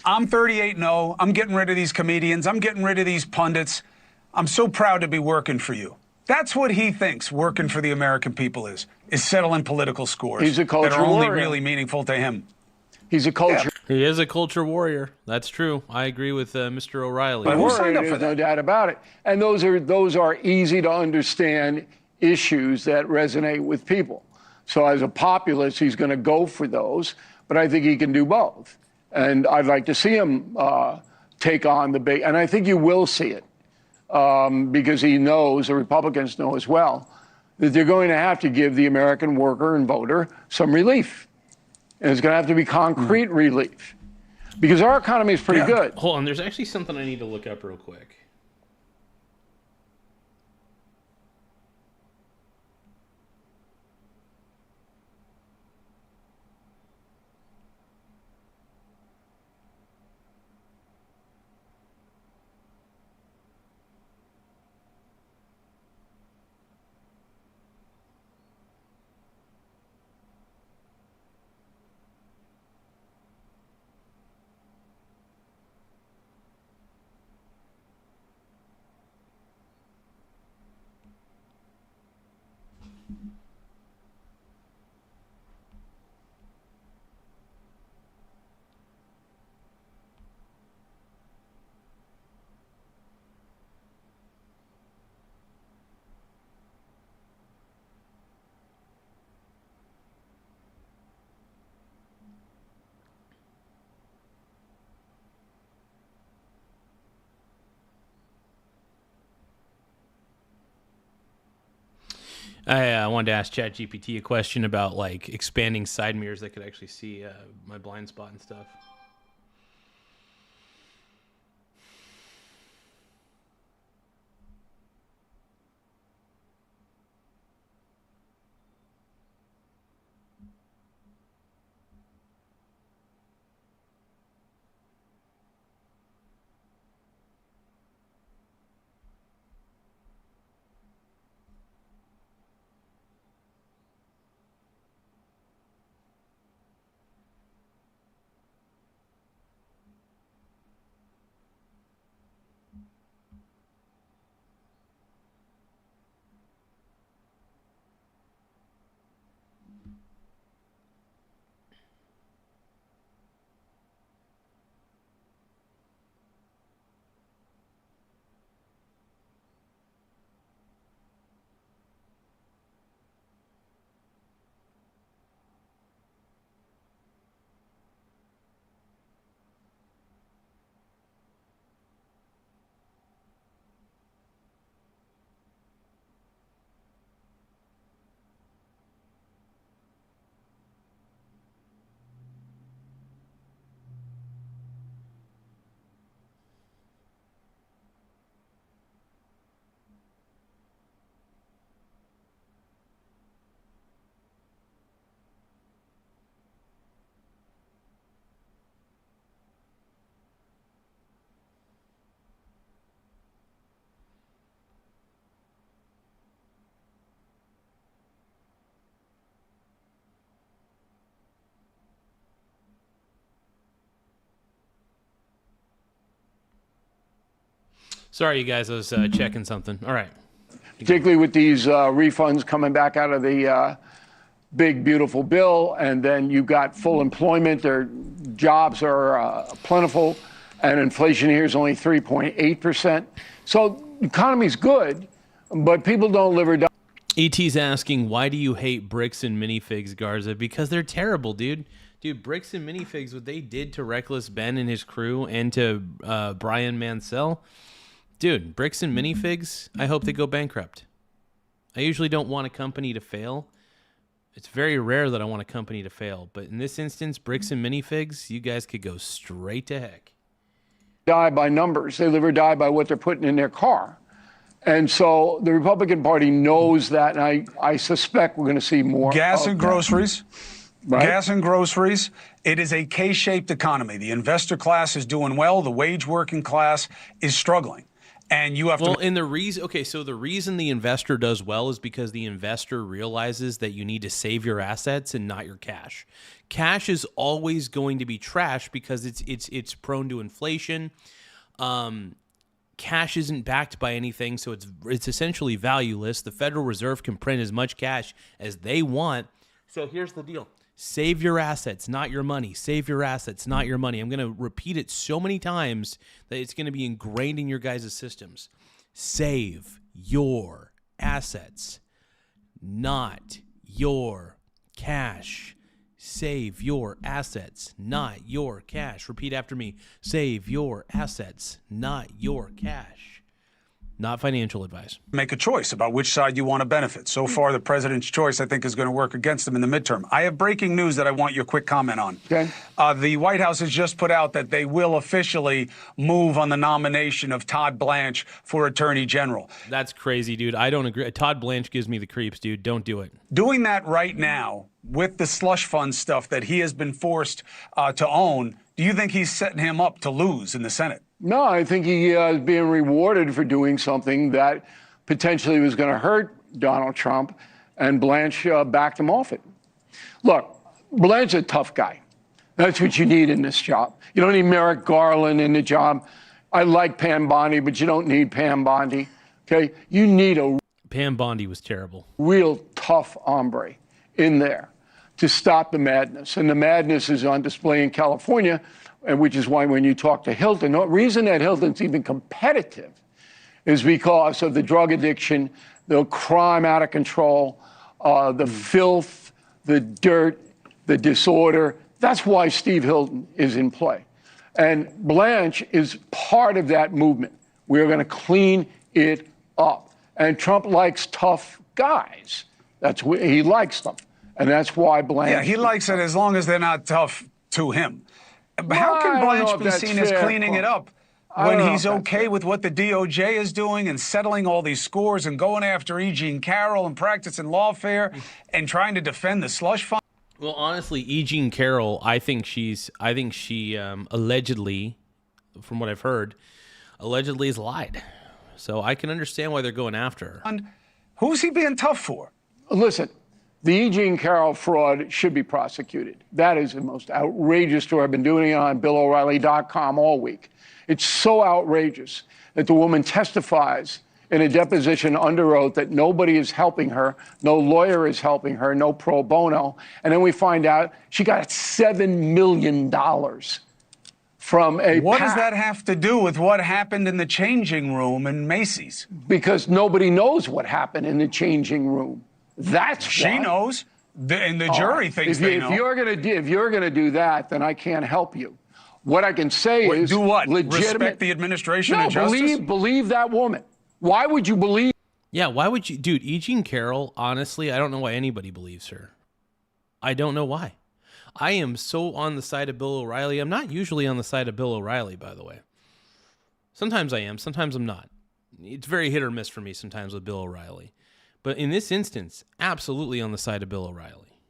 I'm 38-0. I'm getting rid of these comedians. I'm getting rid of these pundits. I'm so proud to be working for you. That's what he thinks working for the American people is settling political scores He's a culture that are only warrior. really meaningful to him. He's a culture. He is a culture warrior. That's true. I agree with Mr. O'Reilly. There's no doubt about it. And those are easy to understand issues that resonate with people. So as a populist, he's going to go for those. But I think he can do both. And I'd like to see him take on the big. And I think you will see it because he knows, the Republicans know as well, that they're going to have to give the American worker and voter some relief. And it's going to have to be concrete relief because our economy is pretty good. Hold on. There's actually something I need to look up real quick. I wanted to ask ChatGPT a question about like expanding side mirrors that could actually see my blind spot and stuff. Sorry, you guys. I was checking something. All right. Particularly with these refunds coming back out of the big, beautiful bill, and then you've got full employment. Their jobs are plentiful, and inflation here is only 3.8%. So the economy's good, but people don't live or die. ET's asking, why do you hate Bricks and Minifigs, Garza? Because they're terrible, dude. Dude, Bricks and Minifigs, what they did to Reckless Ben and his crew and to Brian Mansell. Dude, Bricks and Minifigs, I hope they go bankrupt. I usually don't want a company to fail. It's very rare that I want a company to fail. But in this instance, Bricks and Minifigs, you guys could go straight to heck. Die by numbers. They live or die by what they're putting in their car. And so the Republican Party knows that, and I suspect we're going to see more. Gas and groceries. Right? Gas and groceries. It is a K-shaped economy. The investor class is doing well. The wage working class is struggling. And you have to. Well, and the reason, okay, so the reason the investor does well is because the investor realizes that you need to save your assets and not your cash. Cash is always going to be trash because it's prone to inflation. Cash isn't backed by anything, so it's essentially valueless. The Federal Reserve can print as much cash as they want. So here's the deal. Save your assets, not your money. Save your assets, not your money. I'm going to repeat it so many times that it's going to be ingrained in your guys' systems. Save your assets, not your cash. Save your assets, not your cash. Repeat after me. Save your assets, not your cash. Not financial advice. Make a choice about which side you want to benefit. So far, the president's choice, I think, is going to work against him in the midterm. I have breaking news that I want your quick comment on. Okay. The White House has just put out that they will officially move on the nomination of Todd Blanche for Attorney General. That's crazy, dude. I don't agree. Todd Blanche gives me the creeps, dude. Don't do it. Doing that right now with the slush fund stuff that he has been forced to own, do you think he's setting him up to lose in the Senate? No, I think he is being rewarded for doing something that potentially was going to hurt Donald Trump, and Blanche backed him off it. Look, Blanche's a tough guy. That's what you need in this job. You don't need Merrick Garland in the job. I like Pam Bondi, but you don't need Pam Bondi. Okay, you need a Pam Bondi was terrible. Real tough hombre in there to stop the madness, and the madness is on display in California. And which is why when you talk to Hilton, the reason that Hilton's even competitive is because of the drug addiction, the crime out of control, the filth, the dirt, the disorder. That's why Steve Hilton is in play. And Blanche is part of that movement. We're going to clean it up. And Trump likes tough guys. That's what he likes them. And that's why Blanche. Yeah, he likes it as long as they're not tough to him. How can Blanche be seen as cleaning it up when he's okay with what the DOJ is doing and settling all these scores and going after E. Jean Carroll and practicing lawfare and trying to defend the slush fund? Well, honestly, E. Jean Carroll, I think she allegedly, from what I've heard, allegedly has lied. So I can understand why they're going after her. And who's he being tough for? Listen. The E. Jean Carroll fraud should be prosecuted. That is the most outrageous story. I've been doing it on BillO'Reilly.com all week. It's so outrageous that the woman testifies in a deposition under oath that nobody is helping her, no lawyer is helping her, no pro bono. And then we find out she got $7 million from a What does that have to do with what happened in the changing room in Macy's? Because nobody knows what happened in the changing room. That's she knows, and the jury thinks they know. If you're gonna do that, then I can't help you. What I can say is do what? Legitimate. Respect the administration and justice? Believe that woman. Why would you believe? Yeah, why would you, dude? E. Jean Carroll. Honestly, I don't know why anybody believes her. I don't know why. I am so on the side of Bill O'Reilly. I'm not usually on the side of Bill O'Reilly, by the way. Sometimes I am. Sometimes I'm not. It's very hit or miss for me sometimes with Bill O'Reilly. But in this instance, absolutely on the side of Bill O'Reilly.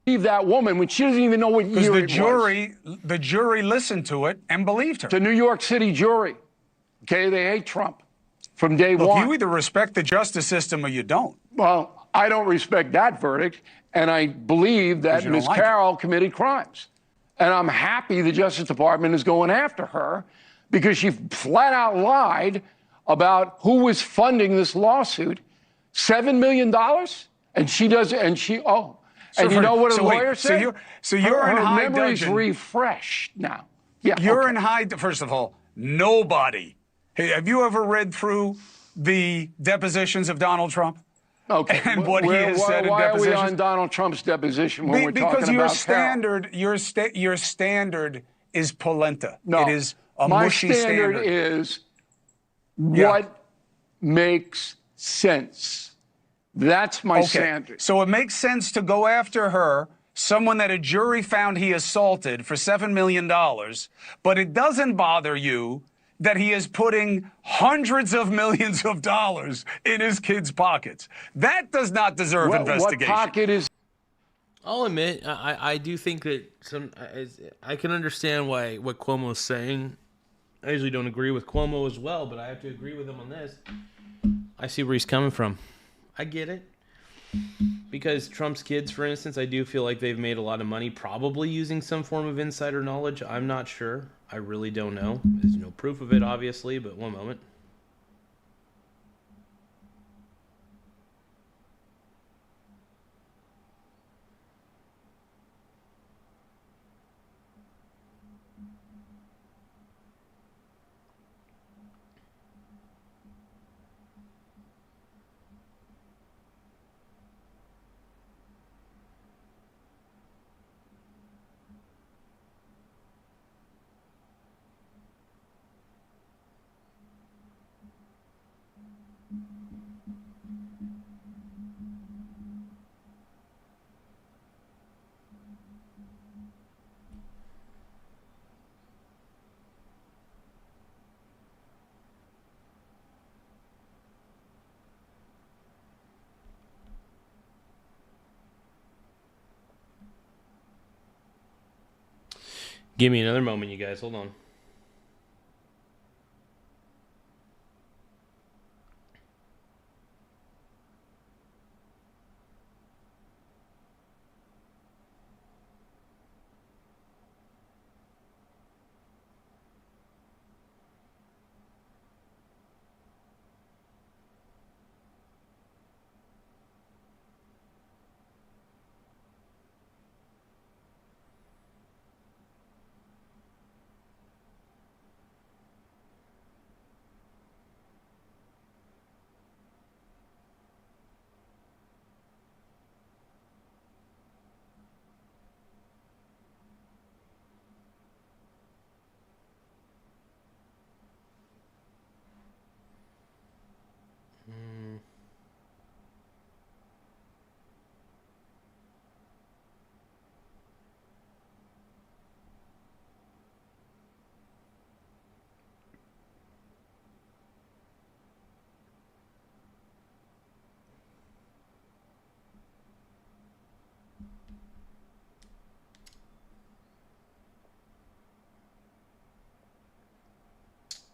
Believe that woman when she doesn't even know what year it was. The jury listened to it and believed her. It's a New York City jury. Okay, they hate Trump from day Look, one. you either respect the justice system or you don't. Well, I don't respect that verdict, and I believe that Ms. Carroll committed crimes. And I'm happy the Justice Department is going after her because she flat out lied about who was funding this lawsuit. $7 million, and she does, and she and you know what a lawyer said? So you're in high dudgeon. Her memory's refreshed now. Yeah, you're in high. First of all, nobody. Hey, have you ever read through the depositions of Donald Trump? Okay. And what he has said in depositions? Why are we on Donald Trump's deposition when we're talking about Because your standard is polenta. No, it is a mushy standard. My standard is what makes sense. That's my standard. So it makes sense to go after her, someone that a jury found he assaulted for $7 million, but it doesn't bother you that he is putting hundreds of millions of dollars in his kids' pockets. That does not deserve investigation. What pocket is? I'll admit, I do think that I can understand what Cuomo's saying. I usually don't agree with Cuomo as well, but I have to agree with him on this. I see where he's coming from. I get it. Because Trump's kids, for instance, I do feel like they've made a lot of money probably using some form of insider knowledge. I'm not sure. I really don't know. There's no proof of it, obviously, but one moment. Give me another moment, you guys. Hold on.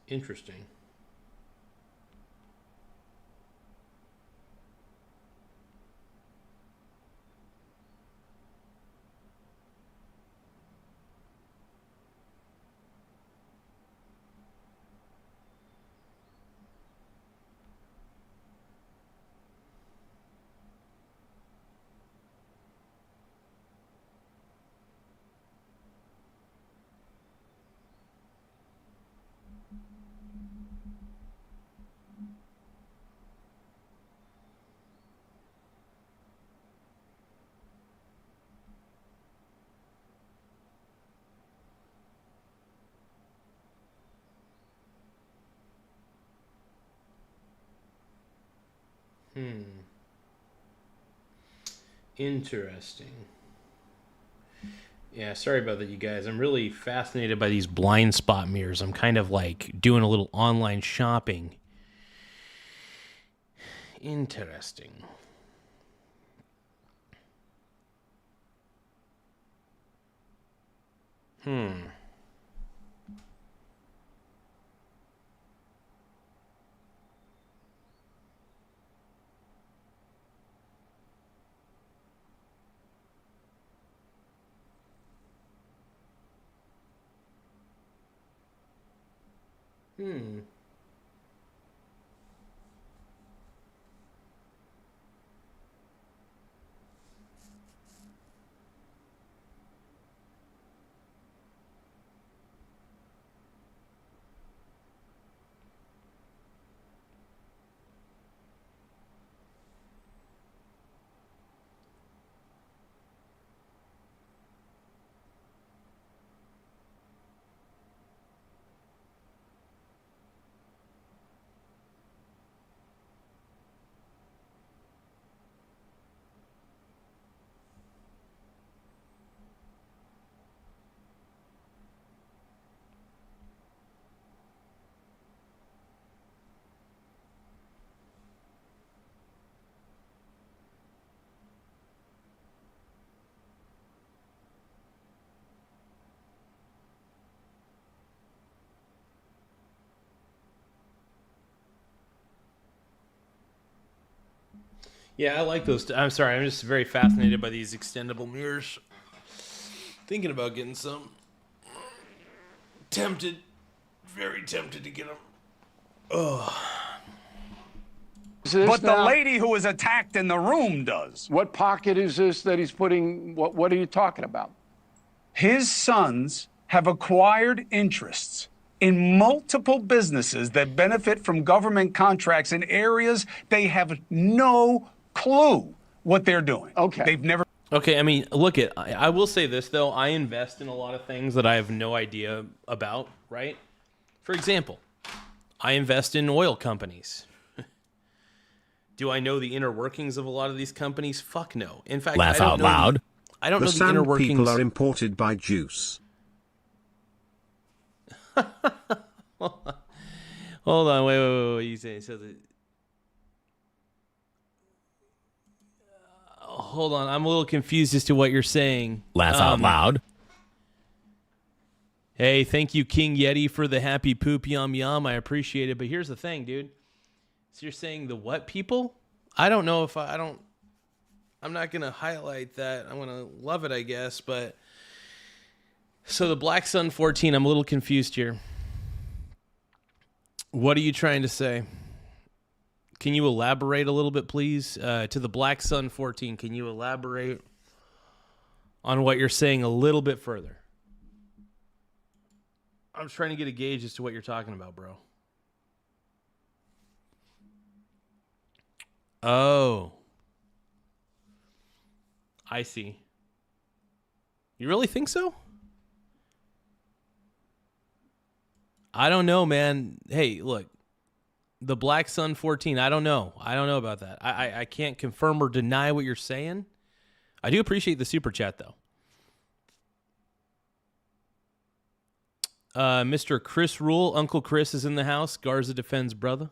Interesting. Interesting. Yeah, sorry about that, you guys. I'm really fascinated by these blind spot mirrors. I'm kind of like doing a little online shopping. Interesting. Yeah, I like those. I'm sorry, I'm just very fascinated by these extendable mirrors. Thinking about getting some. Tempted. Very tempted to get them. Ugh. But the lady who was attacked in the room does. What pocket is this that he's putting? What are you talking about? His sons have acquired interests in multiple businesses that benefit from government contracts in areas they have no clue what they're doing. Okay. They've never. Okay, I mean, look at. I will say this though. I invest in a lot of things that I have no idea about. Right. For example, I invest in oil companies. Do I know the inner workings of a lot of these companies? Fuck no. In fact, Laugh out loud. I don't know the sand inner workings. People are imported by juice. Hold on, wait. You say so that? Hold on, I'm a little confused as to what you're saying. Laugh out loud. Hey, thank you, King Yeti, for the happy poop yum yum. I appreciate it. But here's the thing, dude. So you're saying the what people? I don't know if I'm not going to highlight that. I'm going to love it, I guess. But so the Black Sun 14, I'm a little confused here. What are you trying to say? Can you elaborate a little bit, please? To the Black Sun 14, can you elaborate on what you're saying a little bit further? I'm trying to get a gauge as to what you're talking about, bro. Oh. I see. You really think so? I don't know, man. Hey, look. The Black Sun 14, I don't know. I don't know about that. I can't confirm or deny what you're saying. I do appreciate the super chat, though. Mr. Chris Rule, Uncle Chris is in the house. Garza defends brother.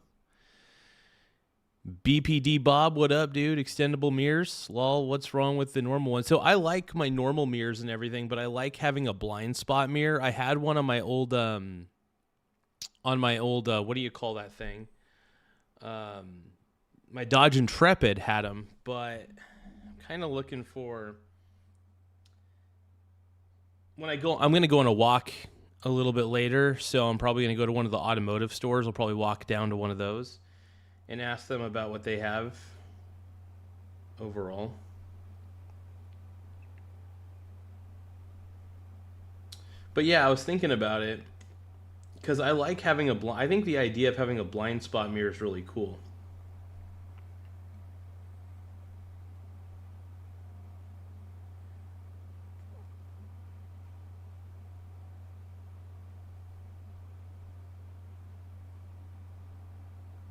BPD Bob, what up, dude? Extendable mirrors. Lol, what's wrong with the normal one? So I like my normal mirrors and everything, but I like having a blind spot mirror. I had one on my old, what do you call that thing? My Dodge Intrepid had them, but I'm kind of looking for, when I'm going to go on a walk a little bit later, so I'm probably going to go to one of the automotive stores. I'll probably walk down to one of those and ask them about what they have overall. But yeah, I was thinking about it because I like having I think the idea of having a blind spot mirror is really cool.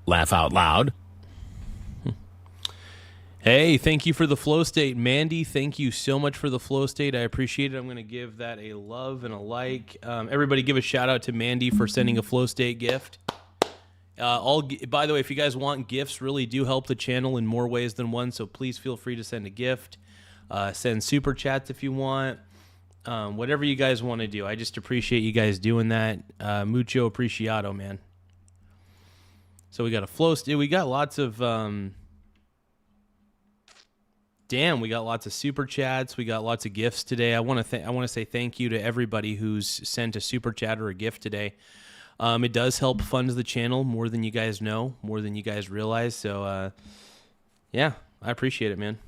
Laugh out loud. Hey, thank you for the flow state. Mandy, thank you so much for the flow state. I appreciate it. I'm going to give that a love and a like. Everybody give a shout out to Mandy for sending a flow state gift. By the way, if you guys want gifts, really do help the channel in more ways than one, so please feel free to send a gift. Send super chats if you want. Whatever you guys want to do. I just appreciate you guys doing that. Mucho apreciado, man. So we got a flow state. We got lots of... we got lots of super chats. We got lots of gifts today. I want to say thank you to everybody who's sent a super chat or a gift today. It does help fund the channel more than you guys know, more than you guys realize. So, yeah, I appreciate it, man.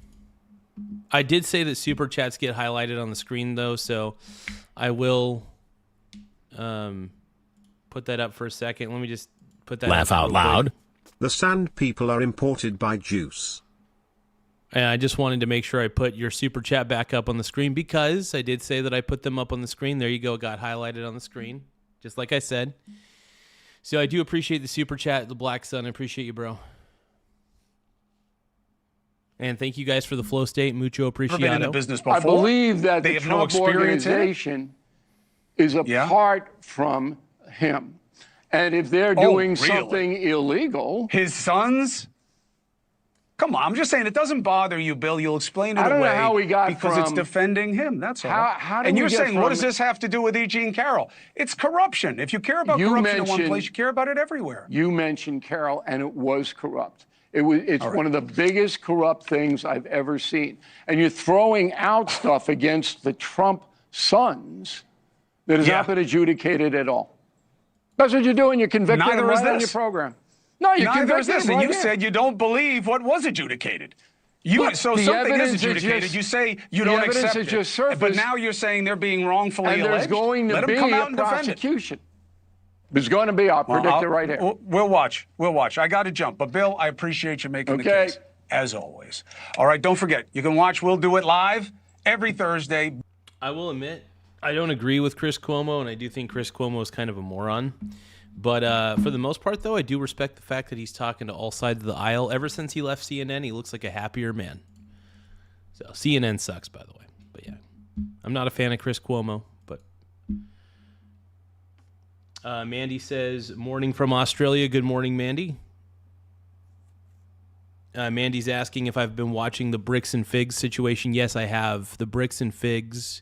I did say that super chats get highlighted on the screen, though, so I will put that up for a second. Let me just put that Laugh out loud. The sand people are imported by Juice. And I just wanted to make sure I put your super chat back up on the screen because I did say that I put them up on the screen. There you go. Got highlighted on the screen, just like I said. So I do appreciate the super chat, the Black Sun. I appreciate you, bro. And thank you guys for the flow state. Mucho apreciado. Been in the business before. I believe that they the have no Trump experience organization is apart from him. And if they're doing something illegal... His sons? Come on, I'm just saying, it doesn't bother you, Bill. You'll explain it away. I don't know how we got because it's defending him, that's all. How and you're saying, what does this have to do with E. Jean Carroll? It's corruption. If you care about corruption in one place, you care about it everywhere. You mentioned Carroll, and it was corrupt. It's one of the biggest corrupt things I've ever seen. And you're throwing out stuff against the Trump sons that has not been adjudicated at all. That's what you're doing. You're convicting them right on your program. No, you convicted them and you said you don't believe what was adjudicated. So something is adjudicated. You say you don't accept it. But now you're saying they're being wrongfully alleged. There's going to be a prosecution. There's going to be. I'll predict it right here. We'll watch. We'll watch. I got to jump. But, Bill, I appreciate you making the case, as always. All right, don't forget, you can watch We'll Do It Live every Thursday. I will admit, I don't agree with Chris Cuomo, and I do think Chris Cuomo is kind of a moron. But for the most part, though, I do respect the fact that he's talking to all sides of the aisle. Ever since he left CNN, he looks like a happier man. So CNN sucks, by the way. But, yeah, I'm not a fan of Chris Cuomo. But Mandy says, morning from Australia. Good morning, Mandy. Mandy's asking if I've been watching the bricks and figs situation. Yes, I have. The bricks and figs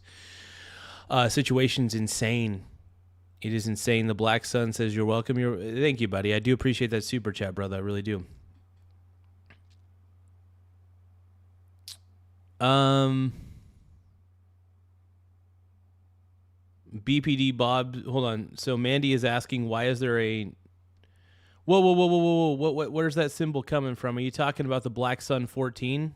situation's insane. It is insane. The Black Sun says you're welcome. Thank you, buddy. I do appreciate that super chat, brother. I really do. BPD Bob, hold on. So Mandy is asking, why is there a... Whoa. Where's that symbol coming from? Are you talking about the Black Sun 14?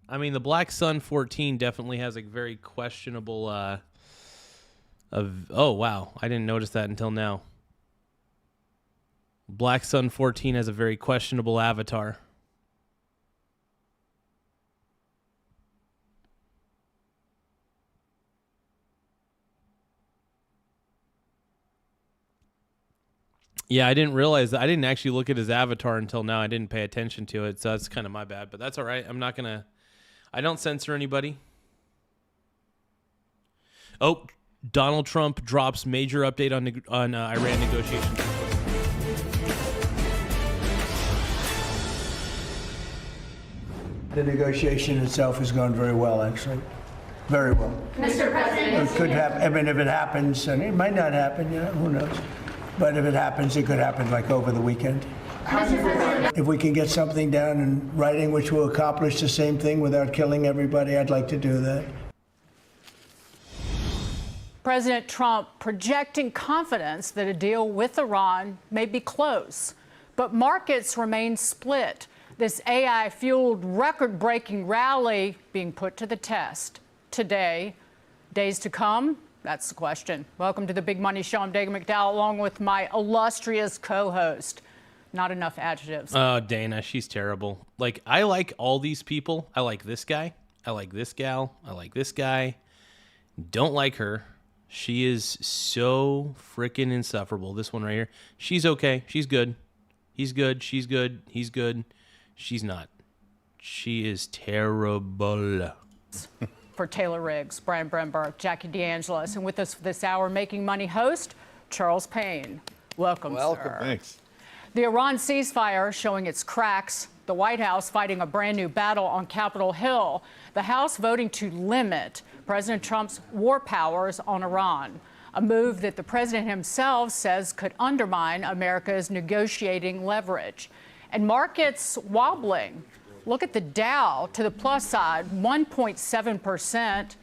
I mean, the Black Sun 14 definitely has a very questionable... oh, wow. I didn't notice that until now. Black Sun 14 has a very questionable avatar. Yeah, I didn't realize that. I didn't actually look at his avatar until now. I didn't pay attention to it, so that's kind of my bad. But that's all right. I'm not going to... I don't censor anybody. Oh, Donald Trump drops major update on Iran negotiations. The negotiation itself has gone very well, actually. Very well. Mr. President. It could happen. I mean, if it happens, and it might not happen, who knows? But if it happens, it could happen like over the weekend. If we can get something down in writing which will accomplish the same thing without killing everybody, I'd like to do that. President Trump projecting confidence that a deal with Iran may be close, but markets remain split. This AI-fueled record-breaking rally being put to the test today. Days to come? That's the question. Welcome to the Big Money Show. I'm Dana McDowell, along with my illustrious co-host. Not enough adjectives. Oh, Dana, she's terrible. Like, I like all these people. I like this guy. I like this gal. I like this guy. Don't like her. She is so freaking insufferable. This one right here. She's okay. She's good. He's good. She's good. He's good. She's not. She is terrible. For Taylor Riggs, Brian Bremberg, Jackie DeAngelis, and with us for this hour, Making Money host, Charles Payne. Welcome, sir. Thanks. The Iran ceasefire showing its cracks. The White House fighting a brand new battle on Capitol Hill. The House voting to limit President Trump's war powers on Iran, a move that the president himself says could undermine America's negotiating leverage. And markets wobbling. Look at the Dow to the plus side, 1.7%,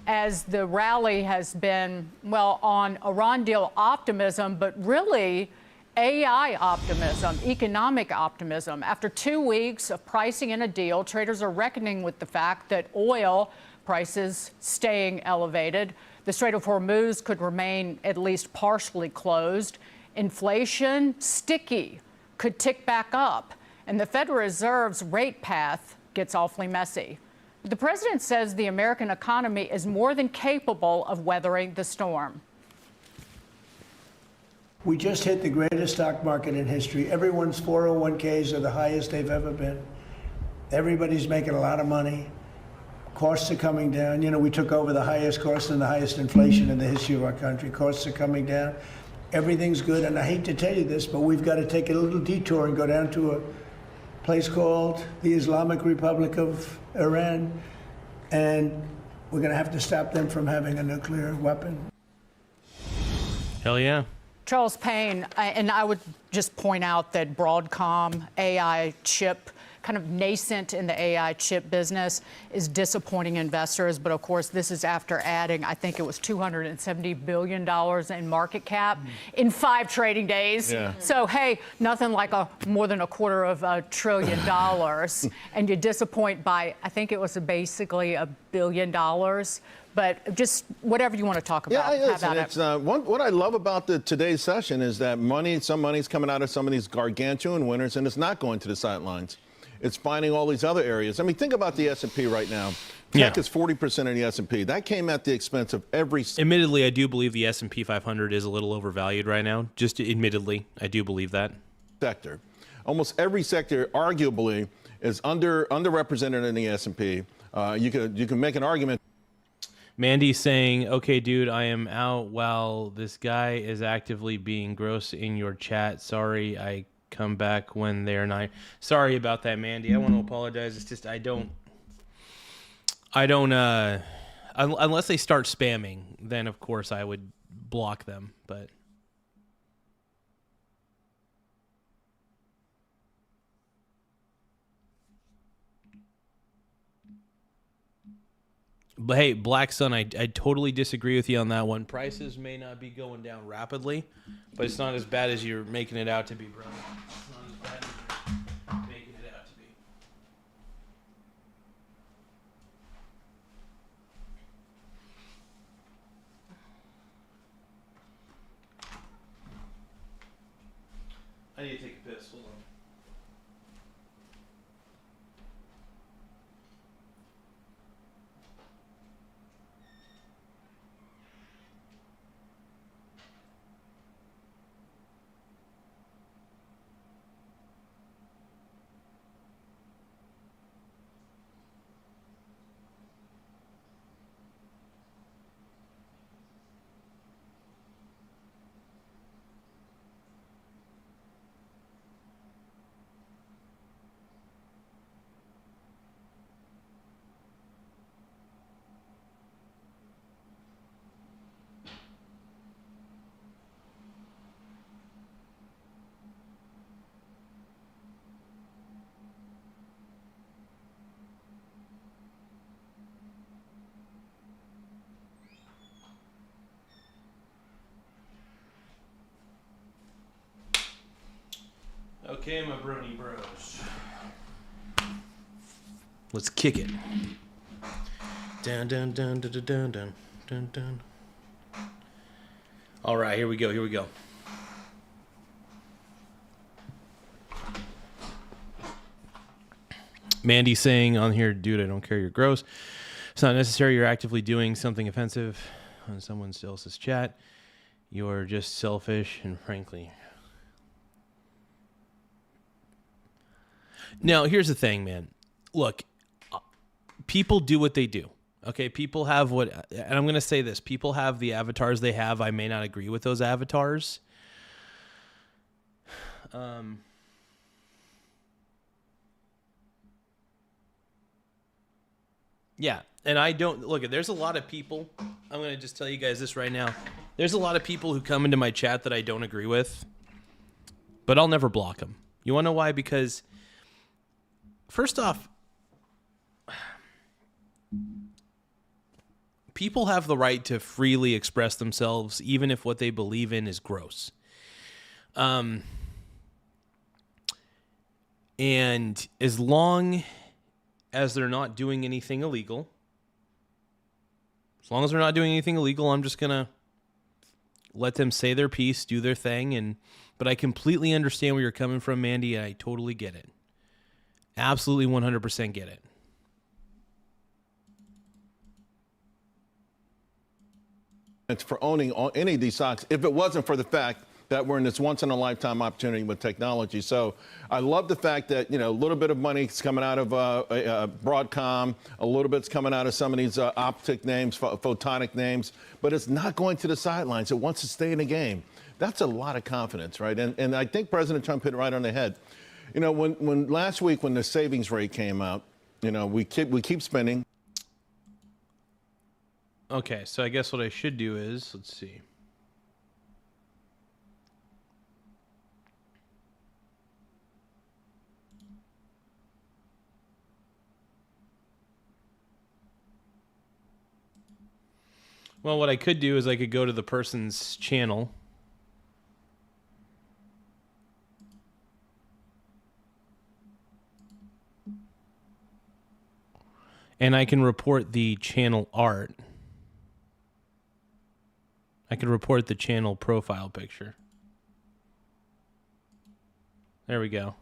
as the rally has been, well, on Iran deal optimism, but really AI optimism, economic optimism. After 2 weeks of pricing in a deal, traders are reckoning with the fact that oil prices staying elevated. The Strait of Hormuz could remain at least partially closed. Inflation, sticky, could tick back up. And the Federal Reserve's rate path gets awfully messy. The president says the American economy is more than capable of weathering the storm. We just hit the greatest stock market in history. Everyone's 401ks are the highest they've ever been. Everybody's making a lot of money. Costs are coming down. You know, we took over the highest costs and the highest inflation in the history of our country. Costs are coming down. Everything's good. And I hate to tell you this, but we've got to take a little detour and go down to a place called the Islamic Republic of Iran. And we're going to have to stop them from having a nuclear weapon. Hell yeah. Charles Payne, and I would just point out that Broadcom AI chip, kind of nascent in the AI chip business, is disappointing investors. But of course, this is after adding, I think it was $270 billion in market cap in 5 trading days. Yeah. So, hey, nothing like more than $250 billion. And you disappoint by, I think it was basically $1 billion. But just whatever you want to talk about. Yeah, listen, it's, what I love about today's session is that some money's coming out of some of these gargantuan winners, and it's not going to the sidelines. It's finding all these other areas. I mean, think about the S&P right now. Tech is 40% of the S&P. That came at the expense of every... Admittedly, I do believe the S&P 500 is a little overvalued right now. Just admittedly, I do believe that. Sector. Almost every sector, arguably, is underrepresented in the S&P. You can make an argument. Mandy's saying, okay, dude, I am out while this guy is actively being gross in your chat. Sorry, I come back when they're not. Sorry about that, Mandy. I want to apologize. It's just I don't unless they start spamming, then of course I would block them, but. But hey, Black Sun, I totally disagree with you on that one. Prices may not be going down rapidly, but it's not as bad as you're making it out to be, bro. It's not as bad as you're making it out to be. I need to take a piss. Hold on. Okay, my brony bros. Let's kick it. Dun dun dun dun dun dun dun dun. All right, here we go. Here we go. Mandy saying on here, dude, I don't care. You're gross. It's not necessary. You're actively doing something offensive on someone else's chat. You're just selfish and frankly. Now, here's the thing, man. Look, people do what they do. Okay, people have what, and I'm going to say this. People have the avatars they have. I may not agree with those avatars. Yeah, and I don't, look, there's a lot of people, I'm going to just tell you guys this right now. There's a lot of people who come into my chat that I don't agree with, but I'll never block them. You want to know why? Because first off, people have the right to freely express themselves, even if what they believe in is gross. And as long as they're not doing anything illegal, I'm just going to let them say their piece, do their thing. But I completely understand where you're coming from, Mandy, and I totally get it. Absolutely 100% get it. It's for owning any of these stocks if it wasn't for the fact that we're in this once-in-a-lifetime opportunity with technology. So I love the fact that, a little bit of money is coming out of Broadcom, a little bit's coming out of some of these optic names, photonic names, but it's not going to the sidelines. It wants to stay in the game. That's a lot of confidence, right? And I think President Trump hit it right on the head. When last week when the savings rate came out, we keep spending. Okay, so I guess what I should do is, let's see. Well, what I could do is I could go to the person's channel. And I can report the channel art. I could report the channel profile picture. There we go.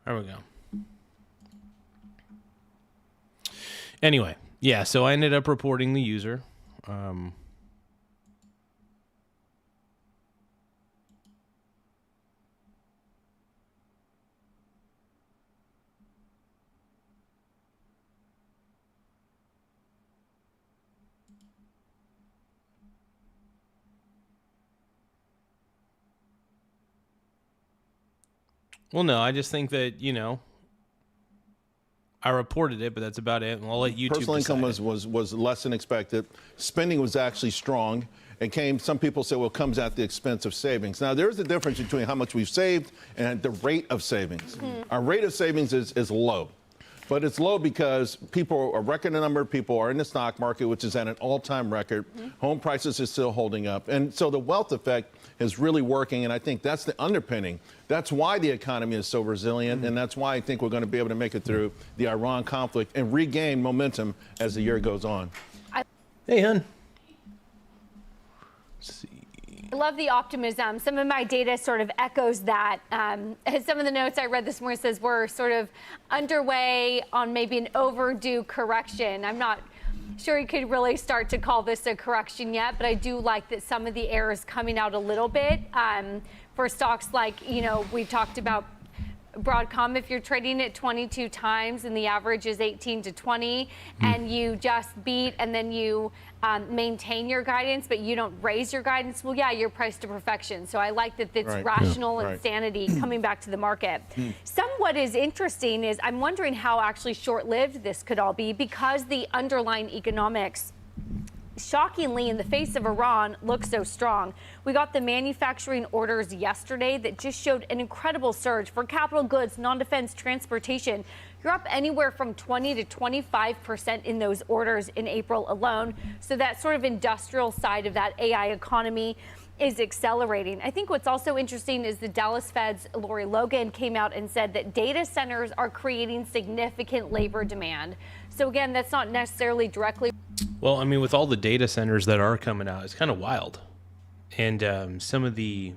There we go. Anyway, yeah, so I ended up reporting the user. Well, no, I just think that, I reported it, but that's about it. And I'll let YouTube Personal decide. income was less than expected. Spending was actually strong. Some people say, well, it comes at the expense of savings. Now, there's a difference between how much we've saved and the rate of savings. Our rate of savings is low. But it's low because a record number of people are in the stock market, which is at an all-time record. Home prices are still holding up. And so the wealth effect is really working, and I think that's the underpinning. That's why the economy is so resilient, and that's why I think we're going to be able to make it through the Iran conflict and regain momentum as the year goes on. Hey, hon. I love the optimism. Some of my data sort of echoes that. Some of the notes I read this morning says we're sort of underway on maybe an overdue correction. I'm not sure you could really start to call this a correction yet, but I do like that some of the air is coming out a little bit. For stocks like, we talked about Broadcom, if you're trading it 22 times and the average is 18 to 20, and you just beat and then you maintain your guidance, but you don't raise your guidance, well, yeah, you're priced to perfection. So I like that it's rational insanity coming back to the market. What is interesting is I'm wondering how actually short-lived this could all be, because the underlying economics, shockingly, in the face of Iran, looks so strong. We got the manufacturing orders yesterday that just showed an incredible surge for capital goods, non-defense, transportation. You're up anywhere from 20 to 25% in those orders in April alone. So that sort of industrial side of that AI economy is accelerating. I think what's also interesting is the Dallas Fed's Lori Logan came out and said that data centers are creating significant labor demand. So again, that's not necessarily directly. Well, I mean, with all the data centers that are coming out, it's kind of wild. And some of the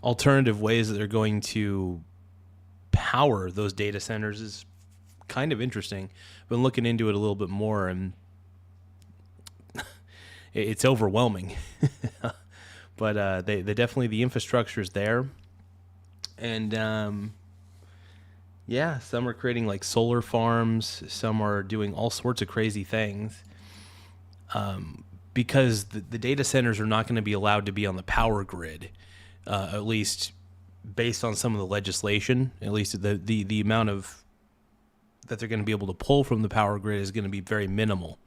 alternative ways that they're going to power those data centers is kind of interesting. I've been looking into it a little bit more, and it's overwhelming. But they definitely, the infrastructure is there. And yeah, some are creating like solar farms. Some are doing all sorts of crazy things. Because the data centers are not going to be allowed to be on the power grid, at least based on some of the legislation. At least the amount of that they're going to be able to pull from the power grid is going to be very minimal.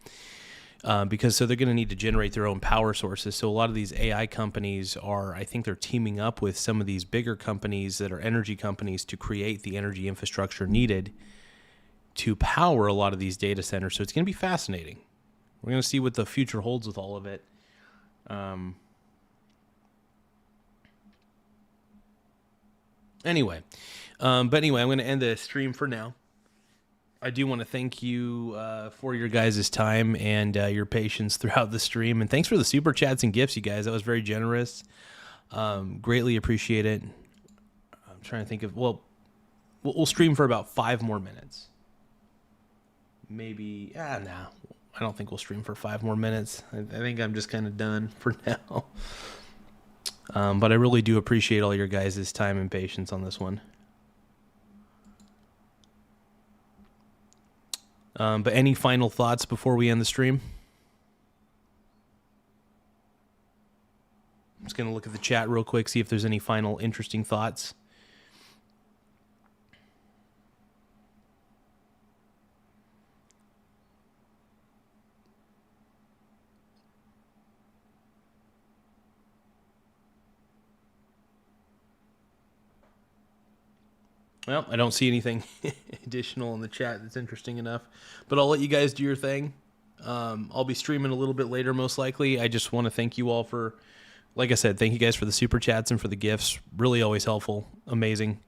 Because they're going to need to generate their own power sources. So a lot of these AI companies I think they're teaming up with some of these bigger companies that are energy companies to create the energy infrastructure needed to power a lot of these data centers. So it's going to be fascinating. We're going to see what the future holds with all of it. Anyway, I'm going to end the stream for now. I do want to thank you for your guys' time and your patience throughout the stream. And thanks for the super chats and gifts, you guys. That was very generous. Greatly appreciate it. I'm trying to think of, we'll stream for about 5 more minutes. Maybe, nah. I don't think we'll stream for 5 more minutes. I think I'm just kind of done for now. But I really do appreciate all your guys' time and patience on this one. But any final thoughts before we end the stream? I'm just going to look at the chat real quick, see if there's any final interesting thoughts. Well, I don't see anything additional in the chat that's interesting enough, but I'll let you guys do your thing. I'll be streaming a little bit later, most likely. I just want to thank you all for, like I said, thank you guys for the super chats and for the gifts. Really always helpful. Amazing.